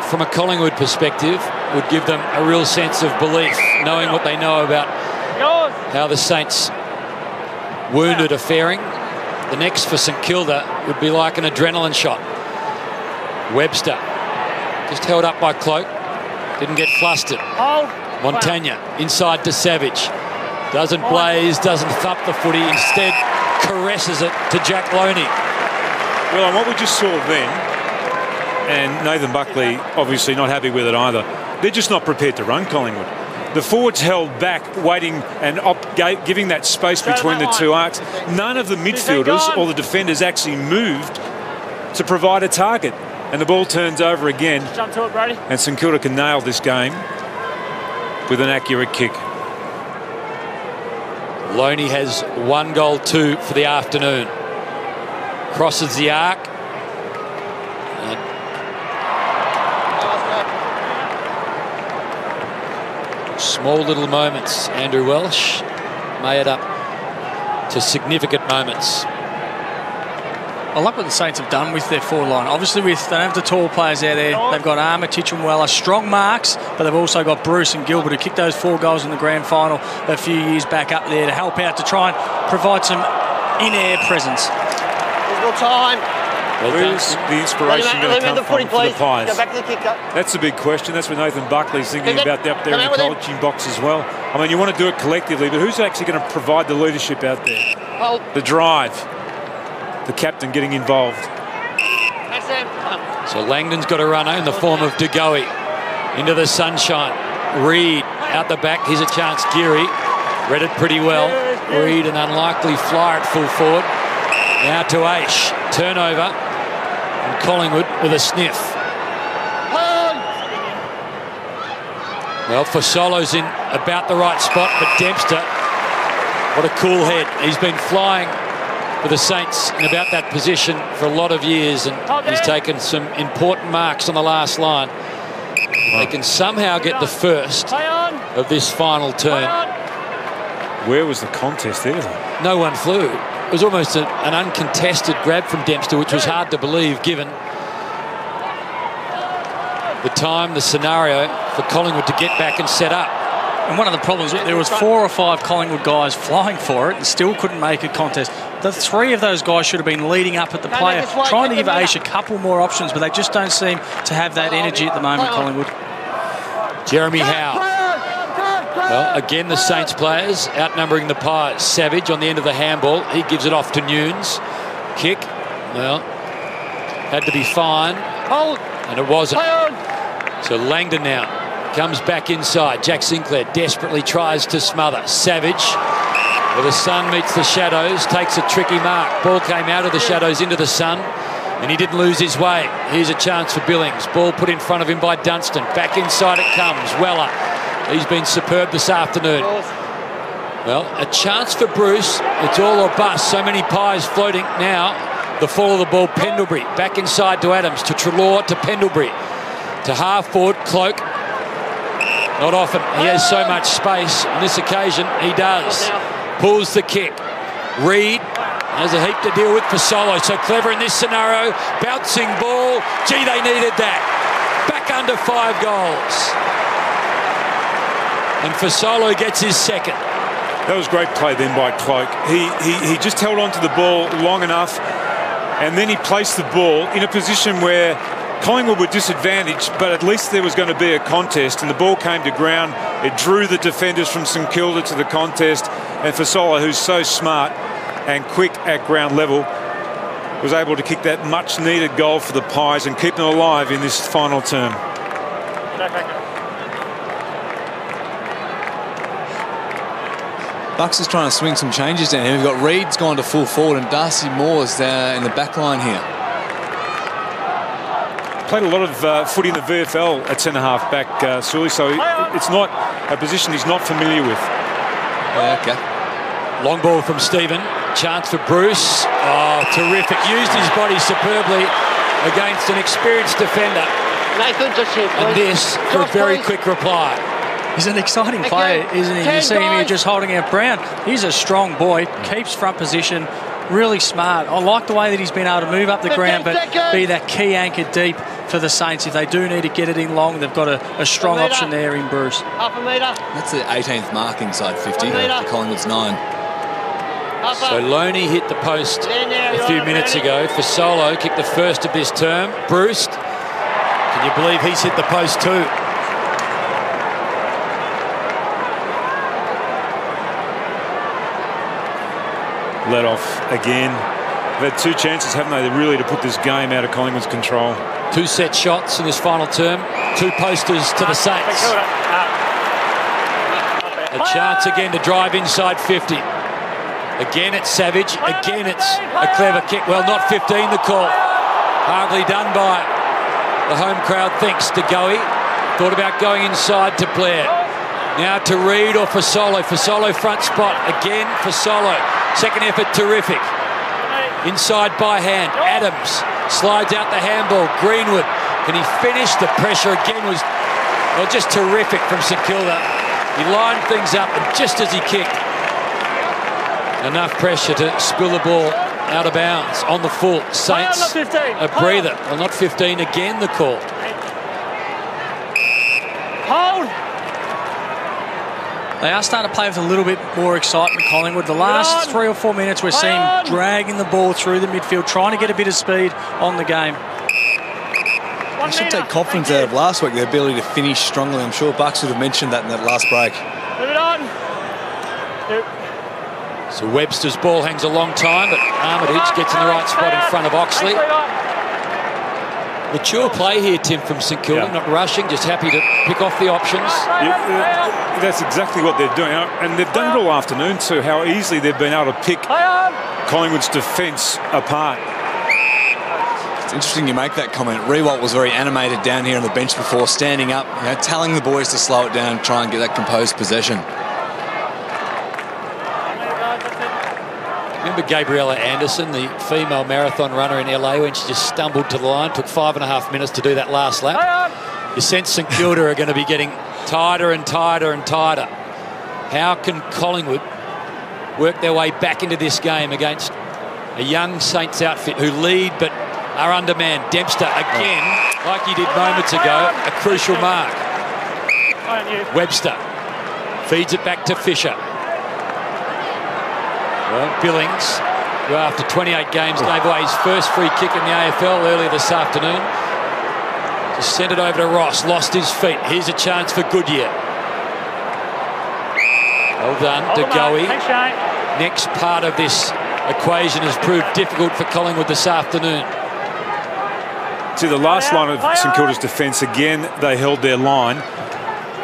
from a Collingwood perspective, would give them a real sense of belief, knowing what they know about how the Saints wounded are faring. The next for St Kilda would be like an adrenaline shot. Webster, just held up by Cloak, didn't get flustered. Montagna, inside to Savage. Doesn't blaze, doesn't thump the footy, instead caresses it to Jack Loney. Well, and what we just saw then, and Nathan Buckley obviously not happy with it either, they're just not prepared to run Collingwood. The forwards held back, waiting and giving that space between the two arcs. None of the midfielders or the defenders actually moved to provide a target. And the ball turns over again. Jump to it, Brady. And St Kilda can nail this game with an accurate kick. Loney has 1 goal, 2 for the afternoon. Crosses the arc. Small little moments. Andrew Welsh made up to significant moments. I like what the Saints have done with their forward line. Obviously, they don't have the tall players out there. They've got Armitage and Weller, strong marks, but they've also got Bruce and Gilbert who kicked those 4 goals in the grand final a few years back up there to help out to try and provide some in-air presence. There's no time. Where's the inspiration going to come from for the Pies? Go back to the kicker. That's a big question. That's what Nathan Buckley's thinking about up there in the coaching box as well. I mean, you want to do it collectively, but who's actually going to provide the leadership out there? The drive. The captain getting involved. So Langdon's got a runner in the form of De Goey into the sunshine. Reed out the back. Here's a chance. Geary read it pretty well. Reed, an unlikely flyer at full forward. Now to Aish. Turnover. And Collingwood with a sniff. Well, Fasolo's in about the right spot, but Dempster, what a cool head. He's been flying for the Saints in about that position for a lot of years, and he's taken some important marks on the last line. They can somehow get the first of this final term. Where was the contest there? No one flew. It was almost an uncontested grab from Dempster, which was hard to believe given the time, the scenario for Collingwood to get back and set up. And one of the problems, there was 4 or 5 Collingwood guys flying for it and still couldn't make a contest. The 3 of those guys should have been leading up at the player, trying to give Aish a couple more options, but they just don't seem to have that energy at the moment, Collingwood. Jeremy Howe. Well, again, the Saints players outnumbering the Pies. Savage on the end of the handball. He gives it off to Nunes. Kick. Well, had to be fine. And it wasn't. So Langdon now comes back inside. Jack Sinclair desperately tries to smother. Savage, where the sun meets the shadows, takes a tricky mark. Ball came out of the shadows into the sun, and he didn't lose his way. Here's a chance for Billings. Ball put in front of him by Dunstan. Back inside it comes. Weller. He's been superb this afternoon. Well, a chance for Bruce. It's all or bust. So many Pies floating now. The fall of the ball, Pendlebury. Back inside to Adams, to Treloar, to Pendlebury. To half forward, Cloak. Not often. He has so much space. On this occasion, he does. Pulls the kick. Reed has a heap to deal with for Solo. So clever in this scenario. Bouncing ball. Gee, they needed that. Back under 5 goals. And Fasolo gets his second. That was great play then by Cloak. He just held on to the ball long enough, and then he placed the ball in a position where Collingwood were disadvantaged, but at least there was going to be a contest, and the ball came to ground. It drew the defenders from St Kilda to the contest, and Fasolo, who's so smart and quick at ground level, was able to kick that much-needed goal for the Pies and keep them alive in this final term. Bucks is trying to swing some changes down here. We've got Reed's gone to full forward and Darcy Moore's in the back line here. Played a lot of footy in the VFL at centre-half back, Sully, so it's not a position he's not familiar with. Yeah, okay. Long ball from Stephen. Chance for Bruce. Oh, terrific. Used his body superbly against an experienced defender. And this for a very quick reply. He's an exciting player, isn't he? You see him here just holding out Brown. He's a strong boy, keeps front position, really smart. I like the way that he's been able to move up the ground, but be that key anchor deep for the Saints. If they do need to get it in long, they've got a strong option there in Bruce. Half a metre. That's the 18th mark inside 50 for Collingwood's 9. So Loney hit the post a few minutes ago. Fasolo kicked the first of this term. Bruce, can you believe he's hit the post too? Let off again. They've had 2 chances, haven't they, really to put this game out of Collingwood's control. 2 set shots in this final term. 2 posters to the Saints. A chance again to drive inside 50. Again it's Savage. Again it's a clever kick. Well, not 15 the call. Hardly done by the home crowd thinks. De Goey thought about going inside to Blair. Now to Reed or Fasolo. Fasolo front spot. Again Fasolo. Second effort, terrific. Inside by hand. Adams slides out the handball. Greenwood, can he finish? The pressure again was, well, just terrific from St Kilda. He lined things up, and just as he kicked, enough pressure to spill the ball out of bounds on the full. Saints a breather. Well, not 15 again, the call. Hold. They are starting to play with a little bit more excitement, Collingwood. The last 3 or 4 minutes, we're seeing dragging the ball through the midfield, trying to get a bit of speed on the game. They should take confidence out of last week, their ability to finish strongly. I'm sure Bucks would have mentioned that in that last break. Move it on. So Webster's ball hangs a long time, but Armitage gets in the right spot in front of Oxley. Mature play here, Tim, from St Kilda, not rushing, just happy to pick off the options. Yeah, that's exactly what they're doing. And they've done it all afternoon too, how easily they've been able to pick Collingwood's defence apart. It's interesting you make that comment. Riewoldt was very animated down here on the bench before, standing up, telling the boys to slow it down, try and get that composed possession. Remember Gabriella Anderson, the female marathon runner in LA, when she just stumbled to the line, took 5.5 minutes to do that last lap? You sense St Kilda are going to be getting tighter and tighter and tighter. How can Collingwood work their way back into this game against a young Saints outfit who lead but are undermanned? Dempster again, like he did moments ago, a crucial mark. Webster feeds it back to Fisher. Well, Billings, who after 28 games gave away his first free kick in the AFL earlier this afternoon, just sent it over to Ross, lost his feet. Here's a chance for Goodyear. Well done to Goey. Next part of this equation has proved difficult for Collingwood this afternoon. To the last line of St Kilda's defence, again, they held their line,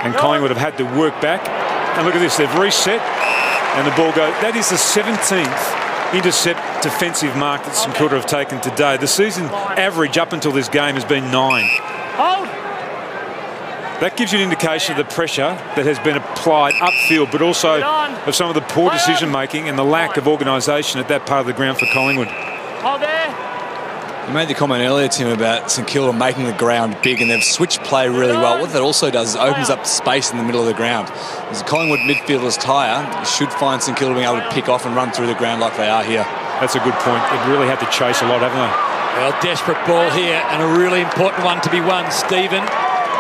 and Collingwood have had to work back. And look at this, they've reset. And the ball goes. That is the 17th intercept defensive mark that St Kilda have taken today. The season average up until this game has been 9. That gives you an indication of the pressure that has been applied upfield, but also of some of the poor decision making and the lack of organisation at that part of the ground for Collingwood. You made the comment earlier, Tim, about St Kilda making the ground big, and they've switched play really well. What that also does is opens up space in the middle of the ground. As the Collingwood midfielders tire, you should find St Kilda being able to pick off and run through the ground like they are here. That's a good point. They've really had to chase a lot, haven't they? Well, desperate ball here, and a really important one to be won. Stephen,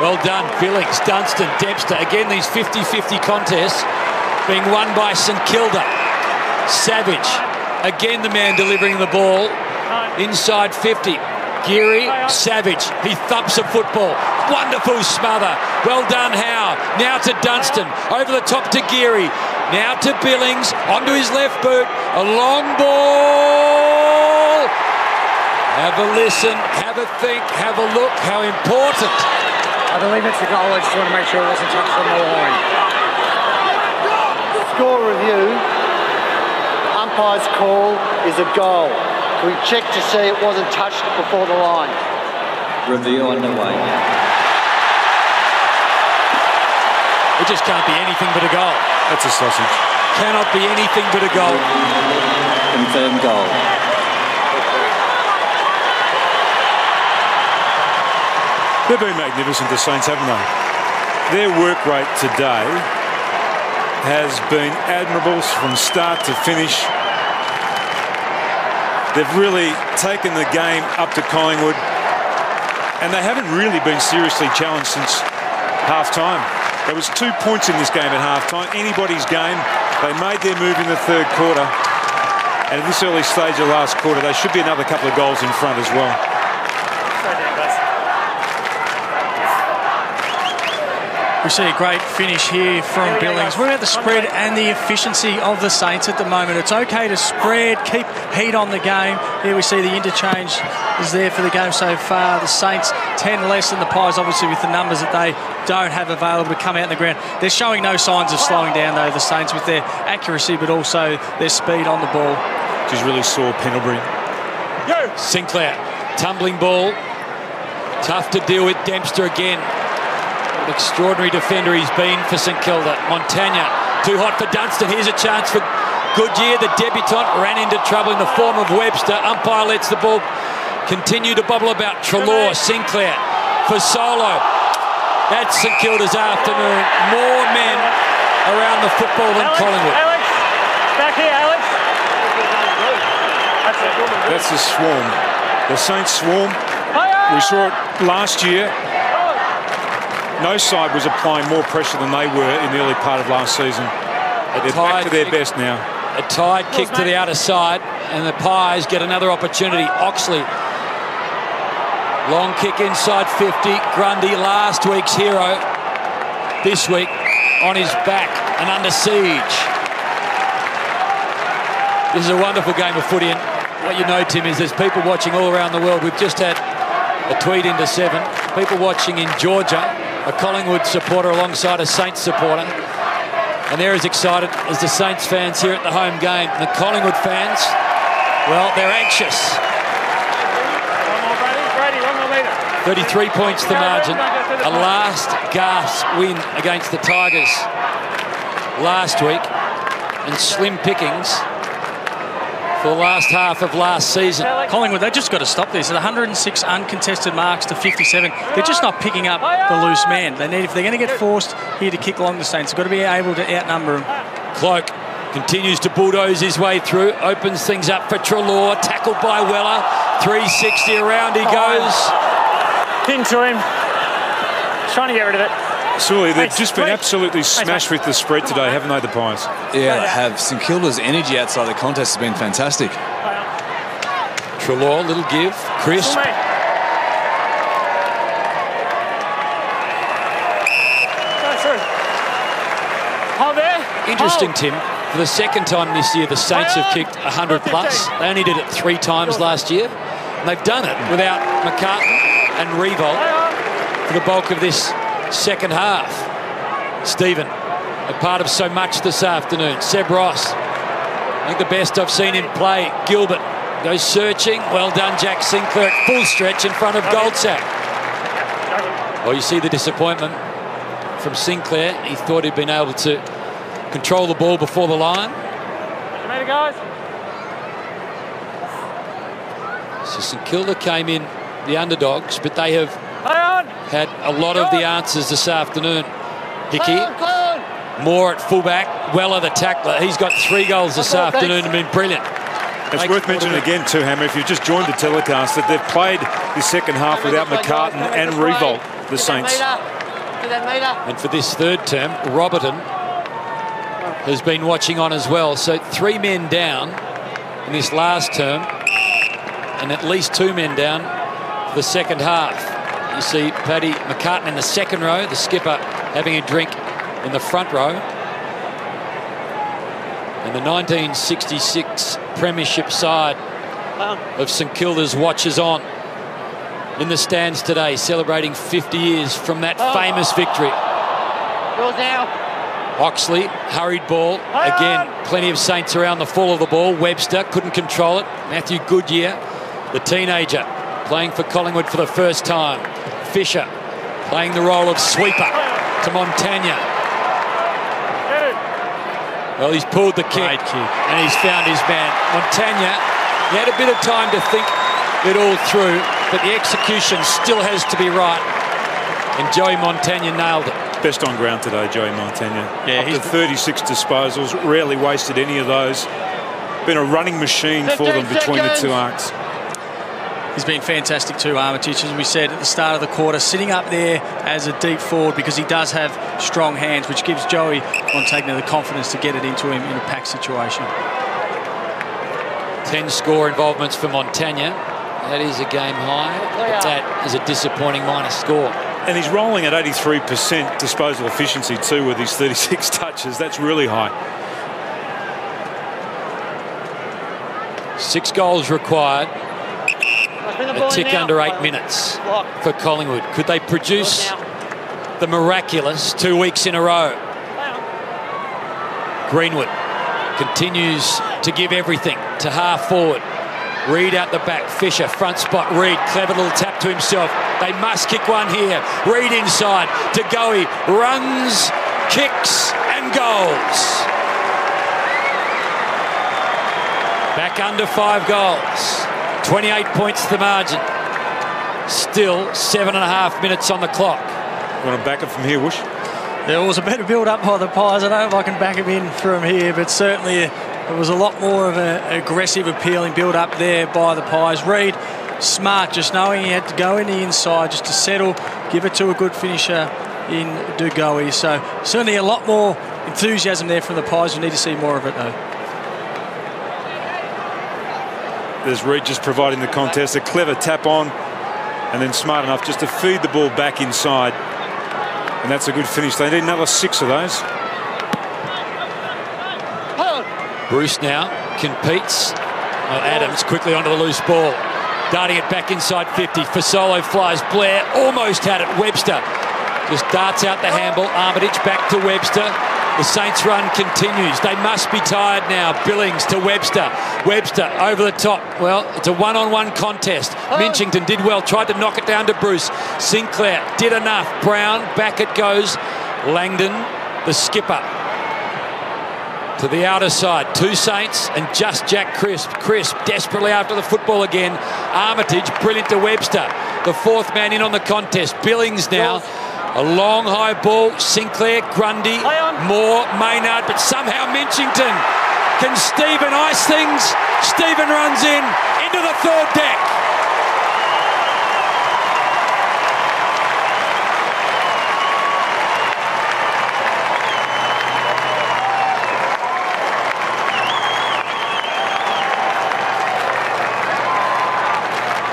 well done. Billings, Dunstan, Dempster. Again, these 50-50 contests being won by St Kilda. Savage, again the man delivering the ball. Inside 50, Geary, Savage, he thumps a football, wonderful smother, well done Howe, now to Dunstan, over the top to Geary, now to Billings, onto his left boot, a long ball, have a listen, have a think, have a look, how important. I believe it's a goal, I just want to make sure it wasn't touched on the line. Score review, umpire's call is a goal. We checked to see it wasn't touched before the line. Review underway. It just can't be anything but a goal. That's a sausage. Cannot be anything but a goal. Confirmed goal. They've been magnificent, the Saints, haven't they? Their work rate today has been admirable from start to finish. They've really taken the game up to Collingwood, and they haven't really been seriously challenged since half-time. There was 2 points in this game at half-time. Anybody's game. They made their move in the third quarter, and at this early stage of the last quarter, they should be another couple of goals in front as well. We see a great finish here from Billings. What about the spread and the efficiency of the Saints at the moment? It's okay to spread, keep heat on the game. Here we see the interchange is there for the game so far. The Saints 10 less than the Pies, obviously with the numbers that they don't have available to come out in the ground. They're showing no signs of slowing down though, the Saints, with their accuracy but also their speed on the ball. Which is really sore Pendlebury. Sinclair, tumbling ball. Tough to deal with. Dempster again. Extraordinary defender he's been for St Kilda. Montagna, too hot for Dunstan. Here's a chance for Goodyear. The debutant ran into trouble in the form of Webster. Umpire lets the ball continue to bobble about. Treloar, Sinclair for Solo. That's St Kilda's afternoon. More men around the football than Collingwood. Alex, back here, Alex. That's the swarm. The Saints swarm. We saw it last year. No side was applying more pressure than they were in the early part of last season. They're back to their best now. A tied kick to the outer side, and the Pies get another opportunity. Oxley. Long kick inside 50. Grundy, last week's hero. This week on his back and under siege. This is a wonderful game of footy, and what you know, Tim, is there's people watching all around the world. We've just had a tweet into 7. People watching in Georgia, a Collingwood supporter alongside a Saints supporter. And they're as excited as the Saints fans here at the home game. And the Collingwood fans, well, they're anxious. 33 points the margin. A last gasp win against the Tigers last week. And slim pickings for the last half of last season. Collingwood, they've just got to stop this. At 106 uncontested marks to 57. They're just not picking up the loose man. They need, if they're going to get forced here to kick along the Saints, they've got to be able to outnumber them. Cloak continues to bulldoze his way through, opens things up for Treloar, tackled by Weller. 360 around he goes. Into him. Trying to get rid of it. Sully, they've just been absolutely smashed with the spread today, haven't they, the Pies? Yeah, they have. St Kilda's energy outside the contest has been fantastic. Treloar, little give. Crisp. Interesting, Tim. For the second time this year, the Saints have kicked 100 plus. They only did it 3 times last year. And they've done it without McCartan and Revolt for the bulk of this second half. Stephen, a part of so much this afternoon. Seb Ross, I think the best I've seen him play. Gilbert goes searching. Well done, Jack Sinclair at full stretch in front of Goldsack. Well, you see the disappointment from Sinclair. He thought he'd been able to control the ball before the line. So St Kilda came in the underdogs, but they have had a lot of the answers this afternoon. Hickey, Moore at fullback, Weller the tackler. He's got 3 goals this afternoon and been brilliant. It's worth mentioning again too, Hammer, if you've just joined the telecast, that they've played the second half without McCartan and Revolt, the Saints. And for this third term, Roberton has been watching on as well. So 3 men down in this last term, and at least 2 men down for the second half. You see Paddy McCartan in the second row, the skipper having a drink in the front row. And the 1966 Premiership side of St Kilda's watches on in the stands today, celebrating 50 years from that famous victory. Oxley, hurried ball. Again, plenty of Saints around the fall of the ball. Webster couldn't control it. Matthew Goodyear, the teenager, playing for Collingwood for the first time. Fisher playing the role of sweeper to Montagna. Well, he's pulled the kick and he's found his man. Montagna, he had a bit of time to think it all through, but the execution still has to be right. And Joey Montagna nailed it. Best on ground today, Joey Montagna. Yeah, up to 36 disposals, rarely wasted any of those. Been a running machine for them between the 2 arcs. He's been fantastic too, Armitage, as we said at the start of the quarter, sitting up there as a deep forward because he does have strong hands, which gives Joey Montagna the confidence to get it into him in a pack situation. 10 score involvements for Montagna. That is a game high, but that is a disappointing minor score. And he's rolling at 83% disposal efficiency too with his 36 touches. That's really high. 6 goals required. A tick under 8 minutes for Collingwood. Could they produce the miraculous 2 weeks in a row? Greenwood continues to give everything to half forward. Reid out the back. Fisher, front spot. Reid, clever little tap to himself. They must kick one here. Reid inside to Goey. Runs, kicks and goals. Back under 5 goals. 28 points to the margin. Still 7.5 minutes on the clock. Want to back it from here, Whoosh? There was a better build-up by the Pies. I don't know if I can back him in from here, but certainly it was a lot more of an aggressive, appealing build-up there by the Pies. Reid, smart, just knowing he had to go in the inside just to settle, give it to a good finisher in De Goey. So certainly a lot more enthusiasm there from the Pies. We need to see more of it, though. There's Reid just providing the contest. A clever tap on, and then smart enough just to feed the ball back inside. And that's a good finish. They need another 6 of those. Bruce now competes. Adams quickly onto the loose ball. Darting it back inside 50. Fasolo flies. Blair almost had it. Webster just darts out the handball. Armitage back to Webster. The Saints run continues. They must be tired now. Billings to Webster. Webster over the top. Well, it's a one-on-one contest. Minchington did well. Tried to knock it down to Bruce. Sinclair did enough. Brown, back it goes. Langdon, the skipper. To the outer side. 2 Saints and just Jack Crisp. Crisp desperately after the football again. Armitage, brilliant to Webster. The 4th man in on the contest. Billings now. A long high ball, Sinclair, Grundy, Moore, Maynard, but somehow Minchington. Can Stephen ice things? Stephen runs into the 3rd deck.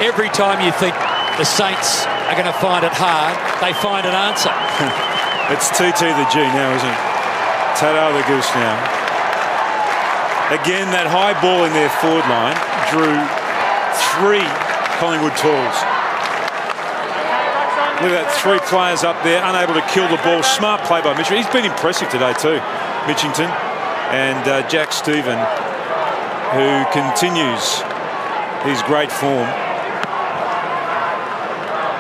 Every time you think the Saints are going to find it hard, they find an answer. It's TT the G now, isn't it? Tato the Goose now. Again, that high ball in their forward line drew 3 Collingwood tools. Look at that, 3 players up there, unable to kill the ball. Smart play by Mitchell. He's been impressive today too, Mitchington. And Jack Stephen, who continues his great form.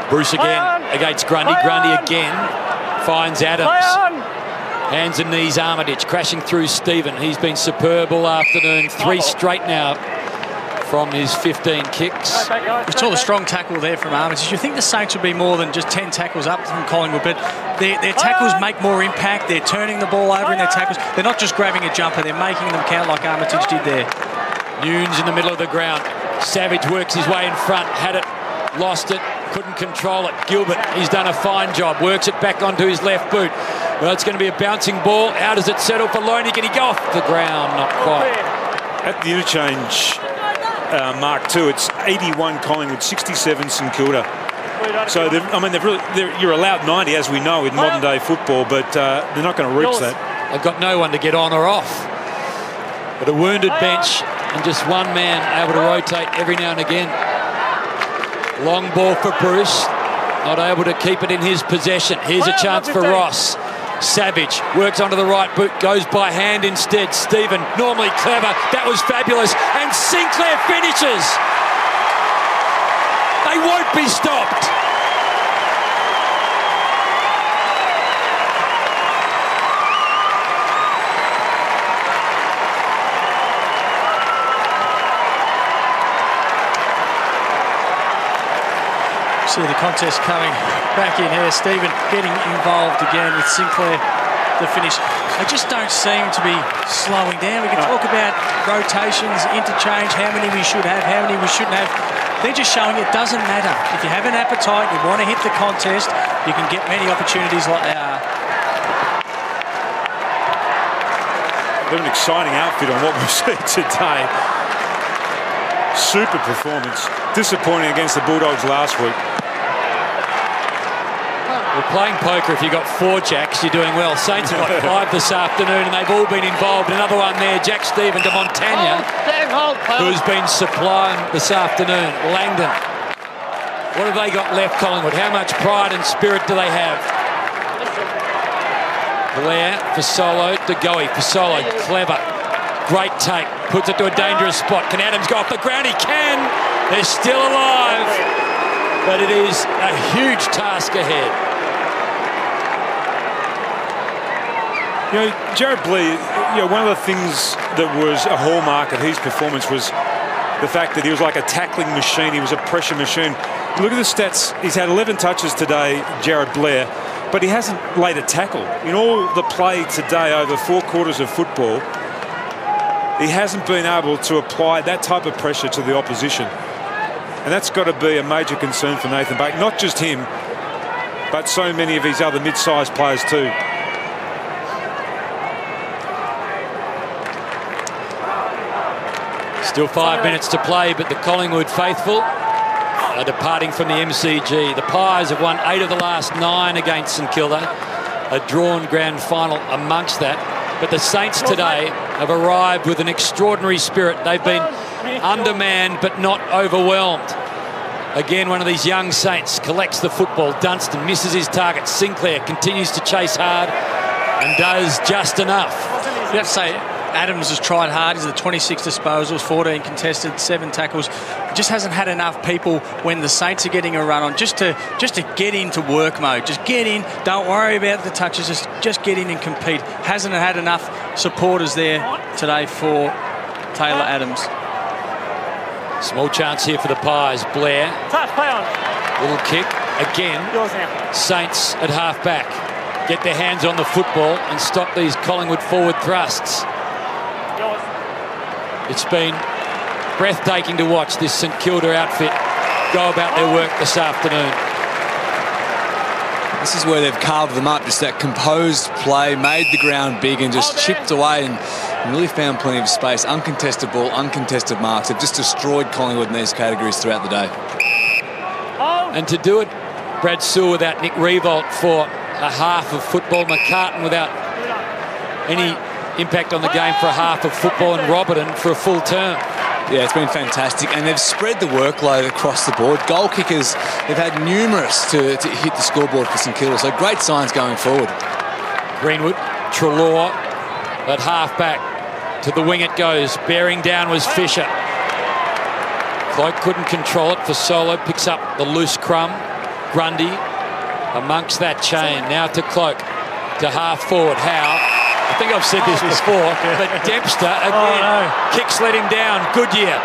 Bruce again against Grundy. Grundy again finds Adams. Hands and knees Armitage crashing through Stephen. He's been superb all afternoon. 3 straight now from his 15 kicks. We saw the strong tackle there from Armitage. You think the Saints would be more than just 10 tackles up from Collingwood, but their tackles make more impact. They're turning the ball over in their tackles. They're not just grabbing a jumper. They're making them count like Armitage did there. Nunes in the middle of the ground. Savage works his way in front. Had it, lost it. Couldn't control it. Gilbert, he's done a fine job. Works it back onto his left boot. Well, it's going to be a bouncing ball. How does it settle for Loney? Can he go off the ground? Not quite. At the interchange, Mark 2, it's 81 Collingwood, 67 St Kilda. So, you're allowed 90, as we know, in modern-day football, but they're not going to reach that. They've got no one to get on or off. But a wounded bench and just one man able to rotate every now and again. Long ball for Bruce, not able to keep it in his possession. Here's a chance for Ross. Savage works onto the right boot, goes by hand instead. Stephen, normally clever, that was fabulous. And Sinclair finishes. They won't be stopped. See the contest coming back in here. Stephen getting involved again with Sinclair to finish. They just don't seem to be slowing down. We can talk about rotations, interchange, how many we should have, how many we shouldn't have. They're just showing it doesn't matter. If you have an appetite, you want to hit the contest, you can get many opportunities like they are. They're an exciting outfit on what we've seen today. Super performance. Disappointing against the Bulldogs last week. Well, playing poker, if you've got 4 jacks, you're doing well. Saints have got 5 this afternoon, and they've all been involved. Another one there, Jack Stephen to Montagna, who's been supplying this afternoon. Langdon. What have they got left, Collingwood? How much pride and spirit do they have? Blair, Fasolo, De Goey. Fasolo, clever. Great take. Puts it to a dangerous spot. Can Adams go off the ground? He can. They're still alive. But it is a huge task ahead. You know, Jared Blair, one of the things that was a hallmark of his performance was the fact that he was like a tackling machine. He was a pressure machine. Look at the stats. He's had 11 touches today, Jared Blair. but he hasn't laid a tackle. In all the play today over 4 quarters of football, he hasn't been able to apply that type of pressure to the opposition. And that's got to be a major concern for Nathan Buckley. Not just him, but so many of his other mid-sized players too. Still 5 minutes to play, but the Collingwood faithful are departing from the MCG. The Pies have won 8 of the last 9 against St Kilda. A drawn grand final amongst that. But the Saints today have arrived with an extraordinary spirit. They've been undermanned but not overwhelmed. Again, one of these young Saints collects the football. Dunstan misses his target. Sinclair continues to chase hard and does just enough. You have to say, Adams has tried hard. He's at 26 disposals, 14 contested, 7 tackles. He just hasn't had enough people when the Saints are getting a run on just to get into work mode. Just get in. Don't worry about the touches. Just get in and compete. Hasn't had enough supporters there today for Taylor Adams. Small chance here for the Pies. Blair. Little kick. Again. Saints at half-back. Get their hands on the football and stop these Collingwood forward thrusts. It's been breathtaking to watch this St Kilda outfit go about their work this afternoon. This is where they've carved them up, just that composed play, made the ground big and just chipped away and really found plenty of space. Uncontested ball, uncontested marks. They've just destroyed Collingwood in these categories throughout the day. And to do it, Brad Sewell without Nick Riewoldt for a half of football, McCartan without any impact on the game for a half of football, and Robertson for a full term. Yeah, it's been fantastic, and they've spread the workload across the board. Goal kickers, they've had numerous to hit the scoreboard for St Kilda, so great signs going forward. Greenwood, Treloar at half-back. To the wing it goes. Bearing down was Fisher. Cloak couldn't control it for Solo. Picks up the loose crumb. Grundy amongst that chain. Now to Cloak. To half-forward. Howe. I think I've said this before, but Dempster again kicks let him down. Goodyear,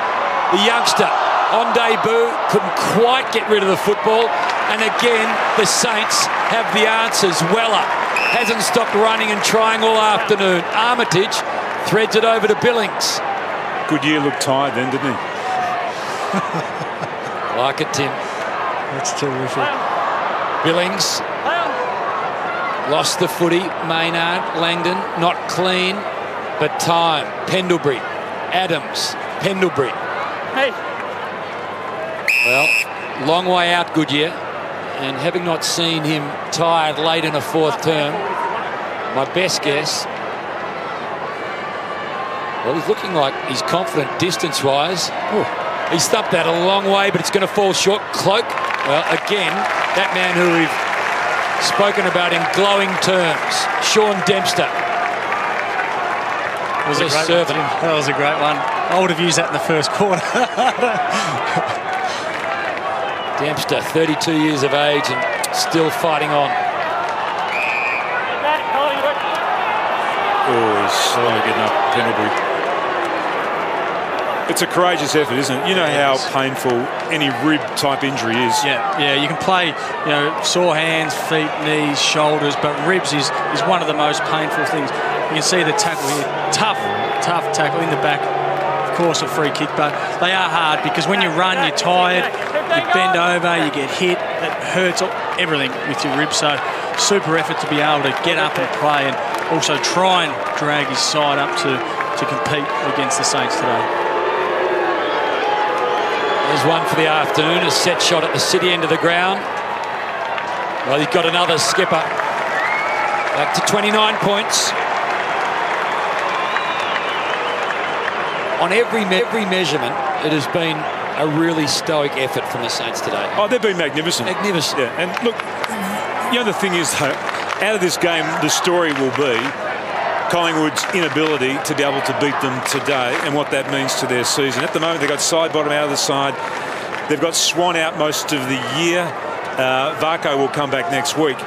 the youngster, on debut, couldn't quite get rid of the football. And again, the Saints have the answers. Weller hasn't stopped running and trying all afternoon. Armitage threads it over to Billings. Goodyear looked tired then, didn't he? Like it, Tim. That's terrific. Billings lost the footy. Maynard, Langdon, not clean, but time. Pendlebury, Adams, Pendlebury. Hey. Well, long way out, Goodyear. And having not seen him tired late in a 4th term, my best guess, well, he's looking like he's confident distance-wise. He's thumped that a long way, but it's going to fall short. Cloak, well, again, that man who we've spoken about in glowing terms, Sean Dempster. That was a great one. I would have used that in the first quarter. Dempster, 32 years of age and still fighting on. Oh, he's slowly getting up, Pendlebury. It's a courageous effort, isn't it? You know how painful any rib-type injury is. Yeah, you can play, sore hands, feet, knees, shoulders, but ribs is one of the most painful things. You can see the tackle here. Tough tackle in the back. Of course, a free kick, but they are hard because when you run, you're tired, you bend over, you get hit, it hurts everything with your ribs. So, super effort to be able to get up and play and also try and drag his side up to compete against the Saints today. There's one for the afternoon, a set shot at the city end of the ground. Well, he's got another skipper. Back to 29 points. On every measurement, it has been a really stoic effort from the Saints today. Oh, they've been magnificent. Magnificent. Yeah, and look, the other thing is, though, out of this game, the story will be Collingwood's inability to be able to beat them today and what that means to their season. At the moment, they've got side bottom out of the side. They've got Swan out most of the year. Varco will come back next week.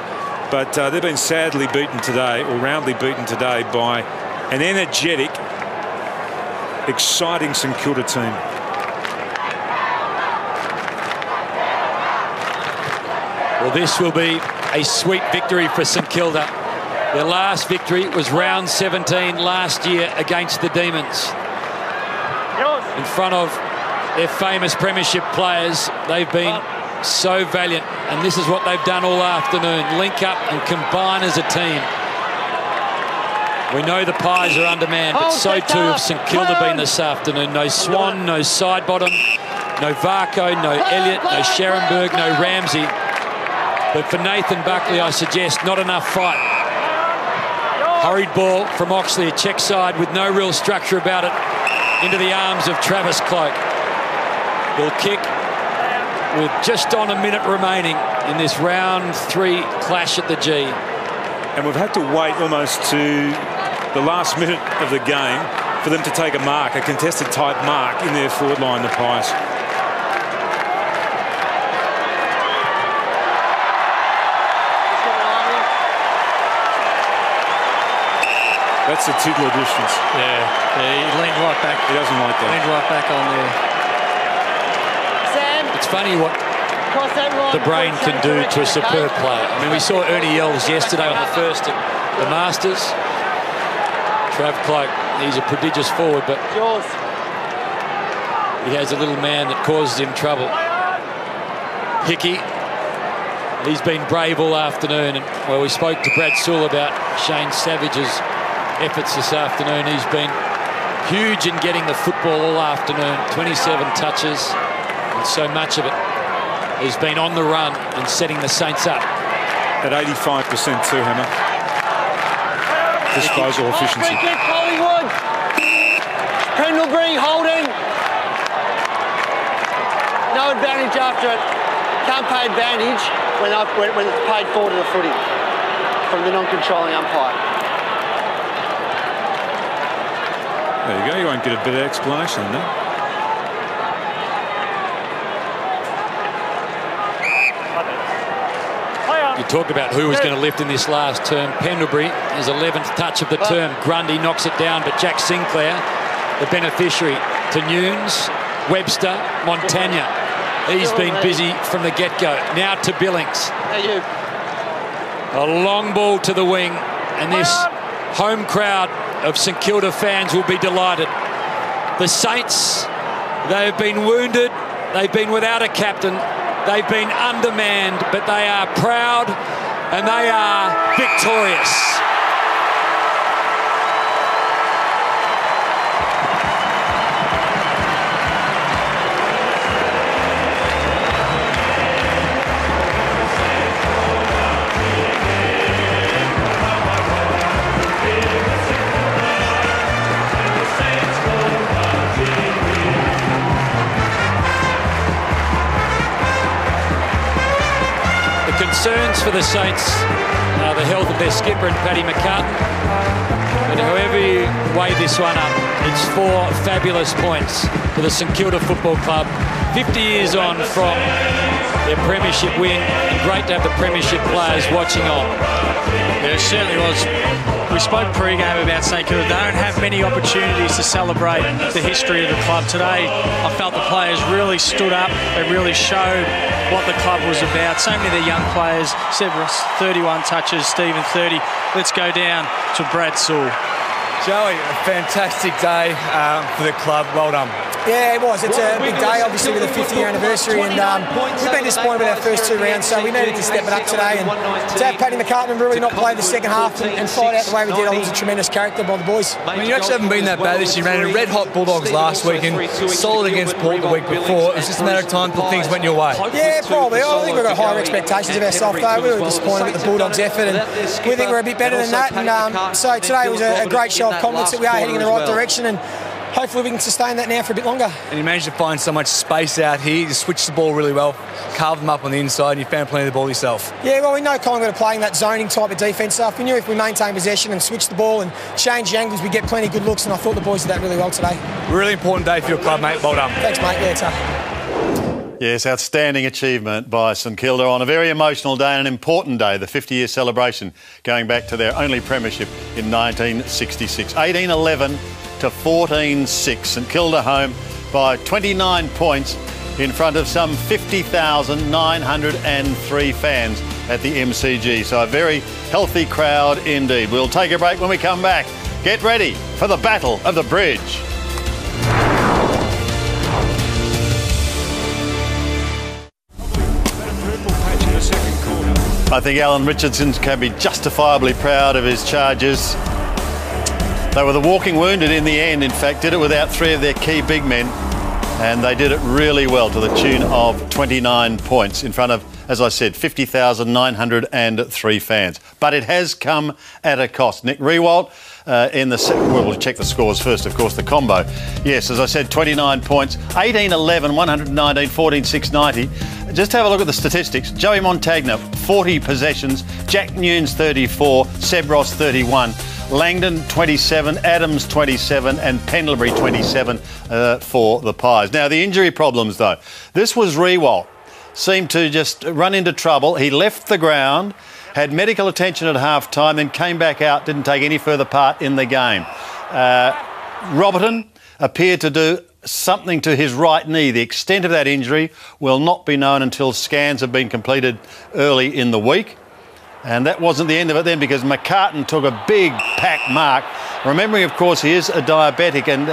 But they've been sadly beaten today, or roundly beaten today, by an energetic, exciting St Kilda team. Well, this will be a sweet victory for St Kilda. Their last victory was round 17 last year against the Demons. In front of their famous premiership players, they've been so valiant, and this is what they've done all afternoon. Link up and combine as a team. We know the Pies are undermanned, but so too have St Kilda been this afternoon. No Swan, no Sidebottom, no Varco, no Elliott, no Scherenberg, no Ramsey. But for Nathan Buckley, I suggest not enough fight. Hurried ball from Oxley, a check side with no real structure about it, into the arms of Travis Cloke. He'll kick with just on a minute remaining in this round 3 clash at the G. And we've had to wait almost to the last minute of the game for them to take a mark, a contested type mark in their forward line, the Pies. That's a tickler distance. Yeah, he leaned right back. He doesn't like that. Leaned right back on there. Sam. It's funny what the brain can do to a superb player. I mean, we saw Ernie Els yesterday on the first at the Masters. Trav Cloke, he's a prodigious forward, but he has a little man that causes him trouble. Hickey, he's been brave all afternoon, and well, we spoke to Brad Sewell about Shane Savage's efforts this afternoon. He's been huge in getting the football all afternoon, 27 touches, and so much of it has been on the run and setting the Saints up. At 85% too, Hammer. Disposal efficiency. Collingwood. Pendlebury holding. No advantage after it. Can't pay advantage when it's paid forward to the footy from the non-controlling umpire. There you go. You won't get a better explanation than that. You talk about who was going to lift in this last term. Pendlebury, his 11th touch of the term. Grundy knocks it down, but Jack Sinclair, the beneficiary, to Nunes, Webster, Montagna. He's been busy from the get-go. Now to Billings. A long ball to the wing, and this home crowd of St Kilda fans will be delighted. The Saints, they have been wounded. They've been without a captain. They've been undermanned, but they are proud and they are victorious. Concerns for the Saints are the health of their skipper and Paddy McCartan. But however you weigh this one up, it's 4 fabulous points for the St Kilda Football Club. 50 years on from their premiership win, and great to have the premiership players watching on. Yeah, it certainly was. We spoke pre-game about St Kilda. They don't have many opportunities to celebrate the history of the club. Today, I felt the players really stood up. They really showed what the club was about. So many of their young players, Severus, 31 touches, Stephen, 30. Let's go down to Brad Sewell. Joey, a fantastic day for the club. Well done. Yeah, it was. It's a big day, obviously, with the 50-year anniversary, and we've been disappointed with our first 2 rounds, so we needed to step it up today. And to have Paddy McCartan really not play the second half and fight out the way we did, it was a tremendous character by the boys. I mean, you actually haven't been that bad this year. You ran a red-hot Bulldogs last week and solid against Port the week before. It's just a matter of time till things went your way. Yeah, probably. I think we've got higher expectations of ourselves, though. We were disappointed with the Bulldogs' effort, and we think we're a bit better than that. And so today was a great show of confidence that we are heading in the right direction, and hopefully we can sustain that now for a bit longer. And you managed to find so much space out here. You switched the ball really well, carved them up on the inside, and you found plenty of the ball yourself. Yeah, well, we know Collingwood are playing that zoning type of defence stuff. We knew if we maintain possession and switch the ball and change the angles, we'd get plenty of good looks, and I thought the boys did that really well today. Really important day for your club, mate. Well done. Thanks, mate. Yeah, it's Yes, outstanding achievement by St Kilda on a very emotional day and an important day, the 50-year celebration going back to their only premiership in 1966. 18-11 to 14-6. St Kilda home by 29 points in front of some 50,903 fans. at the MCG. So a very healthy crowd indeed. We'll take a break when we come back. Get ready for the Battle of the Bridge. I think Alan Richardson can be justifiably proud of his charges. They were the walking wounded in the end, in fact, did it without 3 of their key big men, and they did it really well to the tune of 29 points in front of, as I said, 50,903 fans. But it has come at a cost. Nick Riewoldt in the second, well, we'll check the scores first, of course, the combo. Yes, as I said, 29 points, 18-11, 119, 14, 690. Just have a look at the statistics. Joey Montagna, 40 possessions. Jack Nunes, 34. Seb Ross, 31. Langdon, 27. Adams, 27. And Pendlebury, 27 for the Pies. Now, the injury problems, though. This was Riewoldt. Seemed to just run into trouble. He left the ground, had medical attention at half-time, then came back out, didn't take any further part in the game. Roberton appeared to do something to his right knee. The extent of that injury will not be known until scans have been completed early in the week. And that wasn't the end of it then, because McCartan took a big pack mark. Remembering, of course, he is a diabetic, and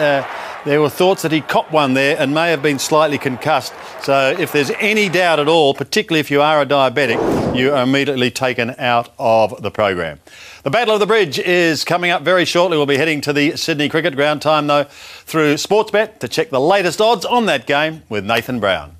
there were thoughts that he copped one there and may have been slightly concussed. So if there's any doubt at all, particularly if you are a diabetic, you are immediately taken out of the program. The Battle of the Bridge is coming up very shortly. We'll be heading to the Sydney Cricket ground time, though, through Sportsbet to check the latest odds on that game with Nathan Brown.